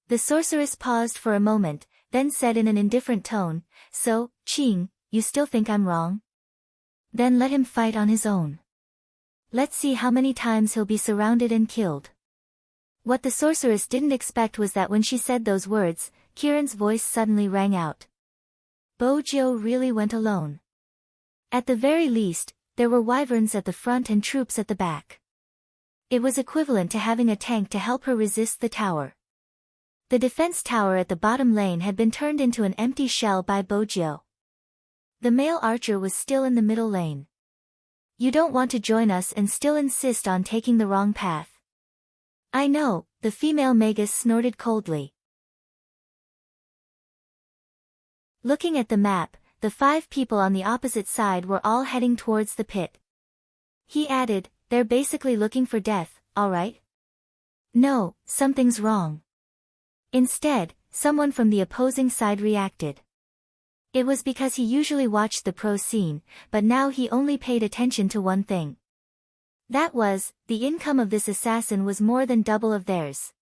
[SPEAKER 1] The sorceress paused for a moment, then said in an indifferent tone, So, Qing, you still think I'm wrong? Then let him fight on his own. Let's see how many times he'll be surrounded and killed. What the sorceress didn't expect was that when she said those words, Kieran's voice suddenly rang out. Bojo really went alone. At the very least, there were wyverns at the front and troops at the back. It was equivalent to having a tank to help her resist the tower. The defense tower at the bottom lane had been turned into an empty shell by Bojo. The male archer was still in the middle lane. You don't want to join us and still insist on taking the wrong path. I know, the female magus snorted coldly. Looking at the map, the 5 people on the opposite side were all heading towards the pit. He added, they're basically looking for death, alright? No, something's wrong. Instead, someone from the opposing side reacted. It was because he usually watched the pro scene, but now he only paid attention to one thing. That was, the income of this assassin was more than double of theirs.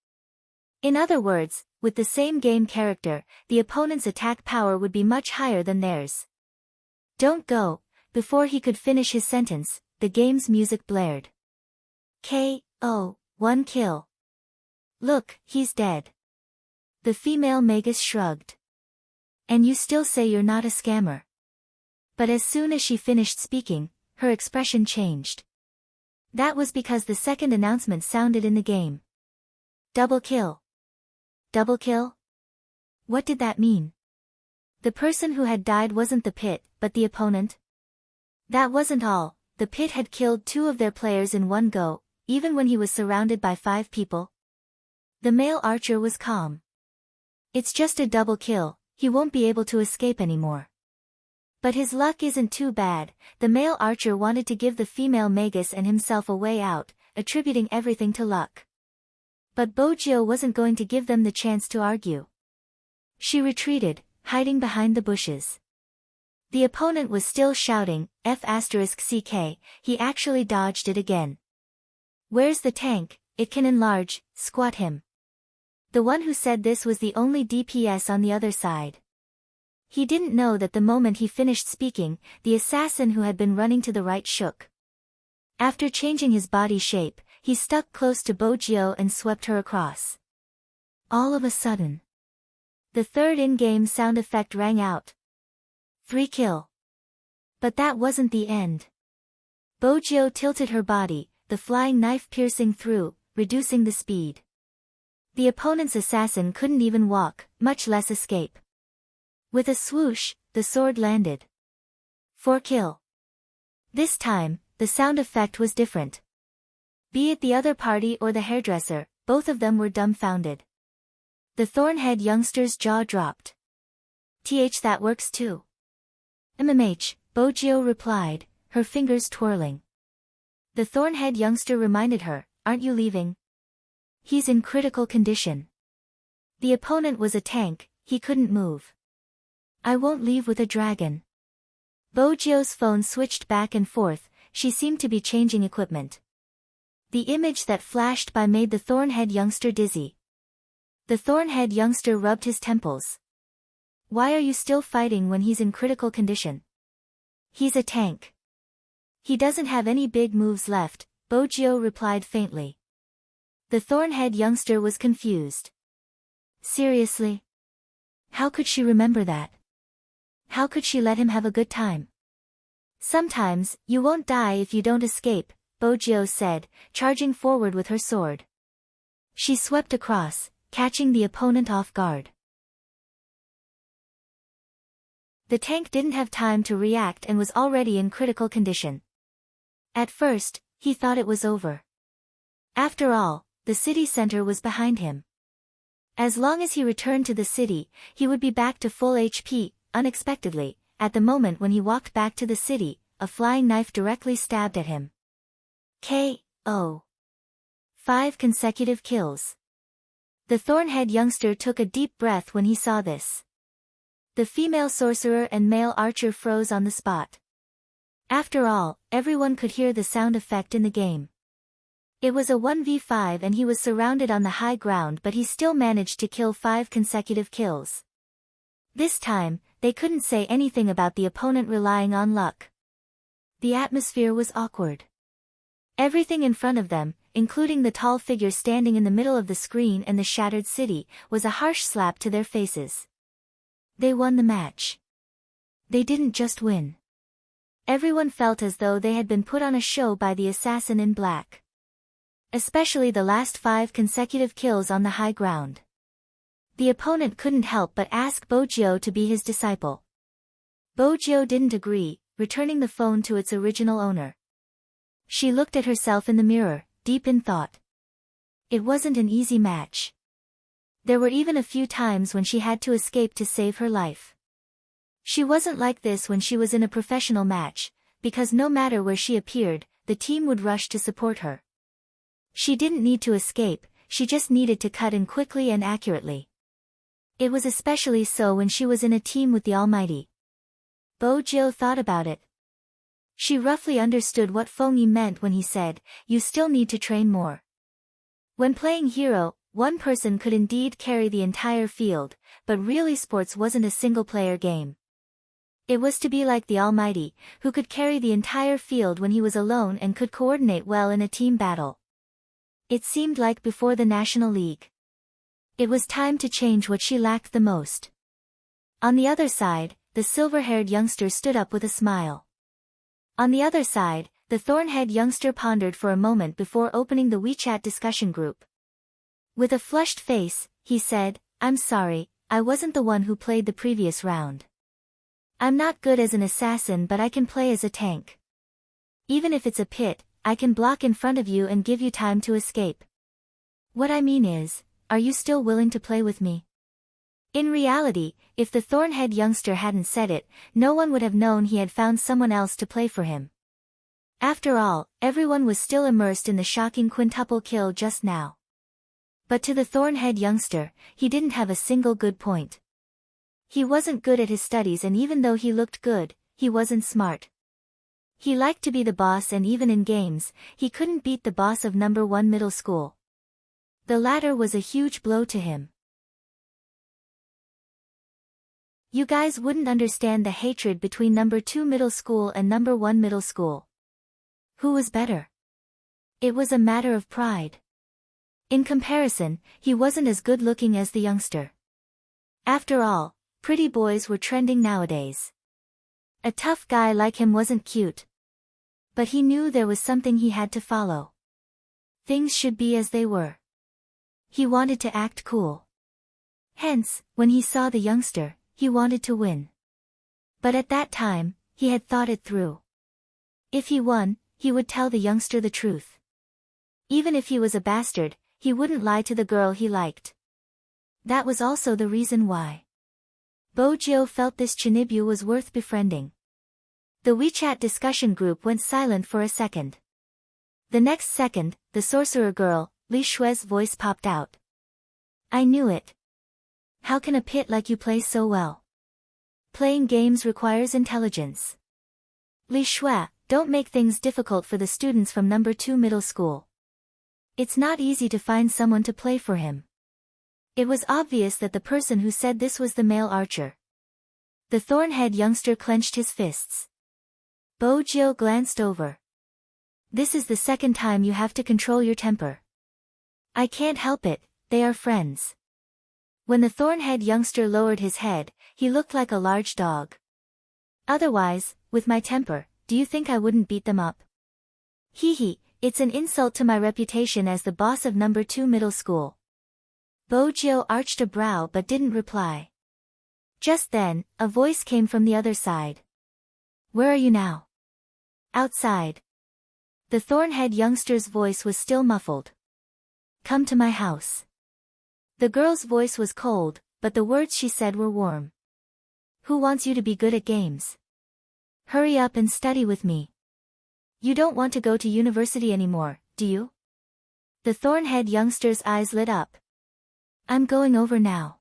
[SPEAKER 1] In other words, with the same game character, the opponent's attack power would be much higher than theirs. Don't go. Before he could finish his sentence, the game's music blared. K.O. 1 kill. Look, he's dead. The female magus shrugged. And you still say you're not a scammer. But as soon as she finished speaking, her expression changed. That was because the second announcement sounded in the game. Double kill. Double kill? What did that mean? The person who had died wasn't the pit, but the opponent? That wasn't all. The pit had killed 2 of their players in one go, even when he was surrounded by 5 people. The male archer was calm. It's just a double kill, he won't be able to escape anymore. But his luck isn't too bad. The male archer wanted to give the female magus and himself a way out, attributing everything to luck. But Bojio wasn't going to give them the chance to argue. She retreated, hiding behind the bushes. The opponent was still shouting, F***ck, he actually dodged it again. Where's the tank? It can enlarge, squat him. The one who said this was the only DPS on the other side. He didn't know that the moment he finished speaking, the assassin who had been running to the right shook. After changing his body shape, he stuck close to Bojio and swept her across. All of a sudden, the third in-game sound effect rang out. 3 kill. But that wasn't the end. Bojio tilted her body, the flying knife piercing through, reducing the speed. The opponent's assassin couldn't even walk, much less escape. With a swoosh, the sword landed. 4 kill. This time, the sound effect was different. Be it the other party or the hairdresser, both of them were dumbfounded. The Thornhead youngster's jaw dropped. That works too. Bojio replied, her fingers twirling. The Thornhead youngster reminded her, aren't you leaving? He's in critical condition. The opponent was a tank, he couldn't move. I won't leave with a dragon. Bojio's phone switched back and forth, she seemed to be changing equipment. The image that flashed by made the Thornhead youngster dizzy. The Thornhead youngster rubbed his temples. Why are you still fighting when he's in critical condition? He's a tank. He doesn't have any big moves left, Bojio replied faintly. The Thornhead youngster was confused. Seriously? How could she remember that? How could she let him have a good time? Sometimes, you won't die if you don't escape, Bojio said, charging forward with her sword. She swept across, catching the opponent off guard. The tank didn't have time to react and was already in critical condition. At first, he thought it was over. After all, the city center was behind him. As long as he returned to the city, he would be back to full HP. Unexpectedly, at the moment when he walked back to the city, a flying knife directly stabbed at him. K.O. 5 consecutive kills. The Thornhead youngster took a deep breath when he saw this. The female sorcerer and male archer froze on the spot. After all, everyone could hear the sound effect in the game. It was a 1v5 and he was surrounded on the high ground, but he still managed to kill 5 consecutive kills. This time, they couldn't say anything about the opponent relying on luck. The atmosphere was awkward. Everything in front of them, including the tall figure standing in the middle of the screen and the shattered city, was a harsh slap to their faces. They won the match. They didn't just win. Everyone felt as though they had been put on a show by the assassin in black. Especially the last 5 consecutive kills on the high ground. The opponent couldn't help but ask Bojio to be his disciple. Bojio didn't agree, returning the phone to its original owner. She looked at herself in the mirror, deep in thought. It wasn't an easy match. There were even a few times when she had to escape to save her life. She wasn't like this when she was in a professional match, because no matter where she appeared, the team would rush to support her. She didn't need to escape, she just needed to cut in quickly and accurately. It was especially so when she was in a team with the Almighty. Bojio thought about it. She roughly understood what Fengyi meant when he said, "You still need to train more." When playing hero, one person could indeed carry the entire field, but really sports wasn't a single-player game. It was to be like the Almighty, who could carry the entire field when he was alone and could coordinate well in a team battle. It seemed like before the National League. It was time to change what she lacked the most. On the other side, the silver-haired youngster stood up with a smile. On the other side, the thorn-head youngster pondered for a moment before opening the WeChat discussion group. With a flushed face, he said, "I'm sorry, I wasn't the one who played the previous round. I'm not good as an assassin, but I can play as a tank. Even if it's a pit, I can block in front of you and give you time to escape. What I mean is, are you still willing to play with me?" In reality, if the thorn-head youngster hadn't said it, no one would have known he had found someone else to play for him. After all, everyone was still immersed in the shocking quintuple kill just now. But to the thorn-head youngster, he didn't have a single good point. He wasn't good at his studies, and even though he looked good, he wasn't smart. He liked to be the boss, and even in games, he couldn't beat the boss of number 1 middle school. The latter was a huge blow to him. You guys wouldn't understand the hatred between number 2 middle school and number 1 middle school. Who was better? It was a matter of pride. In comparison, he wasn't as good-looking as the youngster. After all, pretty boys were trending nowadays. A tough guy like him wasn't cute. But he knew there was something he had to follow. Things should be as they were. He wanted to act cool. Hence, when he saw the youngster, he wanted to win. But at that time, he had thought it through. If he won, he would tell the youngster the truth. Even if he was a bastard, he wouldn't lie to the girl he liked. That was also the reason why Bojo felt this Chinibu was worth befriending. The WeChat discussion group went silent for a second. The next second, the sorcerer girl, Li Shue's voice popped out. "I knew it. How can a pit like you play so well? Playing games requires intelligence. Li Shue, don't make things difficult for the students from number 2 middle school. It's not easy to find someone to play for him." It was obvious that the person who said this was the male archer. The thorn-head youngster clenched his fists. Bojo glanced over. "This is the second time you have to control your temper." "I can't help it, they are friends." When the thorn-head youngster lowered his head, he looked like a large dog. "Otherwise, with my temper, do you think I wouldn't beat them up?" "Hee, it's an insult to my reputation as the boss of number 2 middle school." Bojo arched a brow but didn't reply. Just then, a voice came from the other side. "Where are you now?" "Outside." The thorn-head youngster's voice was still muffled. "Come to my house." The girl's voice was cold, but the words she said were warm. "Who wants you to be good at games? Hurry up and study with me. You don't want to go to university anymore, do you?" The thorn-head youngster's eyes lit up. "I'm going over now."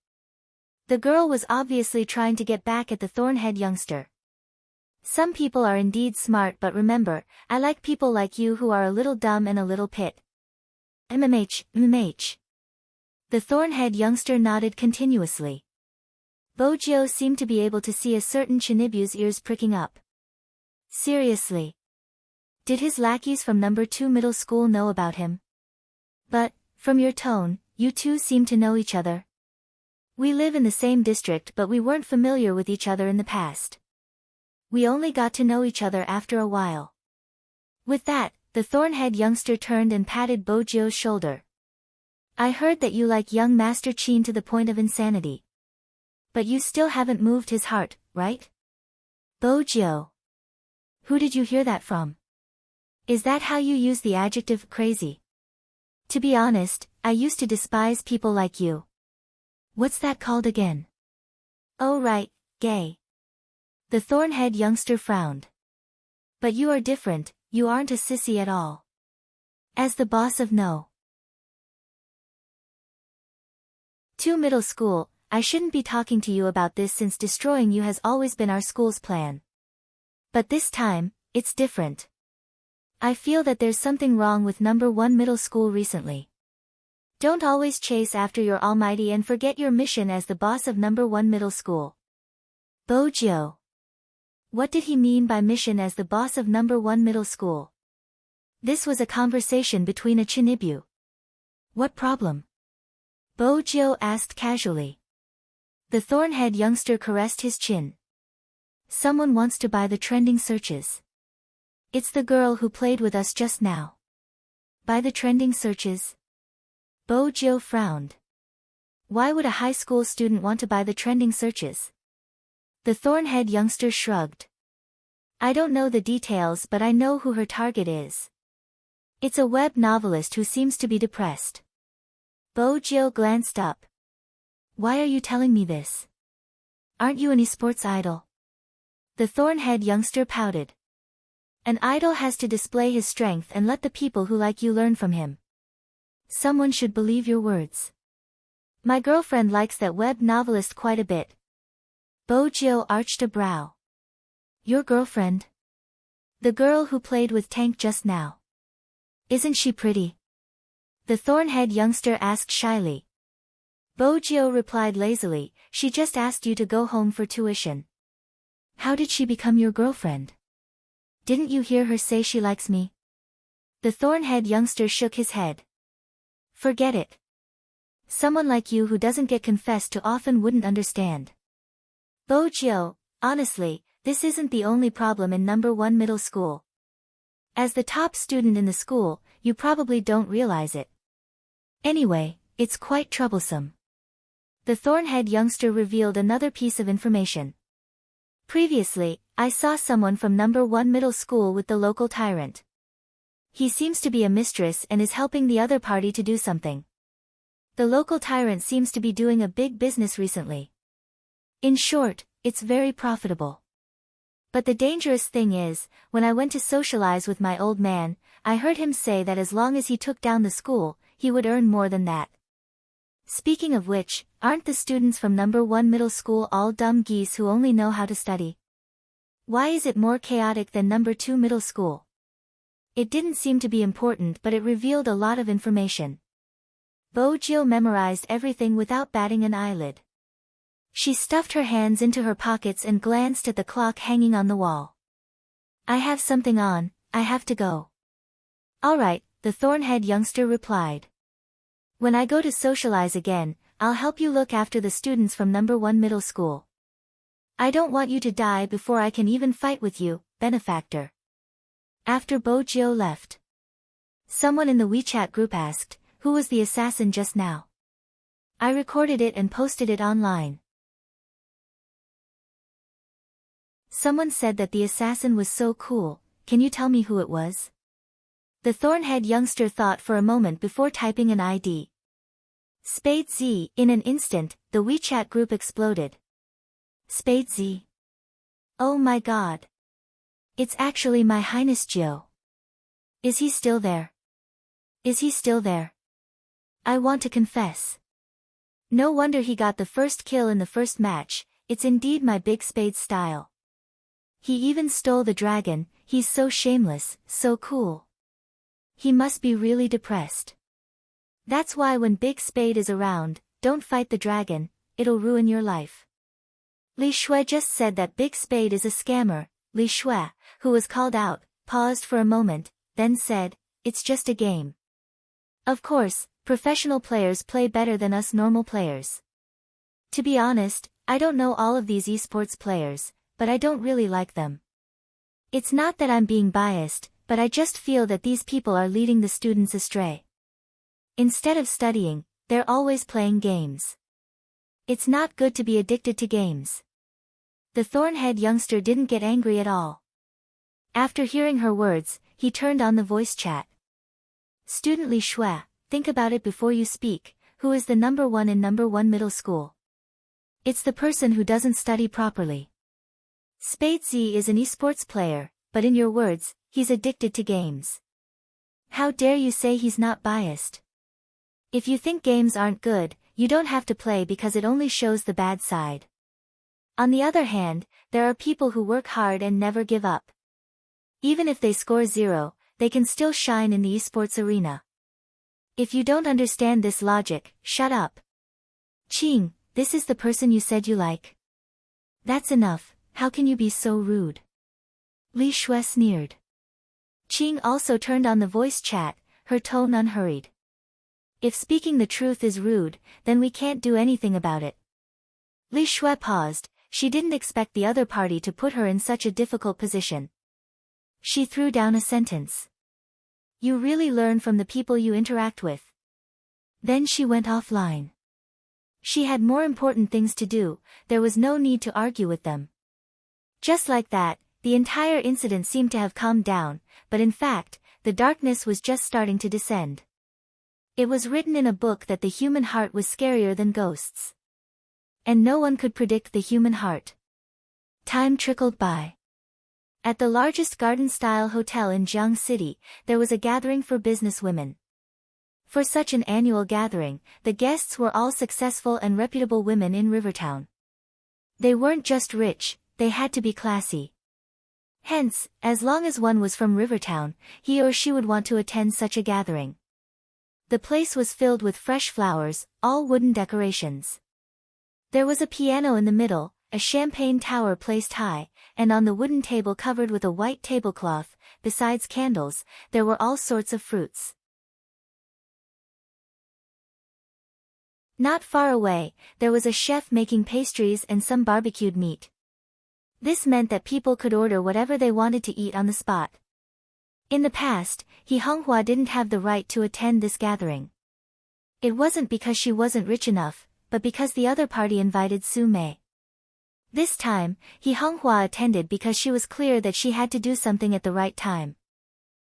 [SPEAKER 1] The girl was obviously trying to get back at the thorn-head youngster. "Some people are indeed smart, but remember, I like people like you who are a little dumb and a little pit." MMH. The thorn-head youngster nodded continuously. Bojo seemed to be able to see a certain Chinibu's ears pricking up. Seriously? Did his lackeys from number 2 middle school know about him? "But, from your tone, you two seem to know each other." "We live in the same district, but we weren't familiar with each other in the past. We only got to know each other after a while." With that, the thorn-head youngster turned and patted Bojo's shoulder. "I heard that you like young Master Qin to the point of insanity. But you still haven't moved his heart, right?" "Bojo. Who did you hear that from? Is that how you use the adjective crazy? To be honest, I used to despise people like you." "What's that called again?" "Oh right, gay." The thorn-head youngster frowned. "But you are different, you aren't a sissy at all. As the boss of No. 2 middle school, I shouldn't be talking to you about this since destroying you has always been our school's plan. But this time, it's different. I feel that there's something wrong with number 1 middle school recently. Don't always chase after your almighty and forget your mission as the boss of number 1 middle school. Bojo. What did he mean by mission as the boss of number 1 middle school? This was a conversation between a Chinibu. What problem? Bojo asked casually. The thorn-head youngster caressed his chin. Someone wants to buy the trending searches. It's the girl who played with us just now. Buy the trending searches? Bojo frowned. Why would a high school student want to buy the trending searches? The thorn-head youngster shrugged. I don't know the details, but I know who her target is. It's a web novelist who seems to be depressed. Bojo glanced up. Why are you telling me this? Aren't you an esports idol? The thorn-head youngster pouted. An idol has to display his strength and let the people who like you learn from him. Someone should believe your words. My girlfriend likes that web novelist quite a bit. Bojo arched a brow. Your girlfriend? The girl who played with Tank just now. Isn't she pretty? The thorn-head youngster asked shyly. Bojo replied lazily, she just asked you to go home for tuition. How did she become your girlfriend? Didn't you hear her say she likes me? The thorn-head youngster shook his head. Forget it. Someone like you who doesn't get confessed to often wouldn't understand. Bojo, honestly, this isn't the only problem in number 1 middle school. As the top student in the school, you probably don't realize it. Anyway, it's quite troublesome. The thorn-head youngster revealed another piece of information. Previously, I saw someone from number 1 middle school with the local tyrant. He seems to be a mistress and is helping the other party to do something. The local tyrant seems to be doing a big business recently. In short, it's very profitable. But the dangerous thing is, when I went to socialize with my old man, I heard him say that as long as he took down the school, he would earn more than that. Speaking of which, aren't the students from number 1 middle school all dumb geese who only know how to study? Why is it more chaotic than number 2 middle school? It didn't seem to be important, but it revealed a lot of information. Bojo memorized everything without batting an eyelid. She stuffed her hands into her pockets and glanced at the clock hanging on the wall. I have something on, I have to go. All right, the thorn-head youngster replied. When I go to socialize again, I'll help you look after the students from number 1 middle school. I don't want you to die before I can even fight with you, benefactor. After Bojo left, someone in the WeChat group asked, who was the assassin just now? I recorded it and posted it online. Someone said that the assassin was so cool, can you tell me who it was? The thorn-head youngster thought for a moment before typing an ID. Spade Z. In an instant, the WeChat group exploded. Spade Z. Oh my god. It's actually My Highness Joe. Is he still there? Is he still there? I want to confess. No wonder he got the first kill in the first match, it's indeed my big Spade style. He even stole the dragon, he's so shameless, so cool. He must be really depressed. That's why when Big Spade is around, don't fight the dragon, it'll ruin your life. Li Shui just said that Big Spade is a scammer. Li Shui, who was called out, paused for a moment, then said, it's just a game. Of course, professional players play better than us normal players. To be honest, I don't know all of these esports players, but I don't really like them. It's not that I'm being biased, but I just feel that these people are leading the students astray. Instead of studying, they're always playing games. It's not good to be addicted to games. The thorn-head youngster didn't get angry at all. After hearing her words, he turned on the voice chat. Student Li Shui, think about it before you speak, who is the number 1 in number 1 middle school? It's the person who doesn't study properly. Spade Z is an esports player, but in your words, he's addicted to games. How dare you say he's not biased? If you think games aren't good, you don't have to play because it only shows the bad side. On the other hand, there are people who work hard and never give up. Even if they score 0, they can still shine in the esports arena. If you don't understand this logic, shut up. Qing, this is the person you said you like? That's enough, how can you be so rude? Li Shui sneered. Qing also turned on the voice chat, her tone unhurried. If speaking the truth is rude, then we can't do anything about it. Li Shui paused, she didn't expect the other party to put her in such a difficult position. She threw down a sentence. You really learn from the people you interact with. Then she went offline. She had more important things to do, there was no need to argue with them. Just like that, the entire incident seemed to have calmed down, but in fact, the darkness was just starting to descend. It was written in a book that the human heart was scarier than ghosts. And no one could predict the human heart. Time trickled by. At the largest garden-style hotel in Jiang City, there was a gathering for businesswomen. For such an annual gathering, the guests were all successful and reputable women in Rivertown. They weren't just rich, they had to be classy. Hence, as long as one was from Rivertown, he or she would want to attend such a gathering. The place was filled with fresh flowers, all wooden decorations. There was a piano in the middle, a champagne tower placed high, and on the wooden table covered with a white tablecloth, besides candles, there were all sorts of fruits. Not far away, there was a chef making pastries and some barbecued meat. This meant that people could order whatever they wanted to eat on the spot. In the past, He Honghua didn't have the right to attend this gathering. It wasn't because she wasn't rich enough, but because the other party invited Su Mei. This time, He Honghua attended because she was clear that she had to do something at the right time.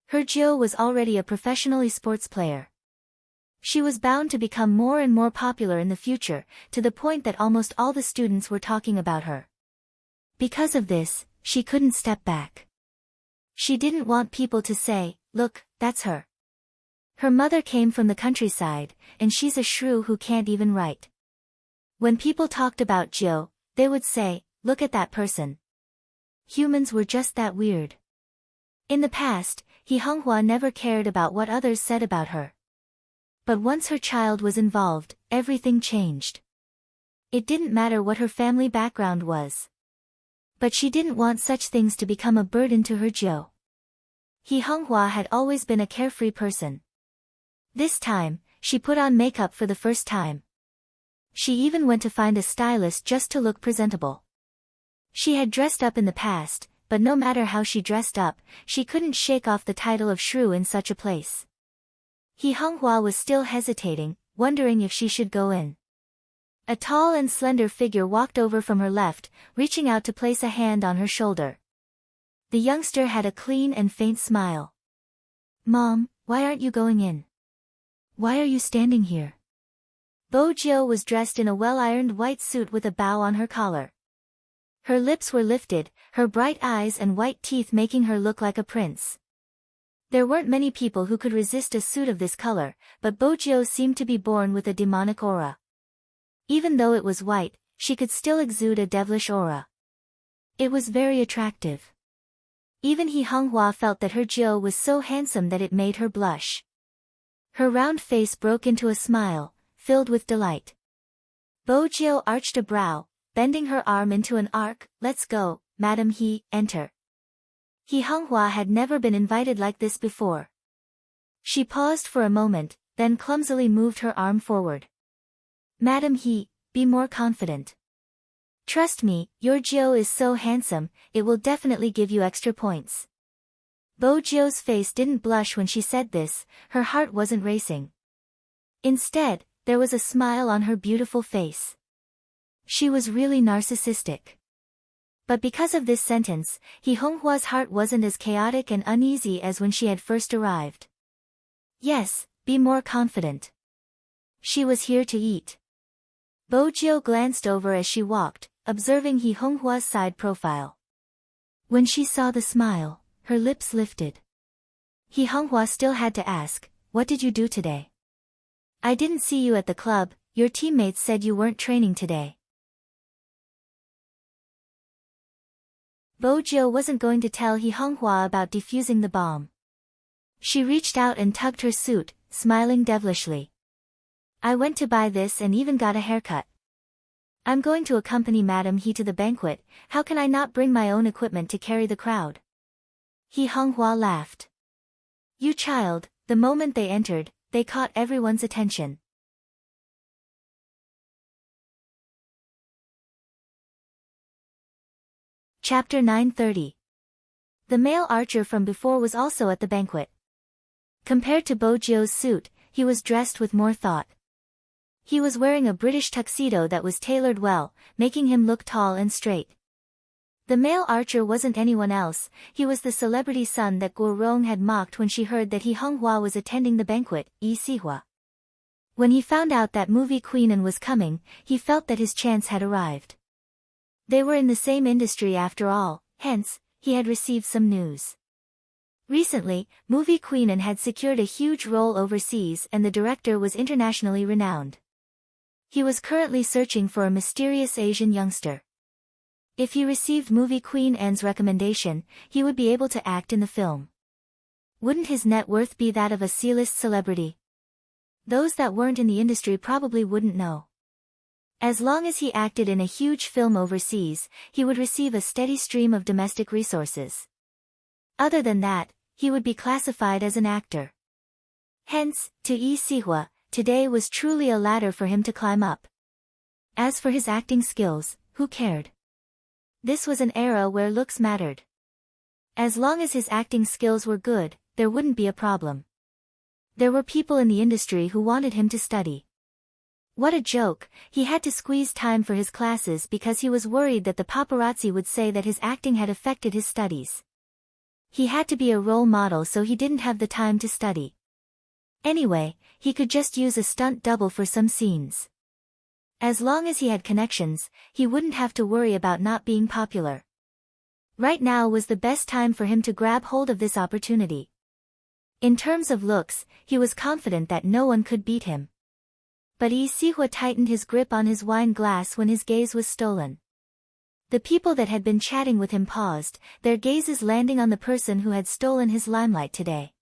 [SPEAKER 1] Her Jiu was already a professional sports player. She was bound to become more and more popular in the future, to the point that almost all the students were talking about her. Because of this, she couldn't step back. She didn't want people to say, "Look, that's her." Her mother came from the countryside, and she's a shrew who can't even write. When people talked about Jiu, they would say, "Look at that person." Humans were just that weird. In the past, He Honghua never cared about what others said about her. But once her child was involved, everything changed. It didn't matter what her family background was. But she didn't want such things to become a burden to her Jiu. He Honghua had always been a carefree person. This time, she put on makeup for the first time. She even went to find a stylist just to look presentable. She had dressed up in the past, but no matter how she dressed up, she couldn't shake off the title of shrew in such a place. He Honghua was still hesitating, wondering if she should go in. A tall and slender figure walked over from her left, reaching out to place a hand on her shoulder. The youngster had a clean and faint smile. "Mom, why aren't you going in? Why are you standing here?" Bo Jiu was dressed in a well-ironed white suit with a bow on her collar. Her lips were lifted, her bright eyes and white teeth making her look like a prince. There weren't many people who could resist a suit of this color, but Bo Jiu seemed to be born with a demonic aura. Even though it was white, she could still exude a devilish aura. It was very attractive. Even He Honghua felt that her Jiu was so handsome that it made her blush. Her round face broke into a smile, filled with delight. Bo Jiu arched a brow, bending her arm into an arc. "Let's go, Madam He, enter." He Honghua had never been invited like this before. She paused for a moment, then clumsily moved her arm forward. "Madam He, be more confident. Trust me, your Jiu is so handsome, it will definitely give you extra points." Bo Jiu's face didn't blush when she said this, her heart wasn't racing. Instead, there was a smile on her beautiful face. She was really narcissistic. But because of this sentence, He Honghua's heart wasn't as chaotic and uneasy as when she had first arrived. Yes, be more confident. She was here to eat. Bo Jiu glanced over as she walked, observing He Honghua's side profile. When she saw the smile, her lips lifted. He Honghua still had to ask, "What did you do today? I didn't see you at the club, your teammates said you weren't training today." Bo Jiu wasn't going to tell He Honghua about defusing the bomb. She reached out and tugged her suit, smiling devilishly. I went to buy this and even got a haircut. I'm going to accompany Madame He to the banquet, how can I not bring my own equipment to carry the crowd? He Honghua laughed. You child, the moment they entered, they caught everyone's attention. Chapter 930. The male archer from before was also at the banquet. Compared to Bo Jio's suit, he was dressed with more thought. He was wearing a British tuxedo that was tailored well, making him look tall and straight. The male archer wasn't anyone else, he was the celebrity son that Guo Rong had mocked when she heard that He Honghua was attending the banquet, Yi Sihua. When he found out that movie Queenan was coming, he felt that his chance had arrived. They were in the same industry after all, hence, he had received some news. Recently, movie Queenan had secured a huge role overseas and the director was internationally renowned. He was currently searching for a mysterious Asian youngster. If he received movie Queen Anne's recommendation, he would be able to act in the film. Wouldn't his net worth be that of a C-list celebrity? Those that weren't in the industry probably wouldn't know. As long as he acted in a huge film overseas, he would receive a steady stream of domestic resources. Other than that, he would be classified as an actor. Hence, to Yi Sihua, today was truly a ladder for him to climb up. As for his acting skills, who cared? This was an era where looks mattered. As long as his acting skills were good, there wouldn't be a problem. There were people in the industry who wanted him to study. What a joke, he had to squeeze time for his classes because he was worried that the paparazzi would say that his acting had affected his studies. He had to be a role model so he didn't have the time to study. Anyway, he could just use a stunt double for some scenes. As long as he had connections, he wouldn't have to worry about not being popular. Right now was the best time for him to grab hold of this opportunity. In terms of looks, he was confident that no one could beat him. But Yi Sihua tightened his grip on his wine glass when his gaze was stolen. The people that had been chatting with him paused, their gazes landing on the person who had stolen his limelight today.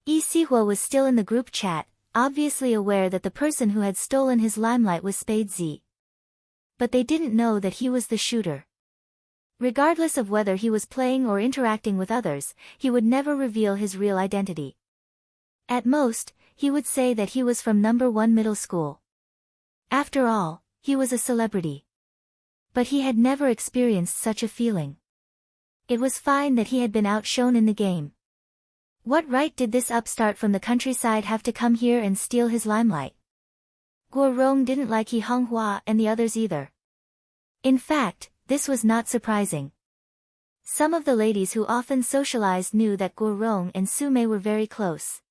[SPEAKER 1] Yi Sihua was still in the group chat, obviously aware that the person who had stolen his limelight was Spade Z. But they didn't know that he was the shooter. Regardless of whether he was playing or interacting with others, he would never reveal his real identity. At most, he would say that he was from number 1 middle school. After all, he was a celebrity. But he had never experienced such a feeling. It was fine that he had been outshone in the game. What right did this upstart from the countryside have to come here and steal his limelight? Guo Rong didn't like He Honghua and the others either. In fact, this was not surprising. Some of the ladies who often socialized knew that Guo Rong and Su Mei were very close.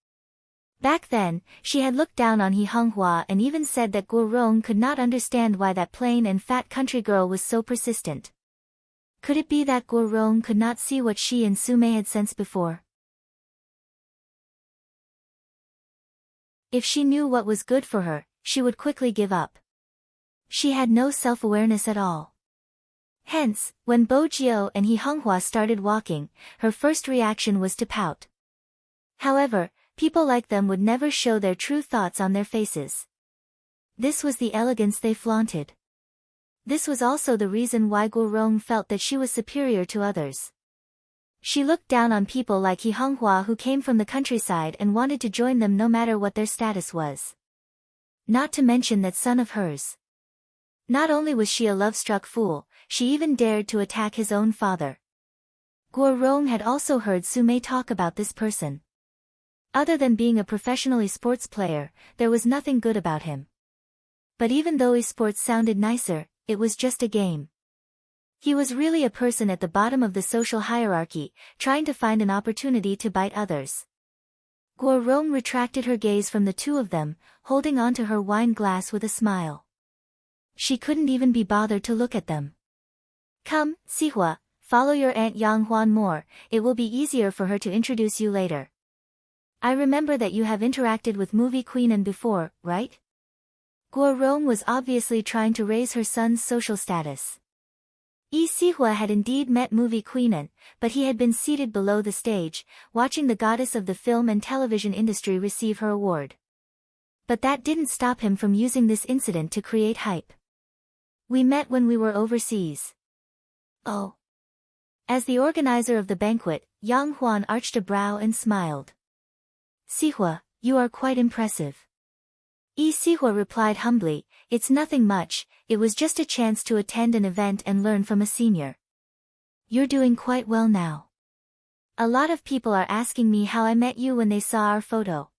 [SPEAKER 1] Back then, she had looked down on He Honghua and even said that Guo Rong could not understand why that plain and fat country girl was so persistent. Could it be that Guo Rong could not see what she and Su Mei had sensed before? If she knew what was good for her, she would quickly give up. She had no self-awareness at all. Hence, when Bo Jio and He Honghua started walking, her first reaction was to pout. However, people like them would never show their true thoughts on their faces. This was the elegance they flaunted. This was also the reason why Guo Rong felt that she was superior to others. She looked down on people like He Honghua who came from the countryside and wanted to join them no matter what their status was. Not to mention that son of hers. Not only was she a love-struck fool, she even dared to attack his own father. Guo Rong had also heard Su Mei talk about this person. Other than being a professional sports player, there was nothing good about him. But even though esports sounded nicer, it was just a game. He was really a person at the bottom of the social hierarchy, trying to find an opportunity to bite others. Guo Rong retracted her gaze from the two of them, holding onto her wine glass with a smile. She couldn't even be bothered to look at them. Come, Sihua, follow your Aunt Yang Huan more, it will be easier for her to introduce you later. I remember that you have interacted with movie Queenan before, right? Guo Rong was obviously trying to raise her son's social status. Yi Sihua had indeed met movie Queenan, but he had been seated below the stage, watching the goddess of the film and television industry receive her award. But that didn't stop him from using this incident to create hype. We met when we were overseas. Oh. As the organizer of the banquet, Yang Huan arched a brow and smiled. Sihua, you are quite impressive. Yi Sihua replied humbly, it's nothing much, it was just a chance to attend an event and learn from a senior. You're doing quite well now. A lot of people are asking me how I met you when they saw our photo.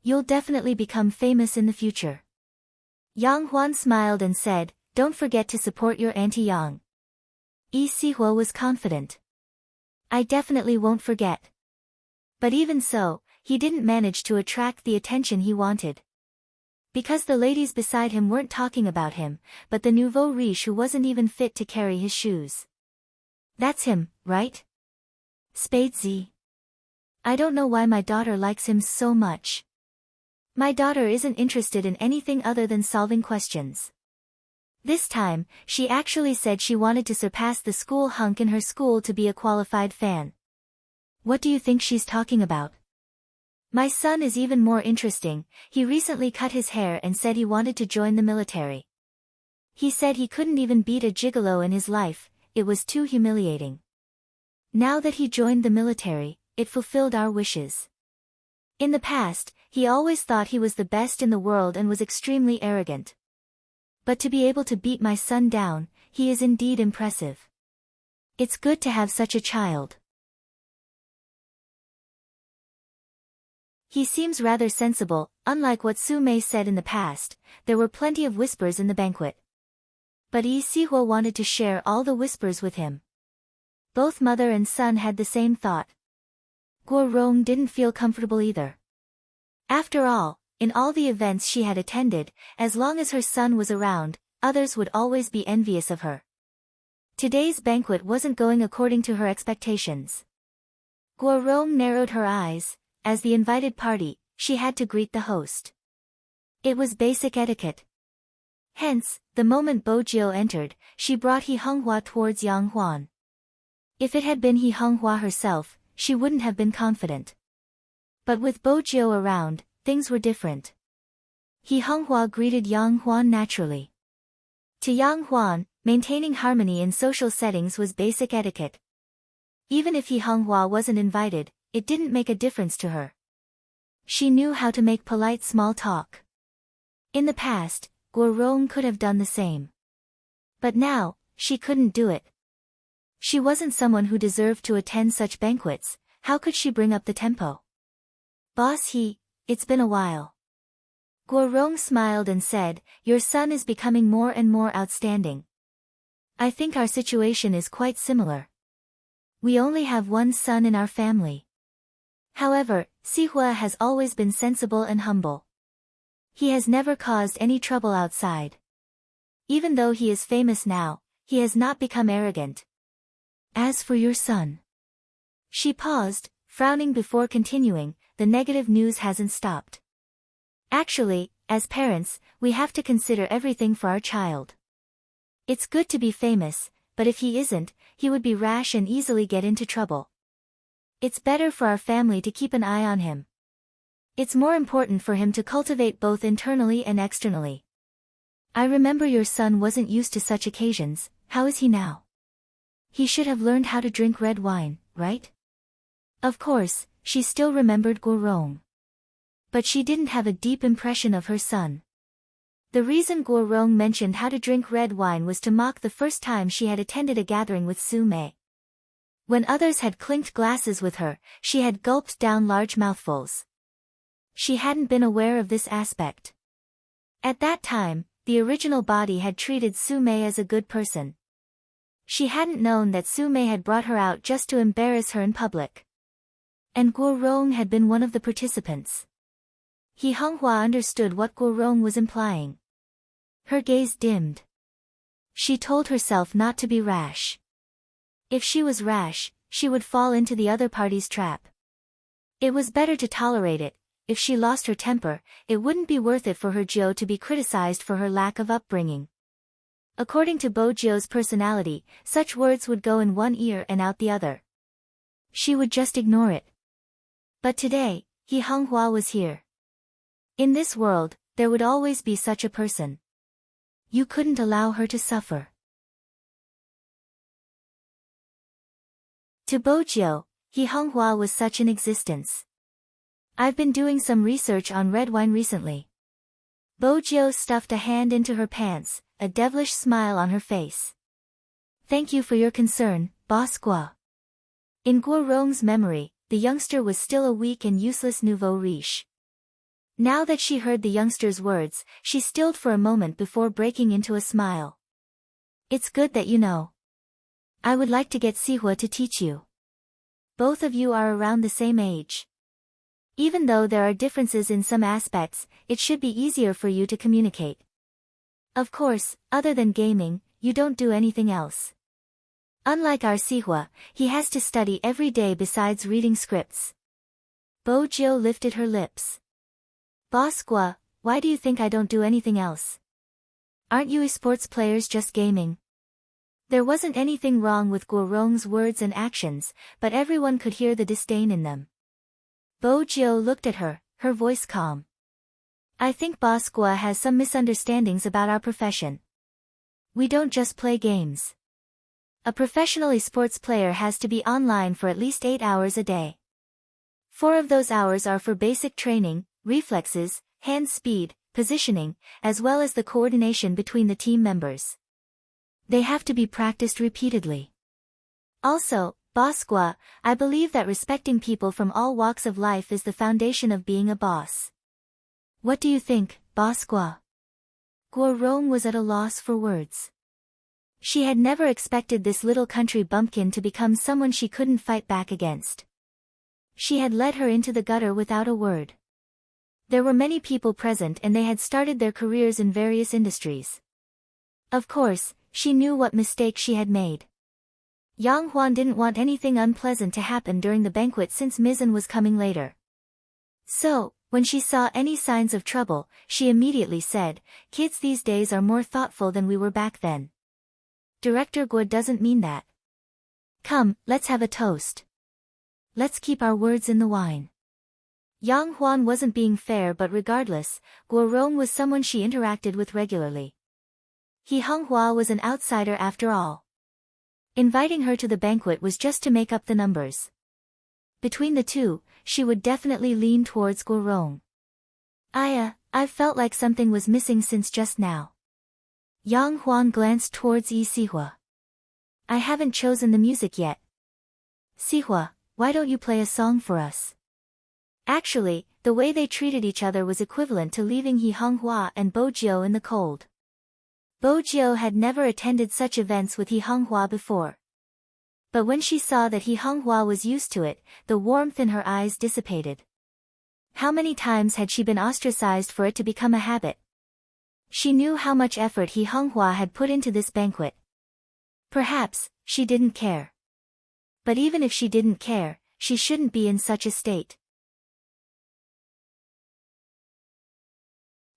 [SPEAKER 1] You'll definitely become famous in the future. Yang Huan smiled and said, don't forget to support your Auntie Yang. Yi Sihua was confident. I definitely won't forget. But even so, he didn't manage to attract the attention he wanted. Because the ladies beside him weren't talking about him, but the nouveau riche who wasn't even fit to carry his shoes. That's him, right? Spade Z. I don't know why my daughter likes him so much. My daughter isn't interested in anything other than solving questions. This time, she actually said she wanted to surpass the school hunk in her school to be a qualified fan. What do you think she's talking about? My son is even more interesting, he recently cut his hair and said he wanted to join the military. He said he couldn't even beat a gigolo in his life, it was too humiliating. Now that he joined the military, it fulfilled our wishes. In the past, he always thought he was the best in the world and was extremely arrogant. But to be able to beat my son down, he is indeed impressive. It's good to have such a child. He seems rather sensible, unlike what Su Mei said in the past, there were plenty of whispers in the banquet. But Yi Sihua wanted to share all the whispers with him. Both mother and son had the same thought. Guo Rong didn't feel comfortable either. After all, in all the events she had attended, as long as her son was around, others would always be envious of her. Today's banquet wasn't going according to her expectations. Guo Rong narrowed her eyes. As the invited party, she had to greet the host. It was basic etiquette. Hence, the moment Bo Jiu entered, she brought He Honghua towards Yang Huan. If it had been He Honghua herself, she wouldn't have been confident. But with Bo Jiu around, things were different. He Honghua greeted Yang Huan naturally. To Yang Huan, maintaining harmony in social settings was basic etiquette. Even if He Honghua wasn't invited, it didn't make a difference to her. She knew how to make polite small talk. In the past, Guo Rong could have done the same. But now, she couldn't do it. She wasn't someone who deserved to attend such banquets, how could she bring up the tempo? Boss He, it's been a while. Guo Rong smiled and said, your son is becoming more and more outstanding. I think our situation is quite similar. We only have one son in our family. However, Sihua has always been sensible and humble. He has never caused any trouble outside. Even though he is famous now, he has not become arrogant. As for your son. She paused, frowning before continuing, the negative news hasn't stopped. Actually, as parents, we have to consider everything for our child. It's good to be famous, but if he isn't, he would be rash and easily get into trouble. It's better for our family to keep an eye on him. It's more important for him to cultivate both internally and externally. I remember your son wasn't used to such occasions, how is he now? He should have learned how to drink red wine, right? Of course, she still remembered Guo Rong. But she didn't have a deep impression of her son. The reason Guo Rong mentioned how to drink red wine was to mock the first time she had attended a gathering with Su Mei. When others had clinked glasses with her, she had gulped down large mouthfuls. She hadn't been aware of this aspect. At that time, the original body had treated Su Mei as a good person. She hadn't known that Su Mei had brought her out just to embarrass her in public. And Guo Rong had been one of the participants. He Honghua understood what Guo Rong was implying. Her gaze dimmed. She told herself not to be rash. If she was rash, she would fall into the other party's trap. It was better to tolerate it. If she lost her temper, it wouldn't be worth it for her Jiu to be criticized for her lack of upbringing. According to Bojio's personality, such words would go in one ear and out the other. She would just ignore it. But today, He Honghua was here. In this world, there would always be such a person. You couldn't allow her to suffer. To Bojio, He Honghua was such an existence. I've been doing some research on red wine recently. Bojio stuffed a hand into her pants, a devilish smile on her face. Thank you for your concern, Boss Gua. In Guo Rong's memory, the youngster was still a weak and useless nouveau riche. Now that she heard the youngster's words, she stilled for a moment before breaking into a smile. It's good that you know. I would like to get Sihua to teach you. Both of you are around the same age. Even though there are differences in some aspects, it should be easier for you to communicate. Of course, other than gaming, you don't do anything else. Unlike our Sihua, he has to study every day besides reading scripts. Bojio lifted her lips. Boss Gua, why do you think I don't do anything else? Aren't you esports players just gaming? There wasn't anything wrong with Guo Rong's words and actions, but everyone could hear the disdain in them. Bojio looked at her, her voice calm. I think Boss Gua has some misunderstandings about our profession. We don't just play games. A professional esports player has to be online for at least 8 hours a day. 4 of those hours are for basic training, reflexes, hand speed, positioning, as well as the coordination between the team members. They have to be practiced repeatedly. Also, Boss Gua, I believe that respecting people from all walks of life is the foundation of being a boss. What do you think, Boss Gua? Guo Rong was at a loss for words. She had never expected this little country bumpkin to become someone she couldn't fight back against. She had led her into the gutter without a word. There were many people present and they had started their careers in various industries. Of course, she knew what mistake she had made. Yang Huan didn't want anything unpleasant to happen during the banquet since Mizan was coming later. So, when she saw any signs of trouble, she immediately said, "Kids these days are more thoughtful than we were back then." Director Guo doesn't mean that. Come, let's have a toast. Let's keep our words in the wine. Yang Huan wasn't being fair, but regardless, Guo Rong was someone she interacted with regularly. He Honghua was an outsider after all. Inviting her to the banquet was just to make up the numbers. Between the two, she would definitely lean towards Guo Rong. I've felt like something was missing since just now. Yang Huan glanced towards Yi Sihua. I haven't chosen the music yet. Sihua, why don't you play a song for us? Actually, the way they treated each other was equivalent to leaving He Honghua and Bojio in the cold. Bojio had never attended such events with He Honghua before. But when she saw that He Honghua was used to it, the warmth in her eyes dissipated. How many times had she been ostracized for it to become a habit? She knew how much effort He Honghua had put into this banquet. Perhaps, she didn't care. But even if she didn't care, she shouldn't be in such a state.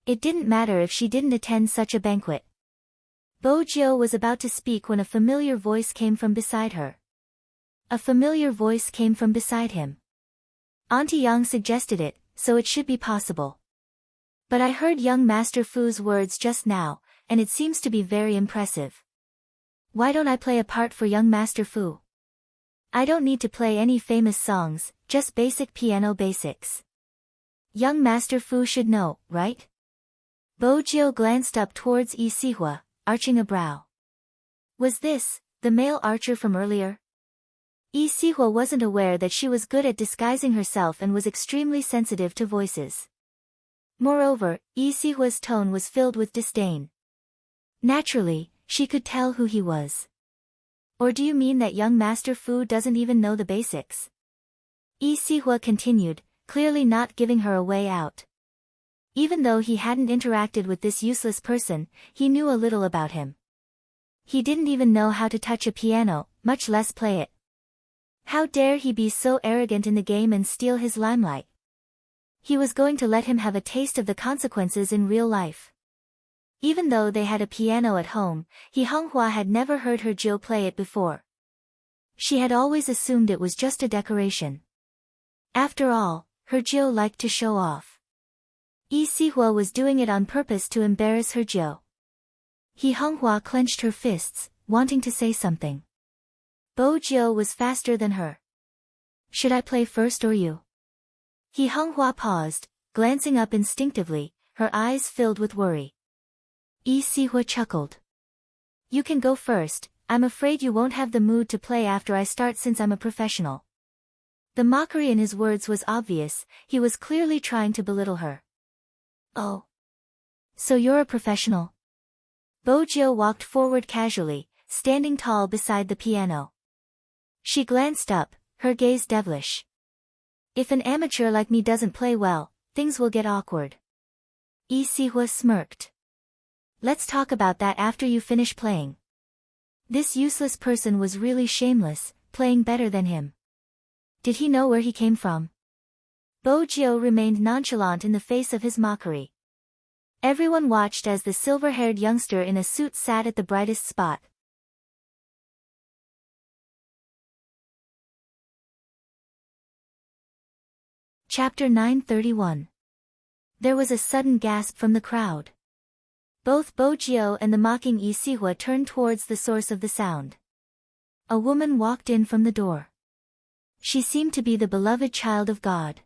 [SPEAKER 1] It didn't matter if she didn't attend such a banquet. Bojio was about to speak when a familiar voice came from beside her. A familiar voice came from beside him. Auntie Yang suggested it, so it should be possible. But I heard young Master Fu's words just now, and it seems to be very impressive. Why don't I play a part for young Master Fu? I don't need to play any famous songs, just basic piano basics. Young Master Fu should know, right? Bojio glanced up towards Yi Sihua, arching a brow. Was this the male archer from earlier? Yi Sihua wasn't aware that she was good at disguising herself and was extremely sensitive to voices. Moreover, Yi Sihua's tone was filled with disdain. Naturally, she could tell who he was. Or do you mean that young Master Fu doesn't even know the basics? Yi Sihua continued, clearly not giving her a way out. Even though he hadn't interacted with this useless person, he knew a little about him. He didn't even know how to touch a piano, much less play it. How dare he be so arrogant in the game and steal his limelight? He was going to let him have a taste of the consequences in real life. Even though they had a piano at home, He Honghua had never heard her Jill play it before. She had always assumed it was just a decoration. After all, her Jill liked to show off. Yi Sihua was doing it on purpose to embarrass her Jill. He Honghua clenched her fists, wanting to say something. Bo Jill was faster than her. Should I play first or you? He Honghua paused, glancing up instinctively, her eyes filled with worry. Yi Sihua chuckled. You can go first, I'm afraid you won't have the mood to play after I start since I'm a professional. The mockery in his words was obvious, he was clearly trying to belittle her. Oh. So you're a professional? Bo Jill walked forward casually, standing tall beside the piano. She glanced up, her gaze devilish. If an amateur like me doesn't play well, things will get awkward. Yi Sihua smirked. Let's talk about that after you finish playing. This useless person was really shameless, playing better than him. Did he know where he came from? Bo Jill remained nonchalant in the face of his mockery. Everyone watched as the silver-haired youngster in a suit sat at the brightest spot. Chapter 931. There was a sudden gasp from the crowd. Both Bo Jill and the mocking Yi Sihua turned towards the source of the sound. A woman walked in from the door. She seemed to be the beloved child of God.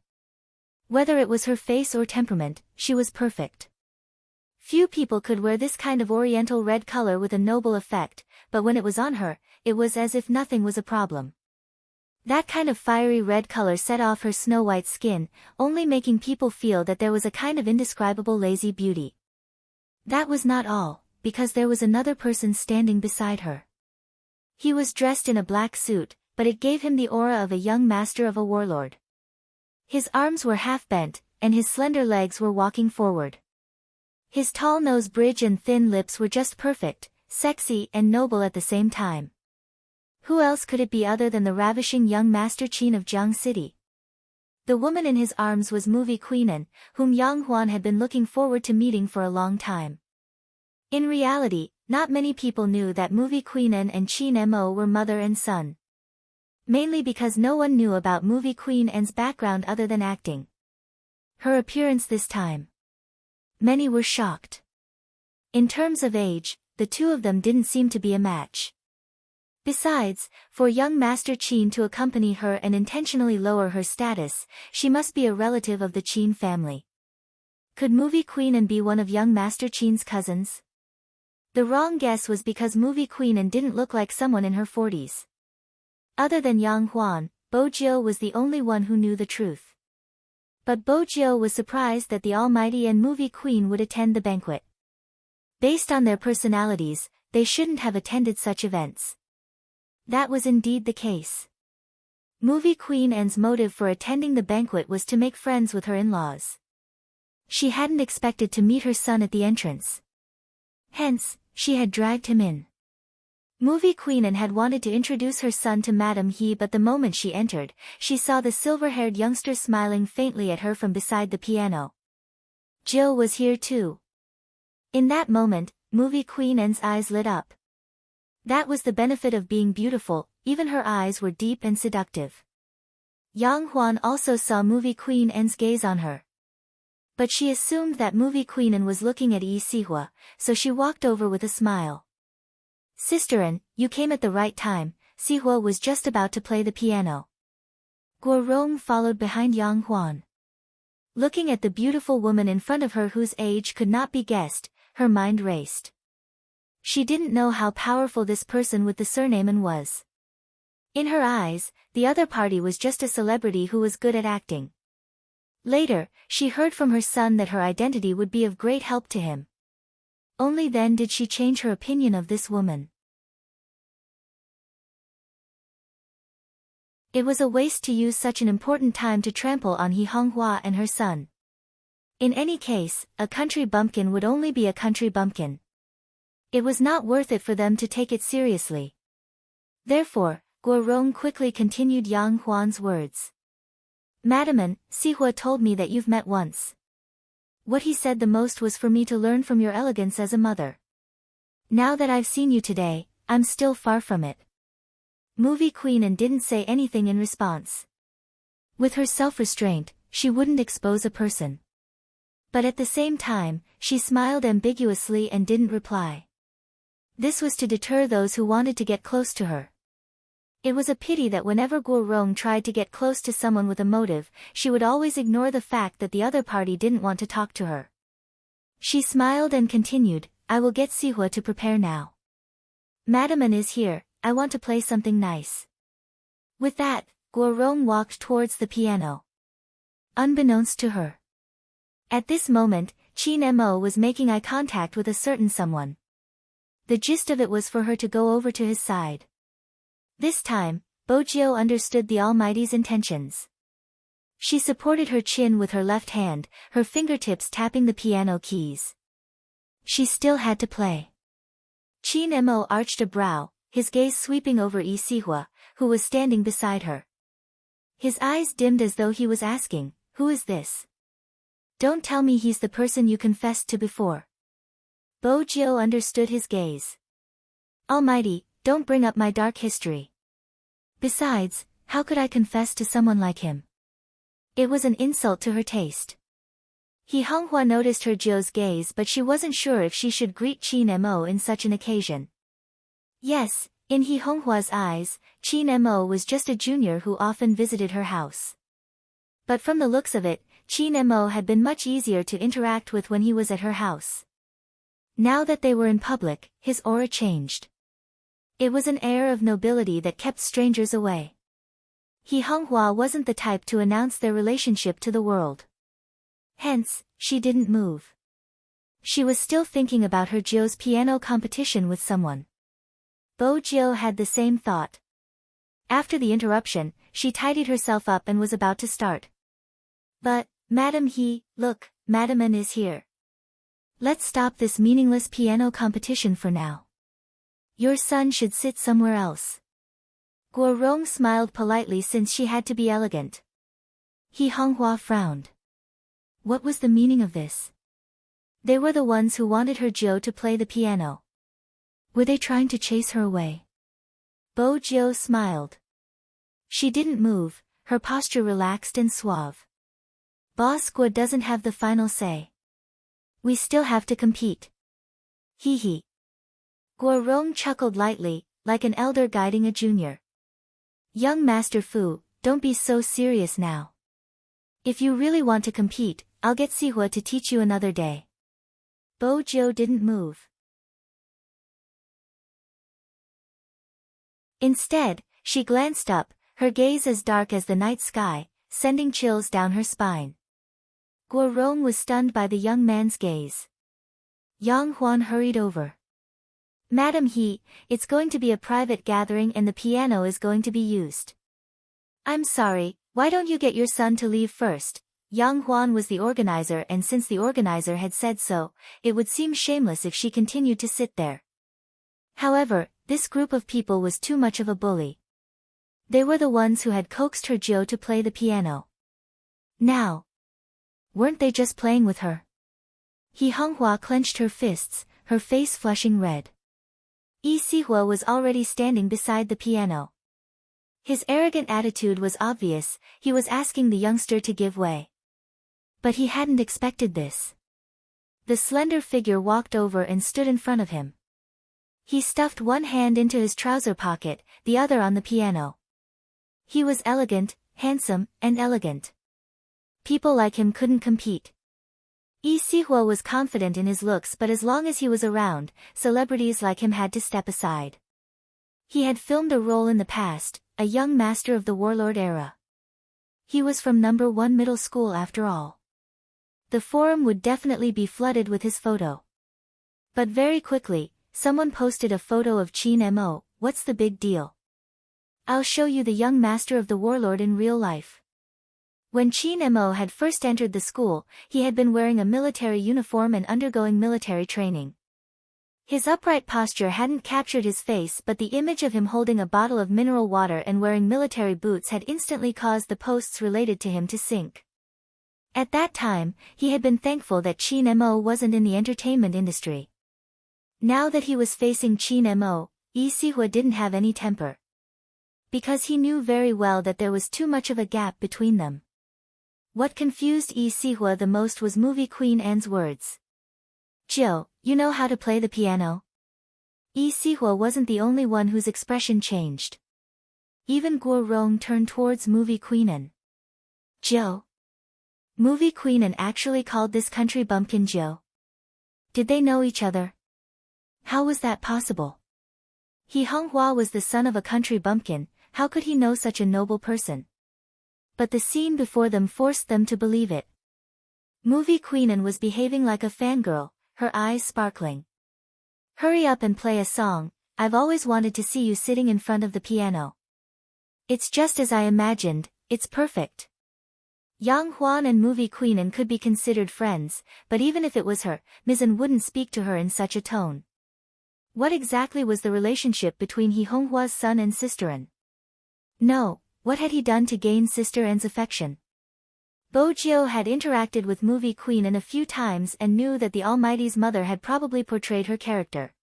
[SPEAKER 1] Whether it was her face or temperament, she was perfect. Few people could wear this kind of oriental red color with a noble effect, but when it was on her, it was as if nothing was a problem. That kind of fiery red color set off her snow-white skin, only making people feel that there was a kind of indescribable lazy beauty. That was not all, because there was another person standing beside her. He was dressed in a black suit, but it gave him the aura of a young master of a warlord. His arms were half bent, and his slender legs were walking forward. His tall nose bridge and thin lips were just perfect, sexy and noble at the same time. Who else could it be other than the ravishing young Master Qin of Jiang City? The woman in his arms was movie queen, whom Yang Huan had been looking forward to meeting for a long time. In reality, not many people knew that movie queen and Qin Mo were mother and son. Mainly because no one knew about movie queen N's background other than acting. Her appearance this time. Many were shocked. In terms of age, the two of them didn't seem to be a match. Besides, for young Master Qin to accompany her and intentionally lower her status, she must be a relative of the Qin family. Could movie queen N be one of young Master Qin's cousins? The wrong guess was because movie queen N didn't look like someone in her 40s. Other than Yang Huan, Bo Jill was the only one who knew the truth. But Bo Jill was surprised that the almighty and movie queen would attend the banquet. Based on their personalities, they shouldn't have attended such events. That was indeed the case. Movie queen N's motive for attending the banquet was to make friends with her in-laws. She hadn't expected to meet her son at the entrance. Hence, she had dragged him in. Movie queen N had wanted to introduce her son to Madame He, but the moment she entered, she saw the silver-haired youngster smiling faintly at her from beside the piano. Jill was here too. In that moment, movie queen N's eyes lit up. That was the benefit of being beautiful, even her eyes were deep and seductive. Yang Huan also saw movie queen N's gaze on her. But she assumed that movie queen N was looking at Yi Sihua, so she walked over with a smile. Sister N, you came at the right time, Sihua was just about to play the piano. Guo Rong followed behind Yang Huan. Looking at the beautiful woman in front of her whose age could not be guessed, her mind raced. She didn't know how powerful this person with the surname N was. In her eyes, the other party was just a celebrity who was good at acting. Later, she heard from her son that her identity would be of great help to him. Only then did she change her opinion of this woman. It was a waste to use such an important time to trample on He Honghua and her son. In any case, a country bumpkin would only be a country bumpkin. It was not worth it for them to take it seriously. Therefore, Guo Rong quickly continued Yang Huan's words. Madam N, Sihua told me that you've met once. What he said the most was for me to learn from your elegance as a mother. Now that I've seen you today, I'm still far from it. Movie queen and didn't say anything in response. With her self-restraint, she wouldn't expose a person. But at the same time, she smiled ambiguously and didn't reply. This was to deter those who wanted to get close to her. It was a pity that whenever Guo Rong tried to get close to someone with a motive, she would always ignore the fact that the other party didn't want to talk to her. She smiled and continued, I will get Sihua to prepare now. Madam An is here, I want to play something nice. With that, Guo Rong walked towards the piano. Unbeknownst to her. At this moment, Qin Mo was making eye contact with a certain someone. The gist of it was for her to go over to his side. This time, Bojio understood the Almighty's intentions. She supported her chin with her left hand, her fingertips tapping the piano keys. She still had to play. Qin Mo arched a brow, his gaze sweeping over Yi Sihua, who was standing beside her. His eyes dimmed as though he was asking, who is this? Don't tell me he's the person you confessed to before. Bojio understood his gaze. Almighty, don't bring up my dark history. Besides, how could I confess to someone like him? It was an insult to her taste. He Honghua noticed her Jio's gaze, but she wasn't sure if she should greet Qin Mo in such an occasion. Yes, in He Honghua's eyes, Qin Mo was just a junior who often visited her house. But from the looks of it, Qin Mo had been much easier to interact with when he was at her house. Now that they were in public, his aura changed. It was an air of nobility that kept strangers away. He Honghua wasn't the type to announce their relationship to the world. Hence, she didn't move. She was still thinking about her Jio's piano competition with someone. Bojio had the same thought. After the interruption, she tidied herself up and was about to start. But, Madam He, look, Madam An is here. Let's stop this meaningless piano competition for now. Your son should sit somewhere else. Guo Rong smiled politely since she had to be elegant. He Honghua frowned. What was the meaning of this? They were the ones who wanted her Jio to play the piano. Were they trying to chase her away? Bojio smiled. She didn't move, her posture relaxed and suave. Boss Guo doesn't have the final say. We still have to compete. Hee hee. Guo Rong chuckled lightly, like an elder guiding a junior. Young Master Fu, don't be so serious now. If you really want to compete, I'll get Sihua to teach you another day. Bojio didn't move. Instead, she glanced up, her gaze as dark as the night sky, sending chills down her spine. Guo Rong was stunned by the young man's gaze. Yang Huan hurried over. Madam He, it's going to be a private gathering and the piano is going to be used. I'm sorry, why don't you get your son to leave first? Yang Huan was the organizer, and since the organizer had said so, it would seem shameless if she continued to sit there. However, this group of people was too much of a bully. They were the ones who had coaxed her Jio to play the piano. Now, weren't they just playing with her? He Honghua clenched her fists, her face flushing red. Yi Sihua was already standing beside the piano. His arrogant attitude was obvious, he was asking the youngster to give way. But he hadn't expected this. The slender figure walked over and stood in front of him. He stuffed one hand into his trouser pocket, the other on the piano. He was elegant, handsome, and elegant. People like him couldn't compete. Yi Sihua was confident in his looks, but as long as he was around, celebrities like him had to step aside. He had filmed a role in the past, a young master of the warlord era. He was from number 1 middle school after all. The forum would definitely be flooded with his photo. But very quickly, someone posted a photo of Qin Mo. What's the big deal? I'll show you the young master of the warlord in real life. When Qin Mo had first entered the school, he had been wearing a military uniform and undergoing military training. His upright posture hadn't captured his face, but the image of him holding a bottle of mineral water and wearing military boots had instantly caused the posts related to him to sink. At that time, he had been thankful that Chin Mo wasn't in the entertainment industry. Now that he was facing Chin Mo, Lee Si-hwa didn't have any temper. Because he knew very well that there was too much of a gap between them. What confused Lee Si-hwa the most was movie queen An's words. "Jill, you know how to play the piano?" Lee Si-hwa wasn't the only one whose expression changed. Even Guo Rong turned towards movie queen An. "Jill?" Movie queen An actually called this country bumpkin Jill. Did they know each other? How was that possible? He Honghua was the son of a country bumpkin, how could he know such a noble person? But the scene before them forced them to believe it. Movie queen An was behaving like a fangirl, her eyes sparkling. "Hurry up and play a song, I've always wanted to see you sitting in front of the piano." "It's just as I imagined, it's perfect." Yang Huan and movie queen An could be considered friends, but even if it was her, Ms. An wouldn't speak to her in such a tone. What exactly was the relationship between He Honghua's son and Sister An? No, what had he done to gain Sister An's affection? Bo Jiao had interacted with movie queen An a few times and knew that the Almighty's mother had probably portrayed her character.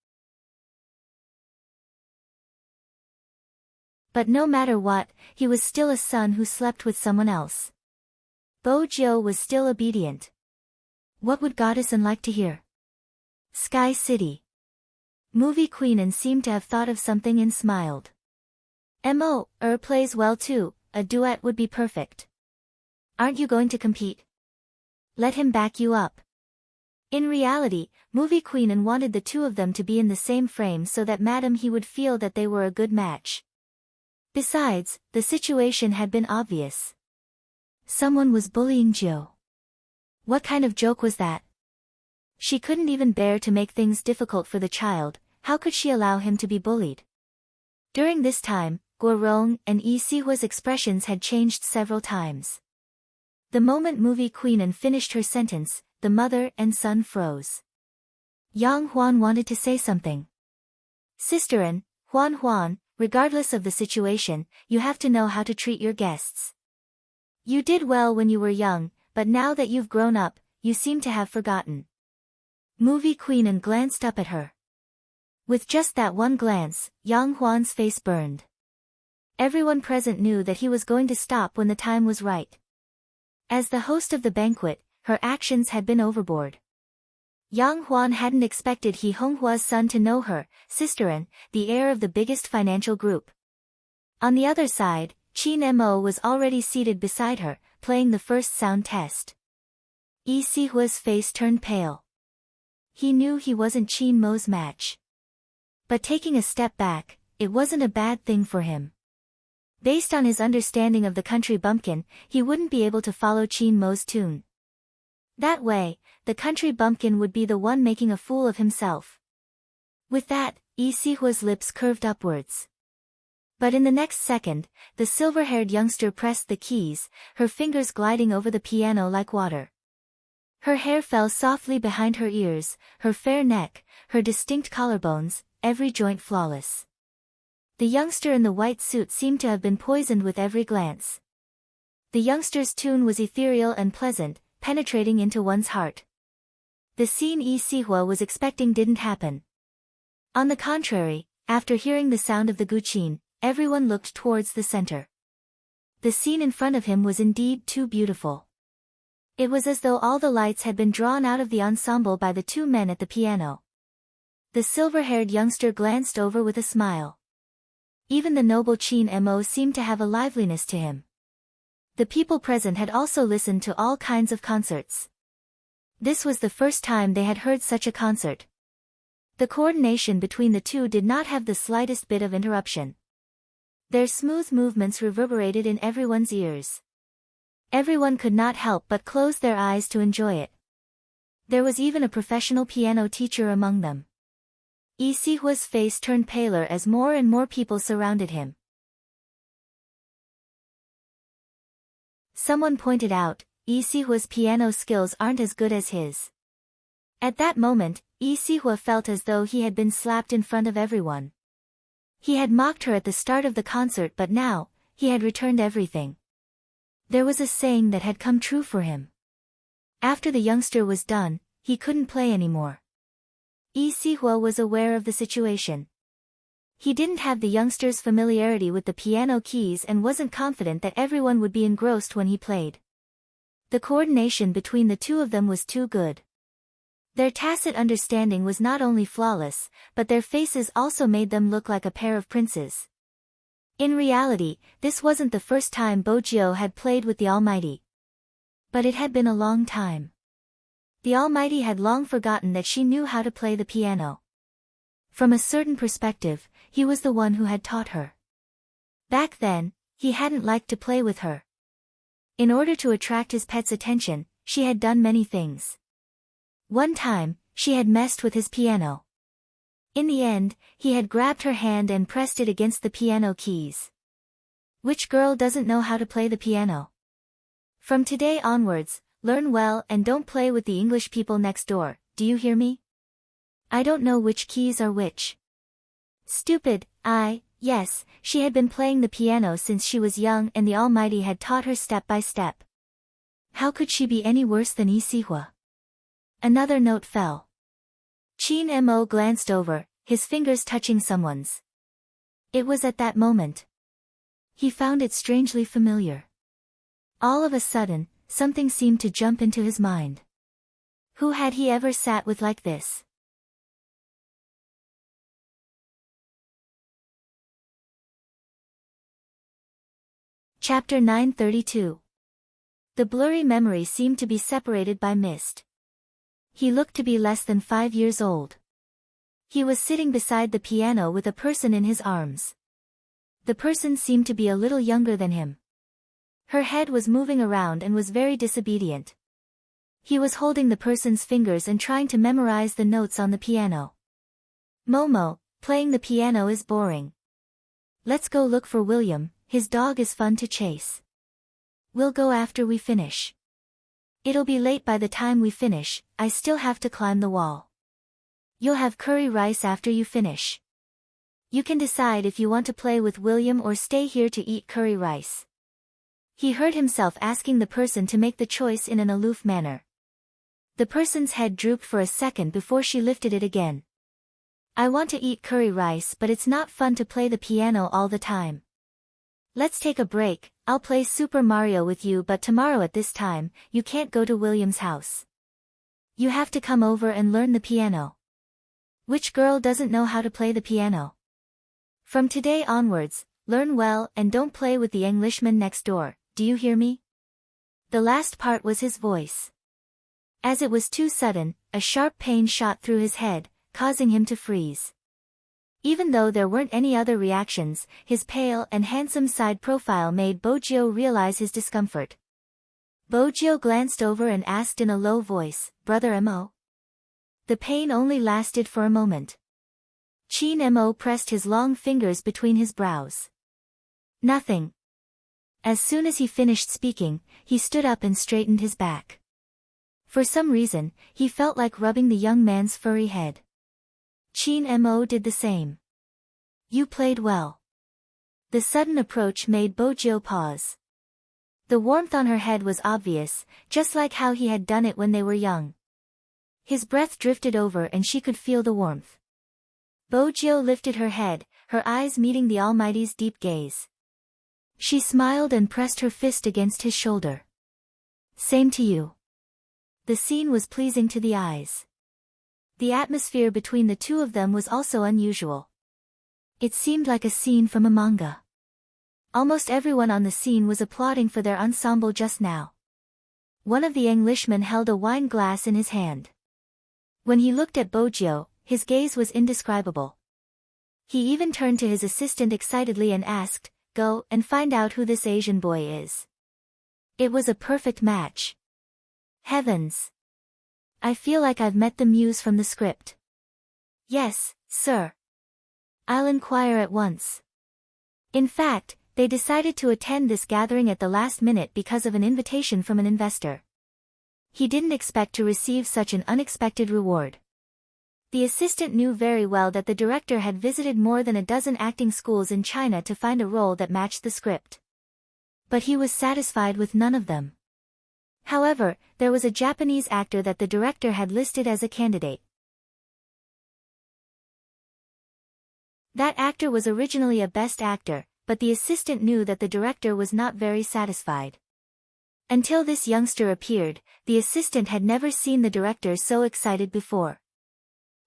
[SPEAKER 1] But no matter what, he was still a son who slept with someone else. Bo Jiao was still obedient. What would Goddess An like to hear? Sky City. Movie queen An seemed to have thought of something and smiled. Mo, plays well too, a duet would be perfect. Aren't you going to compete? Let him back you up. In reality, movie queen An wanted the two of them to be in the same frame so that Madam He would feel that they were a good match. Besides, the situation had been obvious. Someone was bullying Jill. What kind of joke was that? She couldn't even bear to make things difficult for the child, how could she allow him to be bullied? During this time, Guo Rong and Lee Si-hwa's expressions had changed several times. The moment movie queen An finished her sentence, the mother and son froze. Yang Huan wanted to say something. "Sister An, Huan, regardless of the situation, you have to know how to treat your guests. You did well when you were young, but now that you've grown up, you seem to have forgotten." Movie queen An glanced up at her. With just that one glance, Yang Huan's face burned. Everyone present knew that he was going to stop when the time was right. As the host of the banquet, her actions had been overboard. Yang Huan hadn't expected He Honghua's son to know her, Sister An, the heir of the biggest financial group. On the other side, Chin Mo was already seated beside her, playing the first sound test. Lee Si-hwa's face turned pale. He knew he wasn't Chin Mo's match. But taking a step back, it wasn't a bad thing for him. Based on his understanding of the country bumpkin, he wouldn't be able to follow Chin Mo's tune. That way, the country bumpkin would be the one making a fool of himself. With that, Lee Si-hwa's lips curved upwards. But in the next second, the silver-haired youngster pressed the keys, her fingers gliding over the piano like water. Her hair fell softly behind her ears, her fair neck, her distinct collarbones, every joint flawless. The youngster in the white suit seemed to have been poisoned with every glance. The youngster's tune was ethereal and pleasant, penetrating into one's heart. The scene Lee Si-hwa was expecting didn't happen. On the contrary, after hearing the sound of the guqin, everyone looked towards the center. The scene in front of him was indeed too beautiful. It was as though all the lights had been drawn out of the ensemble by the two men at the piano. The silver-haired youngster glanced over with a smile. Even the noble Chin Mo seemed to have a liveliness to him. The people present had also listened to all kinds of concerts. This was the first time they had heard such a concert. The coordination between the two did not have the slightest bit of interruption. Their smooth movements reverberated in everyone's ears. Everyone could not help but close their eyes to enjoy it. There was even a professional piano teacher among them. Lee Si-hwa's face turned paler as more and more people surrounded him. Someone pointed out, Lee Si-hwa's piano skills aren't as good as his. At that moment, Lee Si-hwa felt as though he had been slapped in front of everyone. He had mocked her at the start of the concert, but now, he had returned everything. There was a saying that had come true for him. After the youngster was done, he couldn't play anymore. Yi Sihua was aware of the situation. He didn't have the youngster's familiarity with the piano keys and wasn't confident that everyone would be engrossed when he played. The coordination between the two of them was too good. Their tacit understanding was not only flawless, but their faces also made them look like a pair of princes. In reality, this wasn't the first time Bojio had played with the Almighty. But it had been a long time. The Almighty had long forgotten that she knew how to play the piano. From a certain perspective, he was the one who had taught her. Back then, he hadn't liked to play with her. In order to attract his pet's attention, she had done many things. One time, she had messed with his piano. In the end, he had grabbed her hand and pressed it against the piano keys. Which girl doesn't know how to play the piano? From today onwards, learn well and don't play with the English people next door, do you hear me? I don't know which keys are which. Stupid, yes, she had been playing the piano since she was young and the Almighty had taught her step by step. How could she be any worse than Yi Sihua? Another note fell. Qin Mo glanced over, his fingers touching someone's. It was at that moment. He found it strangely familiar. All of a sudden, something seemed to jump into his mind. Who had he ever sat with like this? Chapter 932. The blurry memory seemed to be separated by mist. He looked to be less than 5 years old. He was sitting beside the piano with a person in his arms. The person seemed to be a little younger than him. Her head was moving around and was very disobedient. He was holding the person's fingers and trying to memorize the notes on the piano. Momo, playing the piano is boring. Let's go look for William, his dog is fun to chase. We'll go after we finish. It'll be late by the time we finish, I still have to climb the wall. You'll have curry rice after you finish. You can decide if you want to play with William or stay here to eat curry rice. He heard himself asking the person to make the choice in an aloof manner. The person's head drooped for a second before she lifted it again. I want to eat curry rice, but it's not fun to play the piano all the time. Let's take a break, I'll play Super Mario with you, but tomorrow at this time, you can't go to William's house. You have to come over and learn the piano. Which girl doesn't know how to play the piano? From today onwards, learn well and don't play with the Englishman next door, do you hear me? The last part was his voice. As it was too sudden, a sharp pain shot through his head, causing him to freeze. Even though there weren't any other reactions, his pale and handsome side profile made Bojio realize his discomfort. Bojio glanced over and asked in a low voice, Brother Mo? The pain only lasted for a moment. Qin Mo pressed his long fingers between his brows. Nothing. As soon as he finished speaking, he stood up and straightened his back. For some reason, he felt like rubbing the young man's furry head. Qin Mo did the same. You played well. The sudden approach made Bojio pause. The warmth on her head was obvious, just like how he had done it when they were young. His breath drifted over and she could feel the warmth. Bojio lifted her head, her eyes meeting the Almighty's deep gaze. She smiled and pressed her fist against his shoulder. Same to you. The scene was pleasing to the eyes. The atmosphere between the two of them was also unusual. It seemed like a scene from a manga. Almost everyone on the scene was applauding for their ensemble just now. One of the Englishmen held a wine glass in his hand. When he looked at Bojio, his gaze was indescribable. He even turned to his assistant excitedly and asked, Go and find out who this Asian boy is. It was a perfect match. Heavens! I feel like I've met the muse from the script. Yes, sir. I'll inquire at once. In fact, they decided to attend this gathering at the last minute because of an invitation from an investor. He didn't expect to receive such an unexpected reward. The assistant knew very well that the director had visited more than a dozen acting schools in China to find a role that matched the script. But he was satisfied with none of them. However, there was a Japanese actor that the director had listed as a candidate. That actor was originally a best actor, but the assistant knew that the director was not very satisfied. Until this youngster appeared, the assistant had never seen the director so excited before.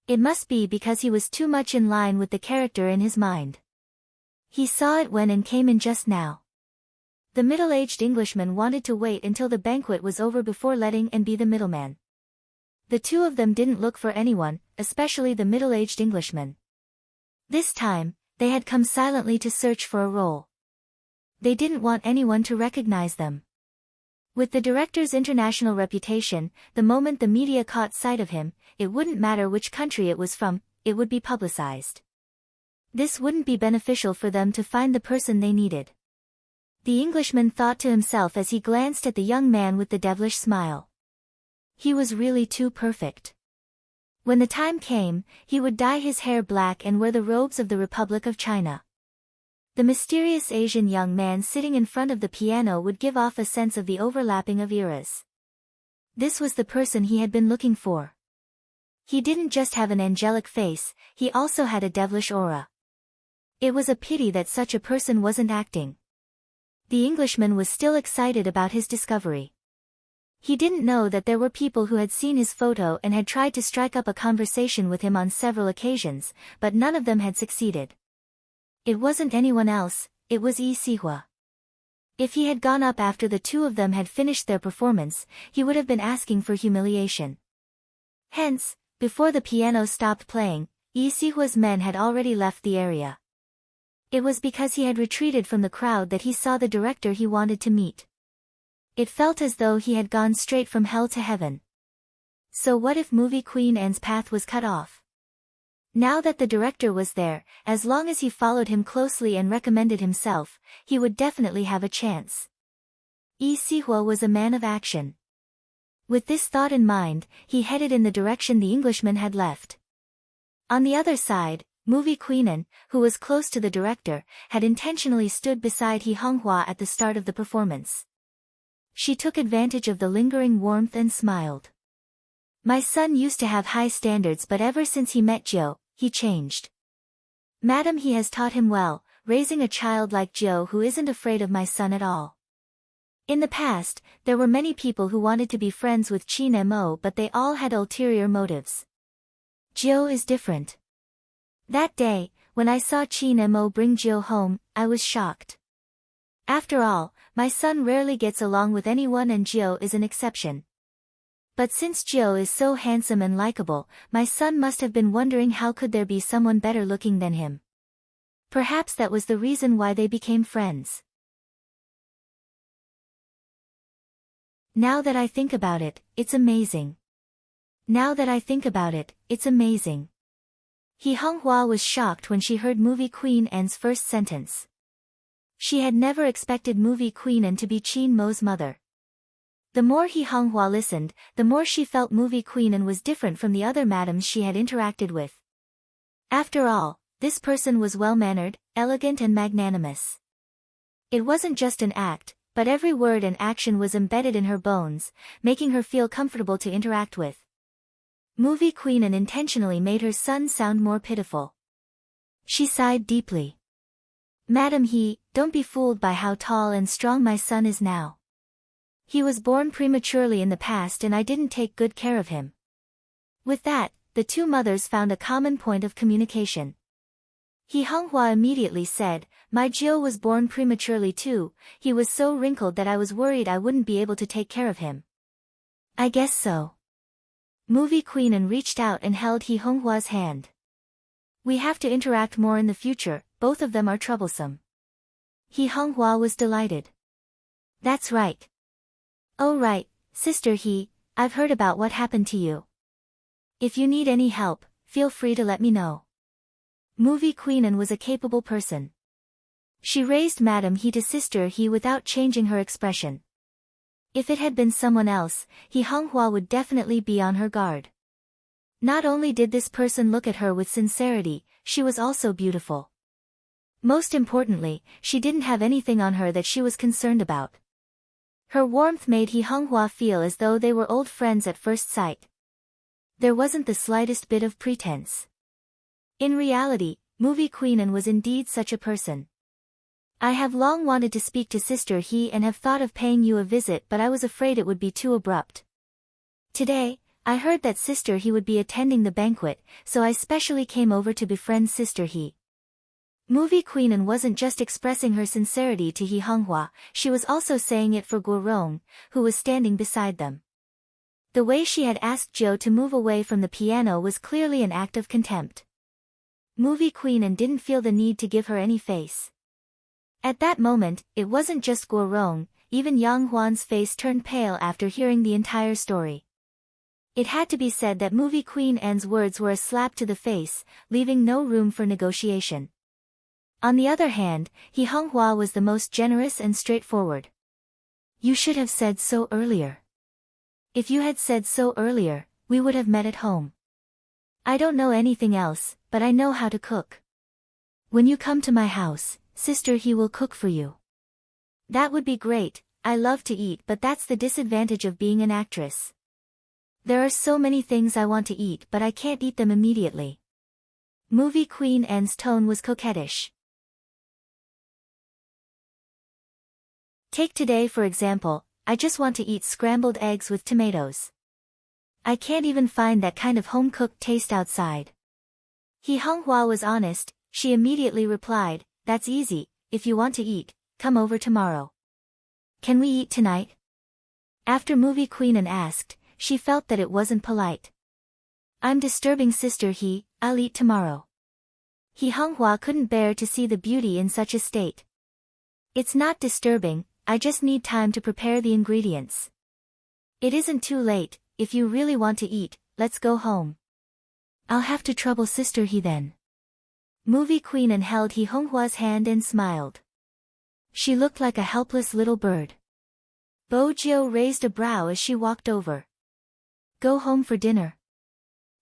[SPEAKER 1] It must be because he was too much in line with the character in his mind. He saw it when and came in just now. The middle-aged Englishman wanted to wait until the banquet was over before letting and be the middleman. The two of them didn't look for anyone, especially the middle-aged Englishman. This time, they had come silently to search for a role. They didn't want anyone to recognize them. With the director's international reputation, the moment the media caught sight of him, it wouldn't matter which country it was from, it would be publicized. This wouldn't be beneficial for them to find the person they needed. The Englishman thought to himself as he glanced at the young man with the devilish smile. He was really too perfect. When the time came, he would dye his hair black and wear the robes of the Republic of China. The mysterious Asian young man sitting in front of the piano would give off a sense of the overlapping of eras. This was the person he had been looking for. He didn't just have an angelic face, he also had a devilish aura. It was a pity that such a person wasn't acting. The Englishman was still excited about his discovery. He didn't know that there were people who had seen his photo and had tried to strike up a conversation with him on several occasions, but none of them had succeeded. It wasn't anyone else, it was Yi Sihua. If he had gone up after the two of them had finished their performance, he would have been asking for humiliation. Hence, before the piano stopped playing, Yi Sihua's men had already left the area. It was because he had retreated from the crowd that he saw the director he wanted to meet. It felt as though he had gone straight from hell to heaven. So what if movie Queen Anne's path was cut off? Now that the director was there, as long as he followed him closely and recommended himself, he would definitely have a chance. Yi Sihua was a man of action. With this thought in mind, he headed in the direction the Englishman had left. On the other side, movie Queen Anne, who was close to the director, had intentionally stood beside He Honghua at the start of the performance. She took advantage of the lingering warmth and smiled. My son used to have high standards, but ever since he met Jiu, he changed. Madam, he has taught him well, raising a child like Jiu who isn't afraid of my son at all. In the past, there were many people who wanted to be friends with Qin Mo, but they all had ulterior motives. Jiu is different. That day, when I saw Qin Mo bring Jiu home, I was shocked. After all, my son rarely gets along with anyone and Jiu is an exception. But since Jiu is so handsome and likable, my son must have been wondering how could there be someone better looking than him. Perhaps that was the reason why they became friends. Now that I think about it, it's amazing. Now that I think about it, it's amazing. He Honghua was shocked when she heard movie Queen Anne's first sentence. She had never expected movie Queen Anne to be Qin Mo's mother. The more He Honghua listened, the more she felt movie Queen Anne was different from the other madams she had interacted with. After all, this person was well-mannered, elegant and magnanimous. It wasn't just an act, but every word and action was embedded in her bones, making her feel comfortable to interact with. Movie Queen Anne intentionally made her son sound more pitiful. She sighed deeply. Madam don't be fooled by how tall and strong my son is now. He was born prematurely in the past and I didn't take good care of him. With that, the two mothers found a common point of communication. He Honghua immediately said, my Jiu was born prematurely too, he was so wrinkled that I was worried I wouldn't be able to take care of him. I guess so. Movie Queen Anne reached out and held He Honghua's hand. We have to interact more in the future, both of them are troublesome. He Honghua was delighted. That's right. Oh right, Sister He, I've heard about what happened to you. If you need any help, feel free to let me know. Movie Queen Anne was a capable person. She raised Madam He to Sister He without changing her expression. If it had been someone else, He Honghua would definitely be on her guard. Not only did this person look at her with sincerity, she was also beautiful. Most importantly, she didn't have anything on her that she was concerned about. Her warmth made He Honghua feel as though they were old friends at first sight. There wasn't the slightest bit of pretense. In reality, Movie Queenan was indeed such a person. I have long wanted to speak to Sister He and have thought of paying you a visit, but I was afraid it would be too abrupt. Today, I heard that Sister He would be attending the banquet, so I specially came over to befriend Sister He. Movie Queenan wasn't just expressing her sincerity to He Honghua, she was also saying it for Guo Rong, who was standing beside them. The way she had asked Joe to move away from the piano was clearly an act of contempt. Movie Queenan didn't feel the need to give her any face. At that moment, it wasn't just Guo Rong, even Yang Huan's face turned pale after hearing the entire story. It had to be said that Movie Queenan's words were a slap to the face, leaving no room for negotiation. On the other hand, He Honghua was the most generous and straightforward. You should have said so earlier. If you had said so earlier, we would have met at home. I don't know anything else, but I know how to cook. When you come to my house, Sister He will cook for you. That would be great. I love to eat, but that's the disadvantage of being an actress. There are so many things I want to eat, but I can't eat them immediately. Movie Queenan's tone was coquettish. Take today for example, I just want to eat scrambled eggs with tomatoes. I can't even find that kind of home-cooked taste outside. He Honghua was honest, she immediately replied, that's easy, if you want to eat, come over tomorrow. Can we eat tonight? After Movie Queenan asked, she felt that it wasn't polite. I'm disturbing Sister He, I'll eat tomorrow. He Honghua couldn't bear to see the beauty in such a state. It's not disturbing, I just need time to prepare the ingredients. It isn't too late, if you really want to eat, let's go home. I'll have to trouble Sister He then. Movie Queenan held He Honghua's hand and smiled. She looked like a helpless little bird. Bo Jiu raised a brow as she walked over. Go home for dinner.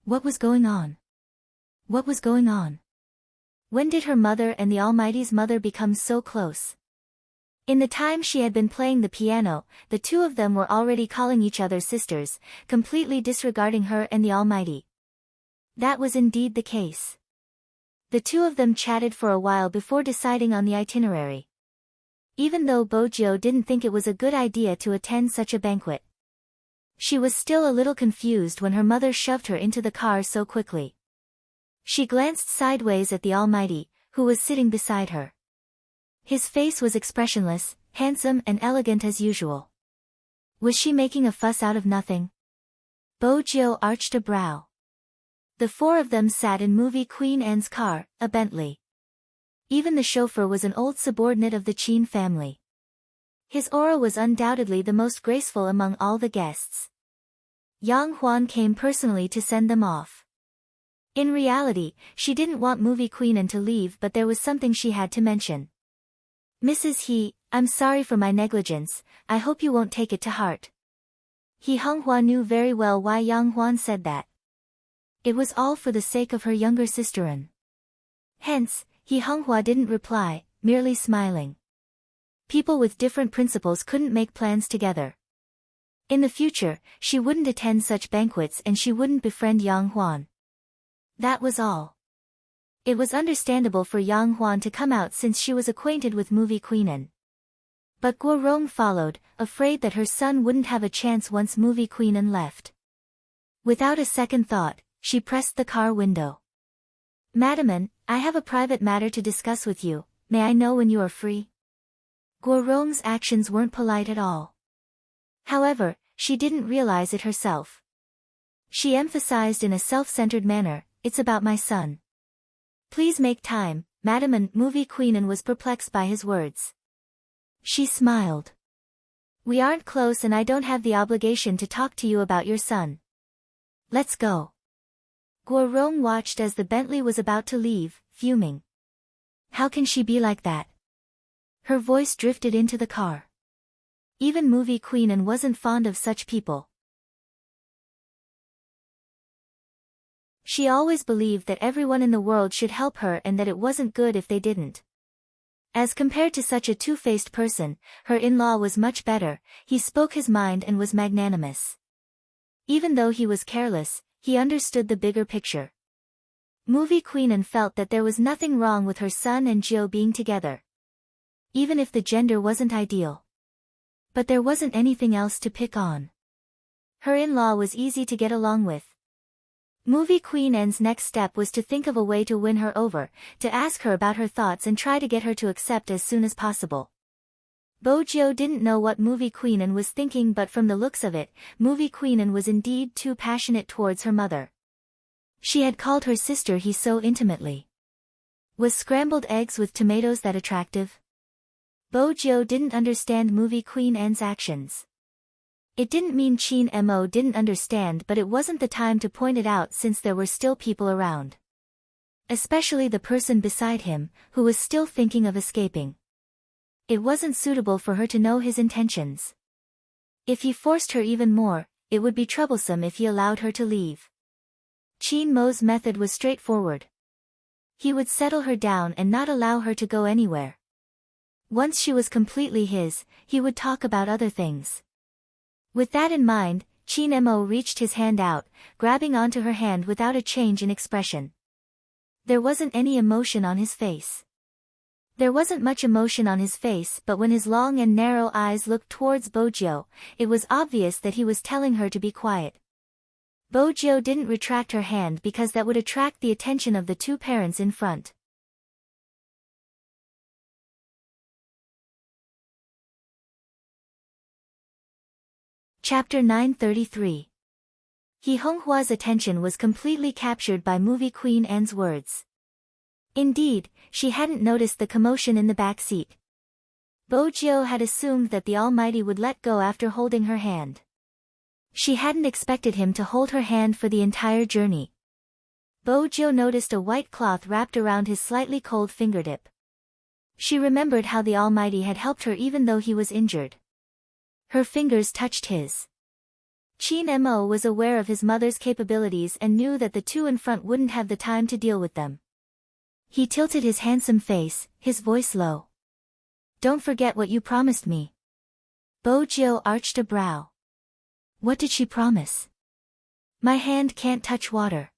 [SPEAKER 1] What was going on? What was going on? When did her mother and the Almighty's mother become so close? In the time she had been playing the piano, the two of them were already calling each other sisters, completely disregarding her and the Almighty. That was indeed the case. The two of them chatted for a while before deciding on the itinerary. Even though Bo Jiu didn't think it was a good idea to attend such a banquet. She was still a little confused when her mother shoved her into the car so quickly. She glanced sideways at the Almighty, who was sitting beside her. His face was expressionless, handsome and elegant as usual. Was she making a fuss out of nothing? Bo Jiu arched a brow. The four of them sat in Movie Queenan's car, a Bentley. Even the chauffeur was an old subordinate of the Qin family. His aura was undoubtedly the most graceful among all the guests. Yang Huan came personally to send them off. In reality, she didn't want Movie Queenan to leave, but there was something she had to mention. Mrs. He, I'm sorry for my negligence, I hope you won't take it to heart. He Honghua knew very well why Yang Huan said that. It was all for the sake of her younger sister-in. Hence, He Honghua didn't reply, merely smiling. People with different principles couldn't make plans together. In the future, she wouldn't attend such banquets and she wouldn't befriend Yang Huan. That was all. It was understandable for Yang Huan to come out since she was acquainted with Movie Queenan. But Guo Rong followed, afraid that her son wouldn't have a chance once Movie Queenan left. Without a second thought, she pressed the car window. Madam, I have a private matter to discuss with you, may I know when you are free? Guo Rong's actions weren't polite at all. However, she didn't realize it herself. She emphasized in a self-centered manner, it's about my son. Please make time, Madam, and Movie Queenan was perplexed by his words. She smiled. We aren't close and I don't have the obligation to talk to you about your son. Let's go. Guo Rong watched as the Bentley was about to leave, fuming. How can she be like that? Her voice drifted into the car. Even Movie Queenan wasn't fond of such people. She always believed that everyone in the world should help her and that it wasn't good if they didn't. As compared to such a two-faced person, her in-law was much better. He spoke his mind and was magnanimous. Even though he was careless, he understood the bigger picture. Movie Queen An felt that there was nothing wrong with her son and Jill being together. Even if the gender wasn't ideal. But there wasn't anything else to pick on. Her in-law was easy to get along with. Movie Queen An's next step was to think of a way to win her over, to ask her about her thoughts and try to get her to accept as soon as possible. Bojo didn't know what Movie Queen An was thinking, but from the looks of it, Movie Queen An was indeed too passionate towards her mother. She had called her sister he so intimately. Was scrambled eggs with tomatoes that attractive? Bojo didn't understand Movie Queen An's actions. It didn't mean Chin Mo didn't understand, but it wasn't the time to point it out since there were still people around. Especially the person beside him, who was still thinking of escaping. It wasn't suitable for her to know his intentions. If he forced her even more, it would be troublesome if he allowed her to leave. Chin Mo's method was straightforward. He would settle her down and not allow her to go anywhere. Once she was completely his, he would talk about other things. With that in mind, Chin Mo reached his hand out, grabbing onto her hand without a change in expression. There wasn't any emotion on his face. There wasn't much emotion on his face, but when his long and narrow eyes looked towards Bojo, it was obvious that he was telling her to be quiet. Bojo didn't retract her hand because that would attract the attention of the two parents in front. Chapter 933. He Honghua's attention was completely captured by Movie Queen An's words. Indeed, she hadn't noticed the commotion in the back seat. Bojo had assumed that the Almighty would let go after holding her hand. She hadn't expected him to hold her hand for the entire journey. Bojo noticed a white cloth wrapped around his slightly cold fingertip. She remembered how the Almighty had helped her even though he was injured. Her fingers touched his. Chin Mo was aware of his mother's capabilities and knew that the two in front wouldn't have the time to deal with them. He tilted his handsome face, his voice low. "Don't forget what you promised me." Bojo arched a brow. What did she promise? "My hand can't touch water."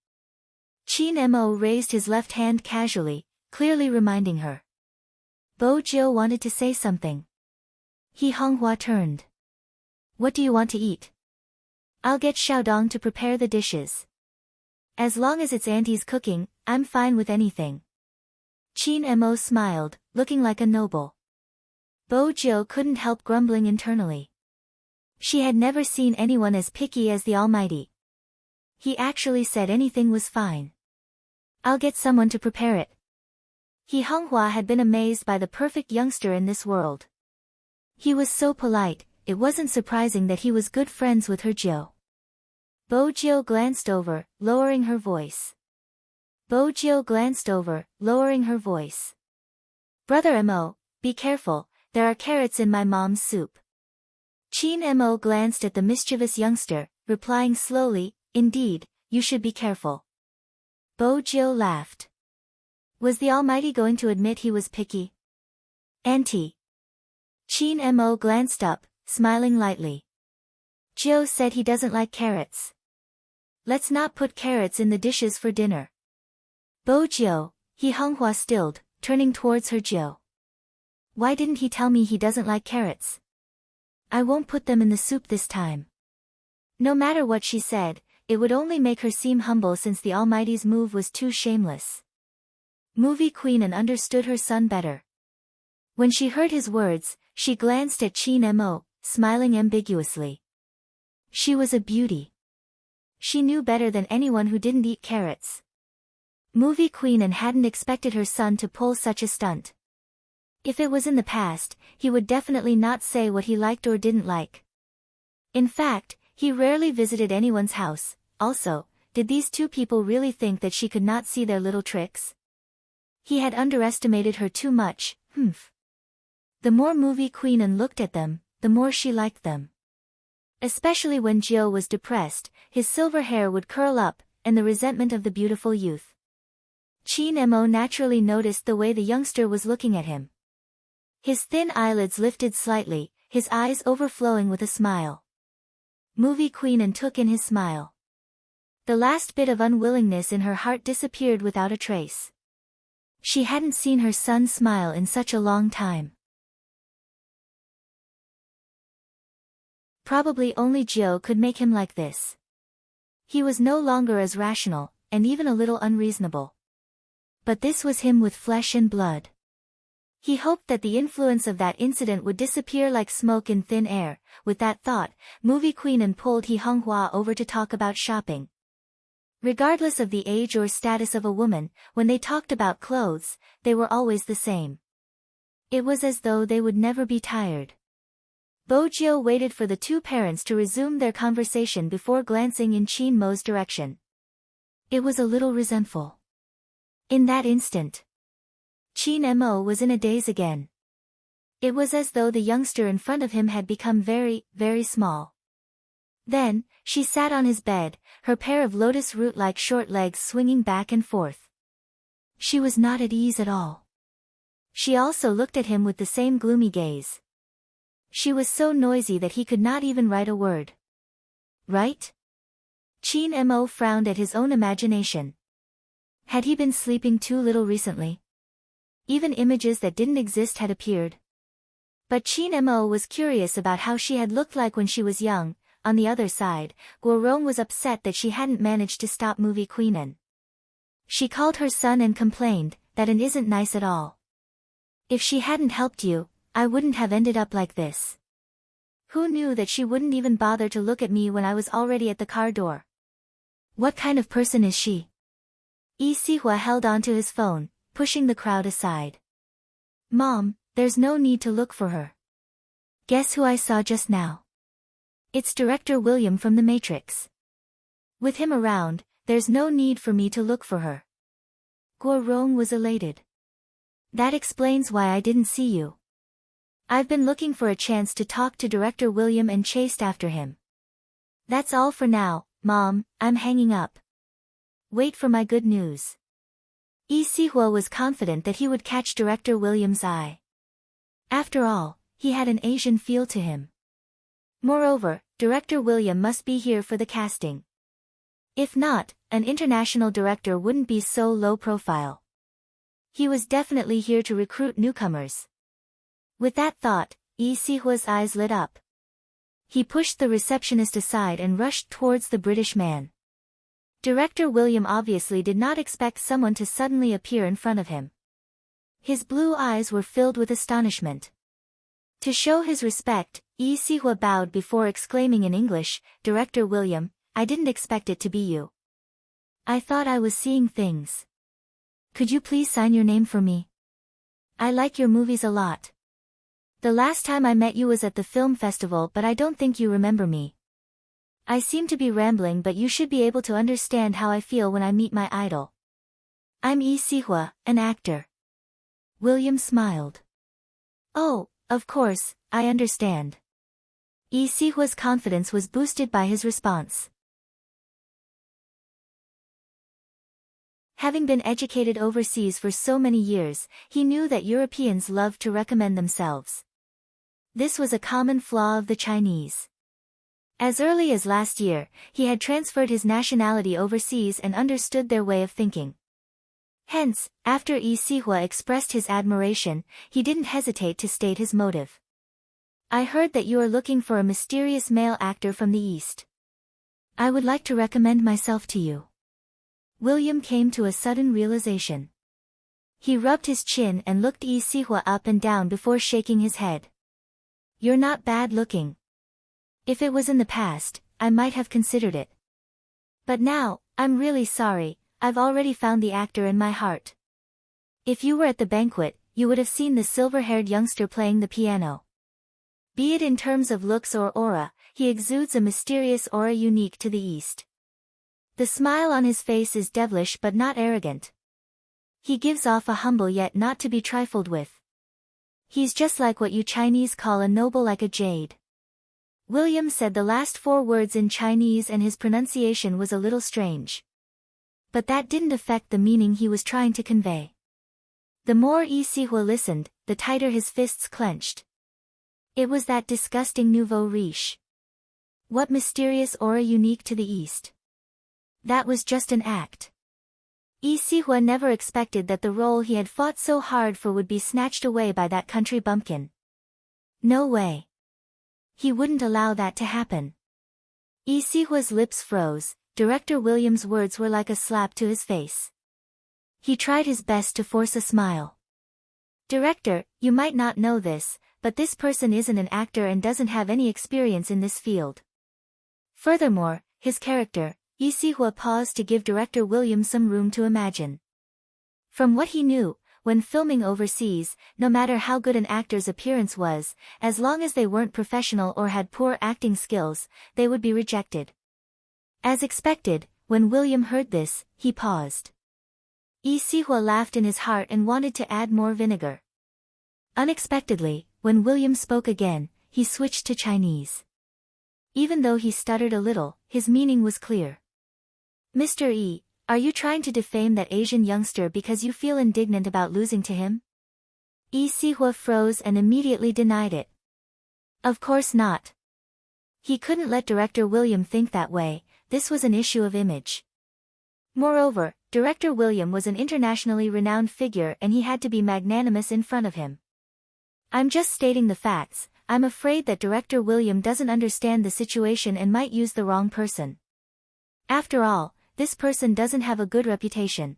[SPEAKER 1] Chin Mo raised his left hand casually, clearly reminding her. Bojo wanted to say something. He Honghua turned. "What do you want to eat?" "I'll get Xiaodong to prepare the dishes. As long as it's auntie's cooking, I'm fine with anything." Chin Mo smiled, looking like a noble. Bojo couldn't help grumbling internally. She had never seen anyone as picky as the Almighty. He actually said anything was fine. "I'll get someone to prepare it." He Honghua had been amazed by the perfect youngster in this world. He was so polite, it wasn't surprising that he was good friends with her Jill. Bojo glanced over, lowering her voice. Bojo glanced over, lowering her voice. "Brother Mo, be careful, there are carrots in my mom's soup." Chin Mo glanced at the mischievous youngster, replying slowly, "Indeed, you should be careful." Bojo laughed. Was the Almighty going to admit he was picky? "Auntie." Chin Mo glanced up, smiling lightly. "Joe said he doesn't like carrots. Let's not put carrots in the dishes for dinner." "Bojo," he Honghua stilled, turning towards her Joe. "Why didn't he tell me he doesn't like carrots? I won't put them in the soup this time." No matter what she said, it would only make her seem humble since the Almighty's move was too shameless. Movie Queen An understood her son better. When she heard his words, she glanced at Chin Mo, smiling ambiguously. She was a beauty. She knew better than anyone who didn't eat carrots. Movie Queen An hadn't expected her son to pull such a stunt. If it was in the past, he would definitely not say what he liked or didn't like. In fact, he rarely visited anyone's house. Also, did these two people really think that she could not see their little tricks? He had underestimated her too much. The more Movie Queen An looked at them, the more she liked them. Especially when Jill was depressed, his silver hair would curl up, and the resentment of the beautiful youth. Chin Mo naturally noticed the way the youngster was looking at him. His thin eyelids lifted slightly, his eyes overflowing with a smile. Movie Queen and took in his smile. The last bit of unwillingness in her heart disappeared without a trace. She hadn't seen her son smile in such a long time. Probably only Jill could make him like this. He was no longer as rational, and even a little unreasonable. But this was him with flesh and blood. He hoped that the influence of that incident would disappear like smoke in thin air. With that thought, Movie Queen and pulled He Honghua over to talk about shopping. Regardless of the age or status of a woman, when they talked about clothes, they were always the same. It was as though they would never be tired. Bojio waited for the two parents to resume their conversation before glancing in Qin Mo's direction. It was a little resentful. In that instant, Qin Mo was in a daze again. It was as though the youngster in front of him had become very, very small. Then, she sat on his bed, her pair of lotus root-like short legs swinging back and forth. She was not at ease at all. She also looked at him with the same gloomy gaze. She was so noisy that he could not even write a word. Right? Qin Mo frowned at his own imagination. Had he been sleeping too little recently? Even images that didn't exist had appeared. But Qin Mo was curious about how she had looked like when she was young. On the other side, Guorong was upset that she hadn't managed to stop Movie Queen. She called her son and complained that it isn't nice at all. If she hadn't helped you, I wouldn't have ended up like this. Who knew that she wouldn't even bother to look at me when I was already at the car door? What kind of person is she? Yi Sihua held onto his phone, pushing the crowd aside. Mom, there's no need to look for her. Guess who I saw just now? It's Director William from The Matrix. With him around, there's no need for me to look for her. Guorong was elated. That explains why I didn't see you. I've been looking for a chance to talk to Director William and chased after him. That's all for now, Mom, I'm hanging up. Wait for my good news. Yi Sihua was confident that he would catch Director William's eye. After all, he had an Asian feel to him. Moreover, Director William must be here for the casting. If not, an international director wouldn't be so low profile. He was definitely here to recruit newcomers. With that thought, Yi Sihua's eyes lit up. He pushed the receptionist aside and rushed towards the British man. Director William obviously did not expect someone to suddenly appear in front of him. His blue eyes were filled with astonishment. To show his respect, Yi Sihua bowed before exclaiming in English, Director William, I didn't expect it to be you. I thought I was seeing things. Could you please sign your name for me? I like your movies a lot. The last time I met you was at the film festival, but I don't think you remember me. I seem to be rambling, but you should be able to understand how I feel when I meet my idol. I'm Yi Sihua, an actor. William smiled. Oh, of course, I understand. Yi Sihua's confidence was boosted by his response. Having been educated overseas for so many years, he knew that Europeans loved to recommend themselves. This was a common flaw of the Chinese. As early as last year, he had transferred his nationality overseas and understood their way of thinking. Hence, after Yi Sihua expressed his admiration, he didn't hesitate to state his motive. I heard that you are looking for a mysterious male actor from the East. I would like to recommend myself to you. William came to a sudden realization. He rubbed his chin and looked Yi Sihua up and down before shaking his head. You're not bad looking. If it was in the past, I might have considered it. But now, I'm really sorry, I've already found the actor in my heart. If you were at the banquet, you would have seen the silver-haired youngster playing the piano. Be it in terms of looks or aura, he exudes a mysterious aura unique to the East. The smile on his face is devilish but not arrogant. He gives off a humble yet not to be trifled with. He's just like what you Chinese call a noble, like a jade. William said the last 4 words in Chinese and his pronunciation was a little strange. But that didn't affect the meaning he was trying to convey. The more Lee Si-hwa listened, the tighter his fists clenched. It was that disgusting nouveau riche. What mysterious aura unique to the East. That was just an act. Lee Si-hwa never expected that the role he had fought so hard for would be snatched away by that country bumpkin. No way. He wouldn't allow that to happen. Lee Si-hwa's lips froze. Director Williams' words were like a slap to his face. He tried his best to force a smile. Director, you might not know this, but this person isn't an actor and doesn't have any experience in this field. Furthermore, his character, Lee Si-hwa paused to give Director Williams some room to imagine. From what he knew, when filming overseas, no matter how good an actor's appearance was, as long as they weren't professional or had poor acting skills, they would be rejected. As expected, when William heard this, he paused. Lee Si-hwa laughed in his heart and wanted to add more vinegar. Unexpectedly, when William spoke again, he switched to Chinese. Even though he stuttered a little, his meaning was clear. Mr. E, are you trying to defame that Asian youngster because you feel indignant about losing to him? Lee Si-hwa froze and immediately denied it. Of course not. He couldn't let Director William think that way. This was an issue of image. Moreover, Director William was an internationally renowned figure and he had to be magnanimous in front of him. I'm just stating the facts. I'm afraid that Director William doesn't understand the situation and might use the wrong person. After all, this person doesn't have a good reputation.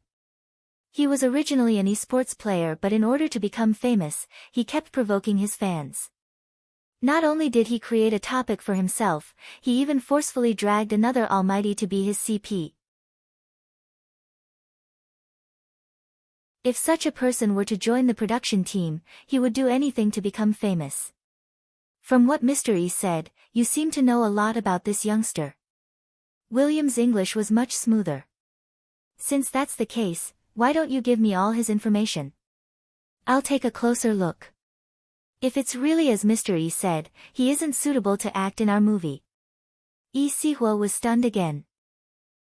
[SPEAKER 1] He was originally an esports player, but in order to become famous, he kept provoking his fans. Not only did he create a topic for himself, he even forcefully dragged another almighty to be his CP. If such a person were to join the production team, he would do anything to become famous. From what Mr. E said, you seem to know a lot about this youngster. William's English was much smoother. Since that's the case, why don't you give me all his information? I'll take a closer look. If it's really as Mr. E said, he isn't suitable to act in our movie. Lee Si-hwa was stunned again.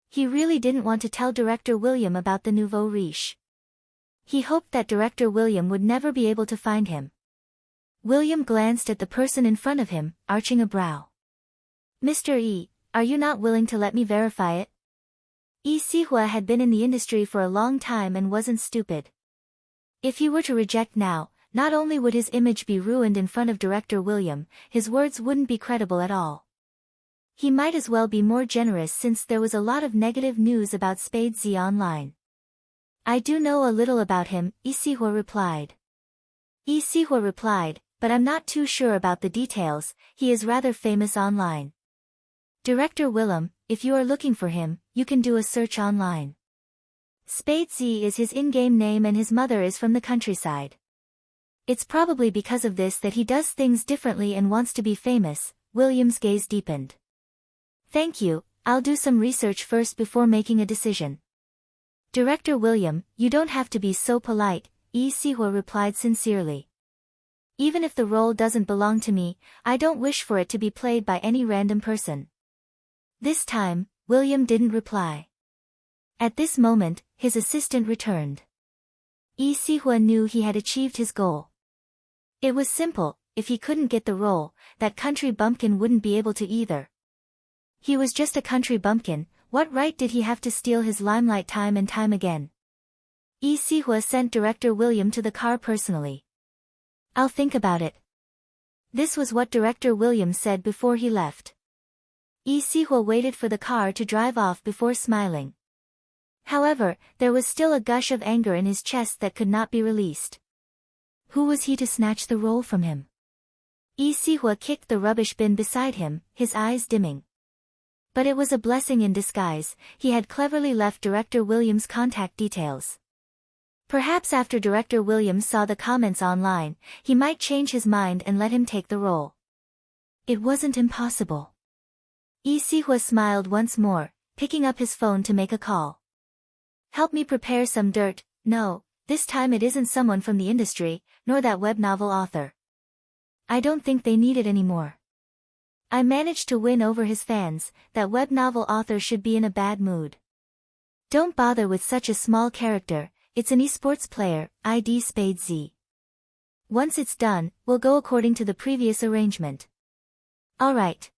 [SPEAKER 1] He really didn't want to tell Director William about the nouveau riche. He hoped that Director William would never be able to find him. William glanced at the person in front of him, arching a brow. Mr. E, are you not willing to let me verify it? Lee Si-hwa had been in the industry for a long time and wasn't stupid. If he were to reject now, not only would his image be ruined in front of Director William, his words wouldn't be credible at all. He might as well be more generous since there was a lot of negative news about Spade Z online. I do know a little about him, Lee Si-hwa replied. Lee Si-hwa replied, but I'm not too sure about the details. He is rather famous online. Director Willem, if you are looking for him, you can do a search online. Spade Z is his in-game name and his mother is from the countryside. It's probably because of this that he does things differently and wants to be famous. William's gaze deepened. Thank you, I'll do some research first before making a decision. Director William, you don't have to be so polite, Lee Si-hwa replied sincerely. Even if the role doesn't belong to me, I don't wish for it to be played by any random person. This time, William didn't reply. At this moment, his assistant returned. Lee Si-hwa knew he had achieved his goal. It was simple, if he couldn't get the role, that country bumpkin wouldn't be able to either. He was just a country bumpkin, what right did he have to steal his limelight time and time again? Lee Si-hwa sent Director William to the car personally. I'll think about it. This was what Director William said before he left. Lee Si-hwa waited for the car to drive off before smiling. However, there was still a gush of anger in his chest that could not be released. Who was he to snatch the role from him? Lee Si-hwa kicked the rubbish bin beside him, his eyes dimming. But it was a blessing in disguise. He had cleverly left Director Williams' contact details. Perhaps after Director Williams saw the comments online, he might change his mind and let him take the role. It wasn't impossible. Lee Si-hwa smiled once more, picking up his phone to make a call. Help me prepare some dirt. No, this time it isn't someone from the industry, nor that web novel author. I don't think they need it anymore. I managed to win over his fans. That web novel author should be in a bad mood. Don't bother with such a small character. it's an esports player, ID Spade Z. Once it's done, we'll go according to the previous arrangement. Alright.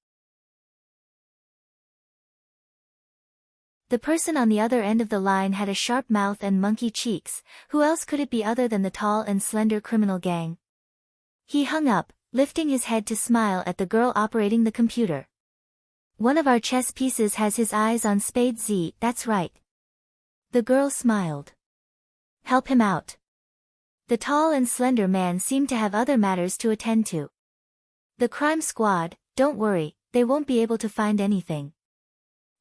[SPEAKER 1] The person on the other end of the line had a sharp mouth and monkey cheeks. Who else could it be other than the tall and slender criminal gang? He hung up, lifting his head to smile at the girl operating the computer. One of our chess pieces has his eyes on Spade Z, that's right. The girl smiled. Help him out. The tall and slender man seemed to have other matters to attend to. The crime squad, don't worry, they won't be able to find anything.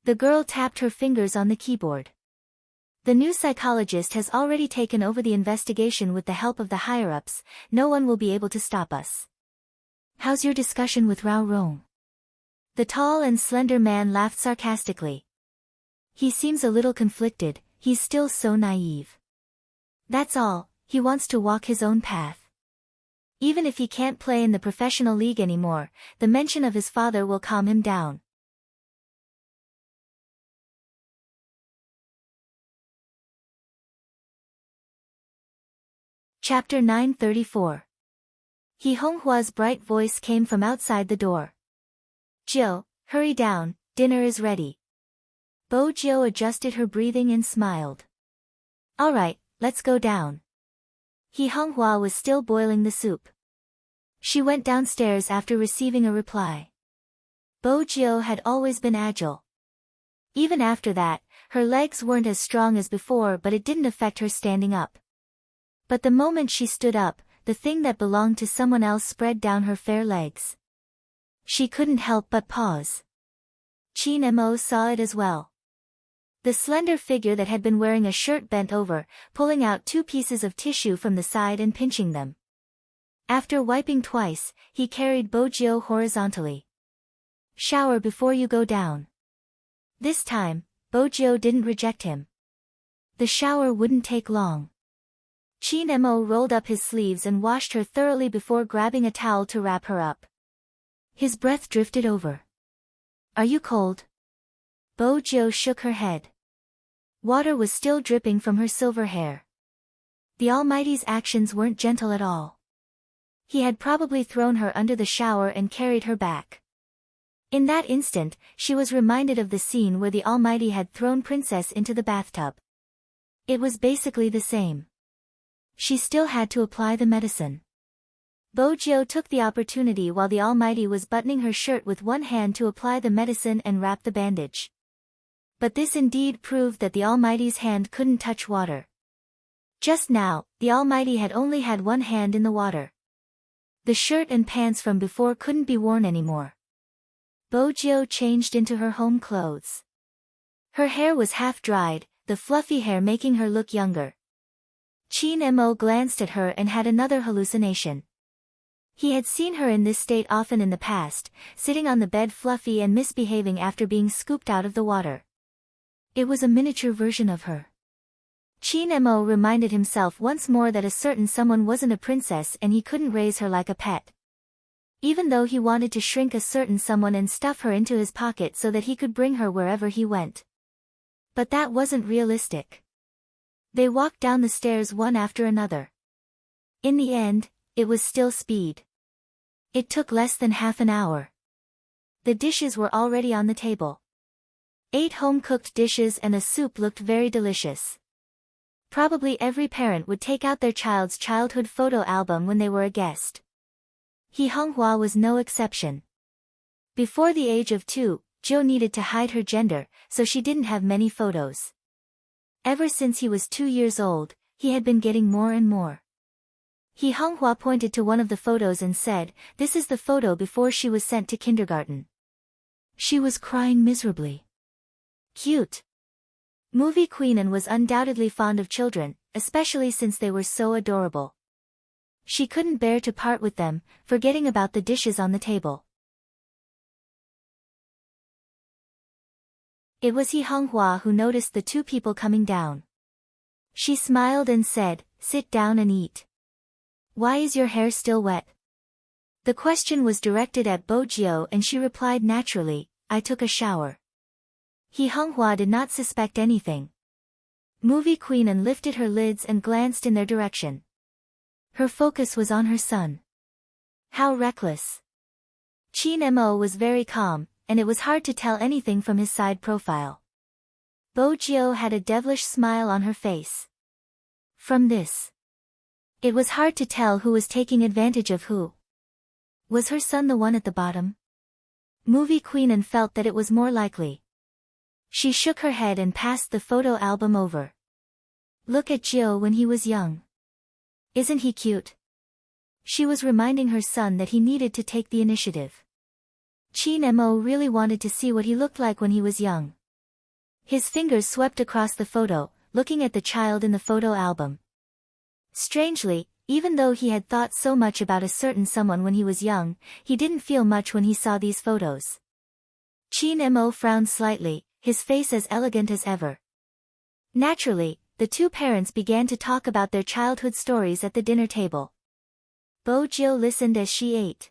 [SPEAKER 1] The girl tapped her fingers on the keyboard. The new psychologist has already taken over the investigation with the help of the higher-ups. No one will be able to stop us. How's your discussion with Rao Rong? The tall and slender man laughed sarcastically. He seems a little conflicted, he's still so naive. That's all, he wants to walk his own path. Even if he can't play in the professional league anymore, the mention of his father will calm him down. Chapter 934. He Honghua's bright voice came from outside the door. Jiu, hurry down, dinner is ready. Bo Jiu adjusted her breathing and smiled. Alright, let's go down. He Honghua was still boiling the soup. She went downstairs after receiving a reply. Bo Jiu had always been agile. Even after that, her legs weren't as strong as before, but it didn't affect her standing up. But the moment she stood up, the thing that belonged to someone else spread down her fair legs. She couldn't help but pause. Qin Mo saw it as well. The slender figure that had been wearing a shirt bent over, pulling out 2 pieces of tissue from the side and pinching them. After wiping twice, he carried Bo Jiu horizontally. Shower before you go down. This time, Bo Jiu didn't reject him. The shower wouldn't take long. Qin Mo rolled up his sleeves and washed her thoroughly before grabbing a towel to wrap her up. His breath drifted over. Are you cold? Bo Jiu shook her head. Water was still dripping from her silver hair. The Almighty's actions weren't gentle at all. He had probably thrown her under the shower and carried her back. In that instant, she was reminded of the scene where the Almighty had thrown Princess into the bathtub. It was basically the same. She still had to apply the medicine. Bo Jiu took the opportunity while the Almighty was buttoning her shirt with one hand to apply the medicine and wrap the bandage. But this indeed proved that the Almighty's hand couldn't touch water. Just now, the Almighty had only had one hand in the water. The shirt and pants from before couldn't be worn anymore. Bo Jiu changed into her home clothes. Her hair was half dried, the fluffy hair making her look younger. Qin Mo glanced at her and had another hallucination. He had seen her in this state often in the past, sitting on the bed fluffy and misbehaving after being scooped out of the water. It was a miniature version of her. Qin Mo reminded himself once more that a certain someone wasn't a princess and he couldn't raise her like a pet. Even though he wanted to shrink a certain someone and stuff her into his pocket so that he could bring her wherever he went. But that wasn't realistic. They walked down the stairs one after another. In the end, it was still speed. It took less than half an hour. The dishes were already on the table. 8 home-cooked dishes and a soup looked very delicious. Probably every parent would take out their child's childhood photo album when they were a guest. He Honghua was no exception. Before the age of 2, Jiu needed to hide her gender, so she didn't have many photos. Ever since he was 2 years old, he had been getting more and more. He Honghua pointed to one of the photos and said, "This is the photo before she was sent to kindergarten." She was crying miserably. Cute. Movie Queen was undoubtedly fond of children, especially since they were so adorable. She couldn't bear to part with them, forgetting about the dishes on the table. It was He Honghua who noticed the 2 people coming down. She smiled and said, "Sit down and eat." "Why is your hair still wet?" The question was directed at Bo Jiu and she replied naturally, "I took a shower." He Honghua did not suspect anything. Movie Queen lifted her lids and glanced in their direction. Her focus was on her son. How reckless. Chin Mo was very calm, and it was hard to tell anything from his side profile. Bo Jio had a devilish smile on her face. From this, it was hard to tell who was taking advantage of who. Was her son the one at the bottom? Movie Queen felt that it was more likely. She shook her head and passed the photo album over. Look at Jio when he was young. Isn't he cute? She was reminding her son that he needed to take the initiative. Chin Mo really wanted to see what he looked like when he was young. His fingers swept across the photo, looking at the child in the photo album. Strangely, even though he had thought so much about a certain someone when he was young, he didn't feel much when he saw these photos. Chin Mo frowned slightly, his face as elegant as ever. Naturally, the two parents began to talk about their childhood stories at the dinner table. Bo Jio listened as she ate.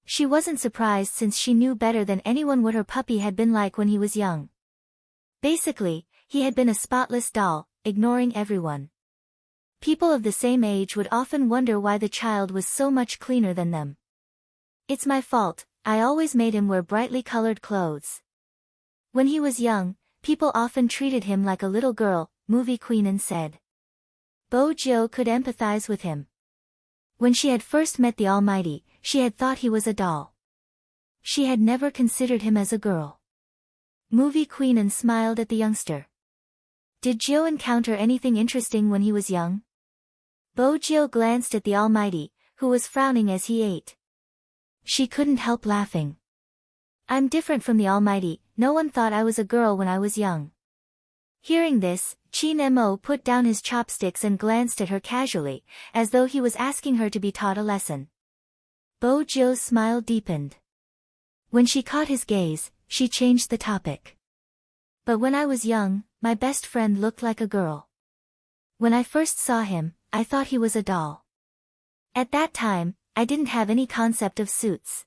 [SPEAKER 1] She wasn't surprised since she knew better than anyone what her puppy had been like when he was young. Basically, he had been a spotless doll, ignoring everyone. People of the same age would often wonder why the child was so much cleaner than them. It's my fault, I always made him wear brightly colored clothes. When he was young, people often treated him like a little girl, Movie Queen said. Bo Jio could empathize with him. When she had first met the Almighty, she had thought he was a doll. She had never considered him as a girl. Movie Queen smiled at the youngster. Did Jio encounter anything interesting when he was young? Bo Jio glanced at the Almighty, who was frowning as he ate. She couldn't help laughing. I'm different from the Almighty, no one thought I was a girl when I was young. Hearing this, Chin Mo put down his chopsticks and glanced at her casually, as though he was asking her to be taught a lesson. Bo Jio's smile deepened. When she caught his gaze, she changed the topic. But when I was young, my best friend looked like a girl. When I first saw him, I thought he was a doll. At that time, I didn't have any concept of suits.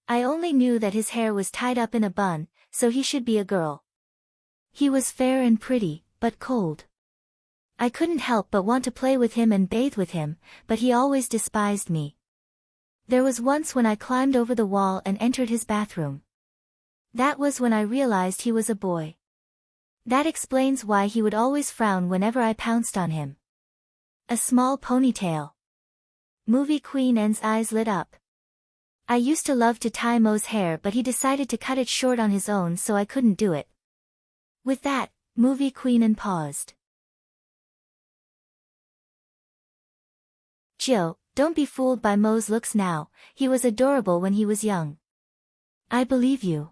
[SPEAKER 1] I only knew that his hair was tied up in a bun, so he should be a girl. He was fair and pretty, but cold. I couldn't help but want to play with him and bathe with him, but he always despised me. There was once when I climbed over the wall and entered his bathroom. That was when I realized he was a boy. That explains why he would always frown whenever I pounced on him. A small ponytail. Movie Queen's eyes lit up. I used to love to tie Mo's hair, but he decided to cut it short on his own, so I couldn't do it. With that, Movie Queen paused. Jio, don't be fooled by Mo's looks now, he was adorable when he was young. I believe you.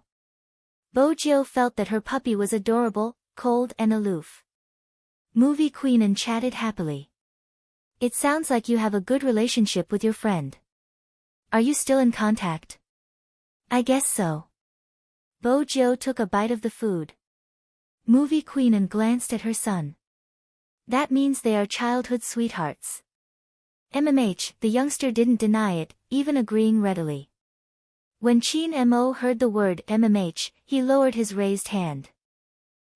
[SPEAKER 1] Bo Jio felt that her puppy was adorable, cold and aloof. Movie Queen chatted happily. It sounds like you have a good relationship with your friend. Are you still in contact? I guess so. Bo Jio took a bite of the food. Movie Queen glanced at her son. That means they are childhood sweethearts. The youngster didn't deny it, even agreeing readily. When Chin Mo heard the word he lowered his raised hand.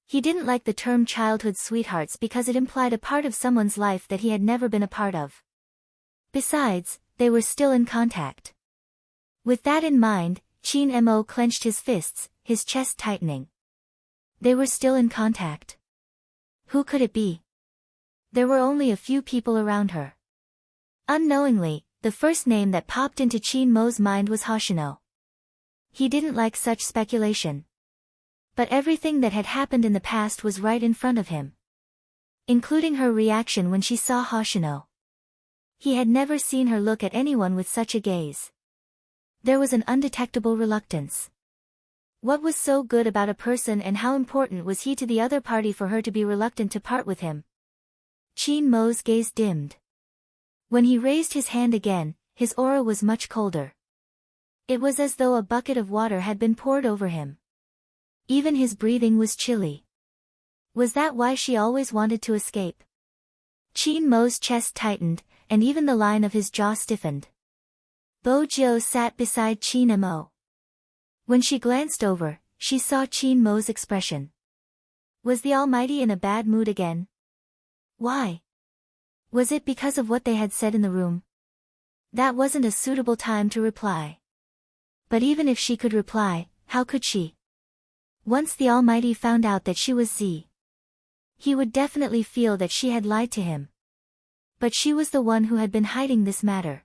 [SPEAKER 1] He didn't like the term childhood sweethearts because it implied a part of someone's life that he had never been a part of. Besides, they were still in contact. With that in mind, Chin Mo clenched his fists, his chest tightening. They were still in contact. Who could it be? There were only a few people around her. Unknowingly, the first name that popped into Chin Mo's mind was Hoshino. He didn't like such speculation. But everything that had happened in the past was right in front of him. Including her reaction when she saw Hoshino. He had never seen her look at anyone with such a gaze. There was an undetectable reluctance. What was so good about a person, and how important was he to the other party for her to be reluctant to part with him? Chin Mo's gaze dimmed. When he raised his hand again, his aura was much colder. It was as though a bucket of water had been poured over him. Even his breathing was chilly. Was that why she always wanted to escape? Chin Mo's chest tightened, and even the line of his jaw stiffened. Bo Jio sat beside Chin Mo. When she glanced over, she saw Chin Mo's expression. Was the Almighty in a bad mood again? Why? Was it because of what they had said in the room? That wasn't a suitable time to reply. But even if she could reply, how could she? Once the Almighty found out that she was Z, he would definitely feel that she had lied to him. But she was the one who had been hiding this matter.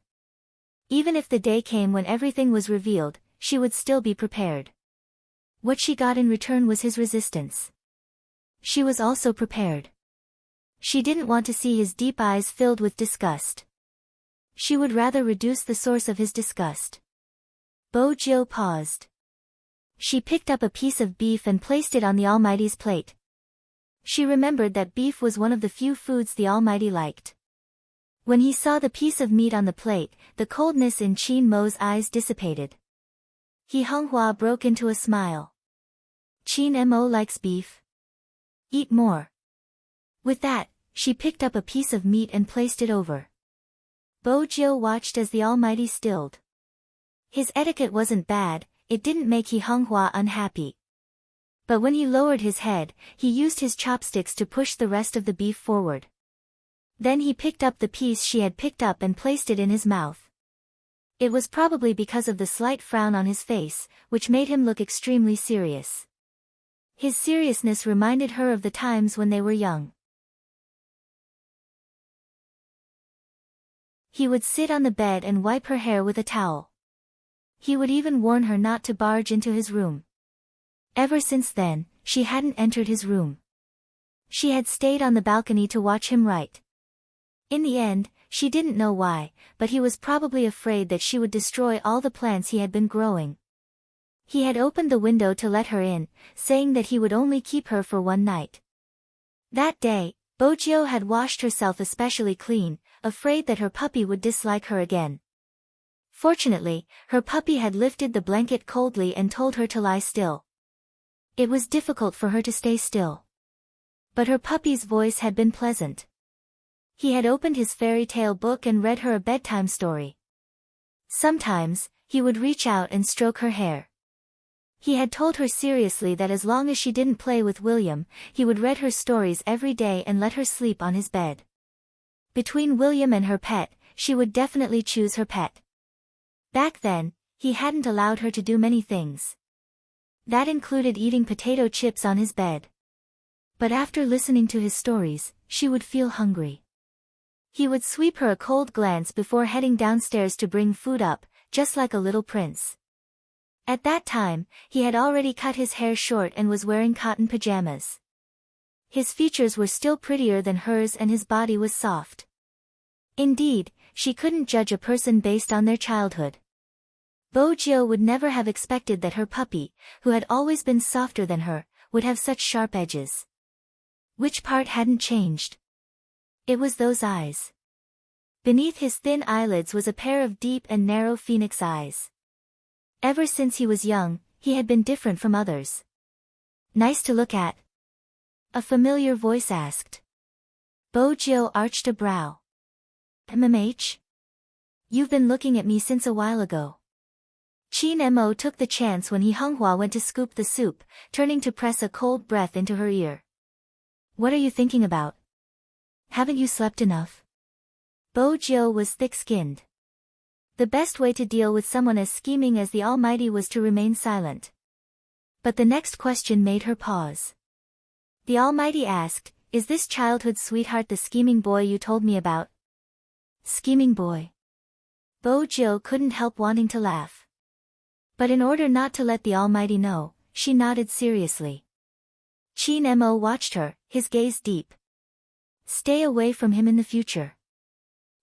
[SPEAKER 1] Even if the day came when everything was revealed, she would still be prepared. What she got in return was his resistance. She was also prepared. She didn't want to see his deep eyes filled with disgust. She would rather reduce the source of his disgust. Bo Jiu paused. She picked up a piece of beef and placed it on the Almighty's plate. She remembered that beef was one of the few foods the Almighty liked. When he saw the piece of meat on the plate, the coldness in Qin Mo's eyes dissipated. He Honghua broke into a smile. Qin Mo likes beef. Eat more. With that, she picked up a piece of meat and placed it over. Bo Jiu watched as the Almighty stilled. His etiquette wasn't bad, it didn't make He Honghua unhappy. But when he lowered his head, he used his chopsticks to push the rest of the beef forward. Then he picked up the piece she had picked up and placed it in his mouth. It was probably because of the slight frown on his face, which made him look extremely serious. His seriousness reminded her of the times when they were young. He would sit on the bed and wipe her hair with a towel. He would even warn her not to barge into his room. Ever since then, she hadn't entered his room. She had stayed on the balcony to watch him write. In the end, she didn't know why, but he was probably afraid that she would destroy all the plants he had been growing. He had opened the window to let her in, saying that he would only keep her for one night. That day, Bo Jiu had washed herself especially clean, afraid that her puppy would dislike her again. Fortunately, her puppy had lifted the blanket coldly and told her to lie still. It was difficult for her to stay still. But her puppy's voice had been pleasant. He had opened his fairy tale book and read her a bedtime story. Sometimes, he would reach out and stroke her hair. He had told her seriously that as long as she didn't play with William, he would read her stories every day and let her sleep on his bed. Between William and her pet, she would definitely choose her pet. Back then, he hadn't allowed her to do many things. That included eating potato chips on his bed. But after listening to his stories, she would feel hungry. He would sweep her a cold glance before heading downstairs to bring food up, just like a little prince. At that time, he had already cut his hair short and was wearing cotton pajamas. His features were still prettier than hers and his body was soft. Indeed, she couldn't judge a person based on their childhood. Bo Jiu would never have expected that her puppy, who had always been softer than her, would have such sharp edges. Which part hadn't changed? It was those eyes. Beneath his thin eyelids was a pair of deep and narrow phoenix eyes. Ever since he was young, he had been different from others. Nice to look at? A familiar voice asked. Bo Jiu arched a brow. MMH? You've been looking at me since a while ago. Qin Mo took the chance when He Honghua went to scoop the soup, turning to press a cold breath into her ear. What are you thinking about? Haven't you slept enough? Bo Jiu was thick-skinned. The best way to deal with someone as scheming as the Almighty was to remain silent. But the next question made her pause. The Almighty asked, "Is this childhood sweetheart the scheming boy you told me about?" Scheming boy. Bo Jiu couldn't help wanting to laugh. But in order not to let the Almighty know, she nodded seriously. Qin Mo watched her, his gaze deep. Stay away from him in the future.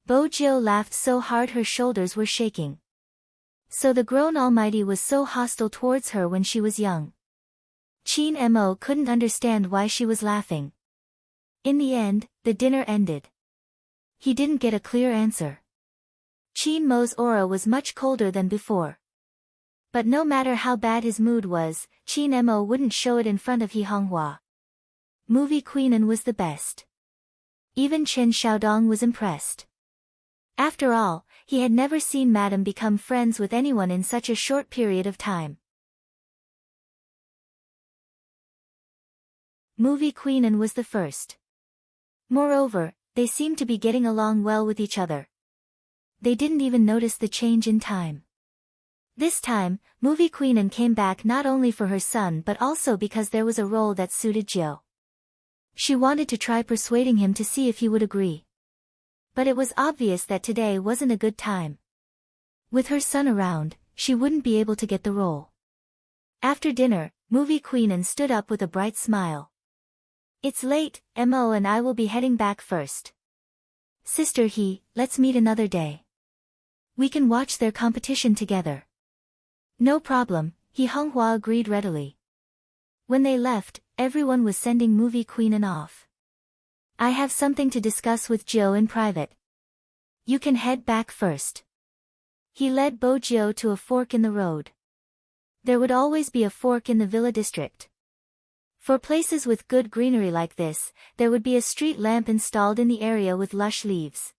[SPEAKER 1] Bo Jiu laughed so hard her shoulders were shaking. So the grown Almighty was so hostile towards her when she was young. Qin Mo couldn't understand why she was laughing. In the end, the dinner ended. He didn't get a clear answer. Qin Mo's aura was much colder than before. But no matter how bad his mood was, Qin Mo wouldn't show it in front of He Honghua. Movie Queenan was the best. Even Chen Xiaodong was impressed. After all, he had never seen Madame become friends with anyone in such a short period of time. Movie Queen and was the first. Moreover, they seemed to be getting along well with each other. They didn't even notice the change in time. This time, Movie Queen and came back not only for her son but also because there was a role that suited Joe. She wanted to try persuading him to see if he would agree. But it was obvious that today wasn't a good time. With her son around, she wouldn't be able to get the role. After dinner, Movie Queen and stood up with a bright smile. "It's late, Mo, and I will be heading back first. Sister let's meet another day. We can watch their competition together." "No problem," Hunghua agreed readily. When they left, everyone was sending Movie Queen and off. "I have something to discuss with Joe in private. You can head back first." He led Bojo to a fork in the road. There would always be a fork in the villa district. For places with good greenery like this, there would be a street lamp installed in the area with lush leaves.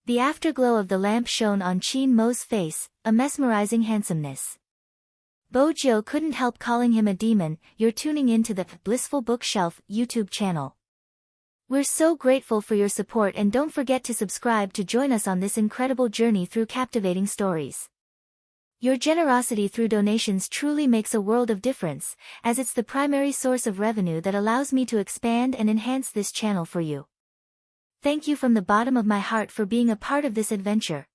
[SPEAKER 1] The afterglow of the lamp shone on Qin Mo's face, a mesmerizing handsomeness. Bojo couldn't help calling him a demon. You're tuning into the Blissful Bookshelf YouTube channel. We're so grateful for your support, and don't forget to subscribe to join us on this incredible journey through captivating stories. Your generosity through donations truly makes a world of difference, as it's the primary source of revenue that allows me to expand and enhance this channel for you. Thank you from the bottom of my heart for being a part of this adventure.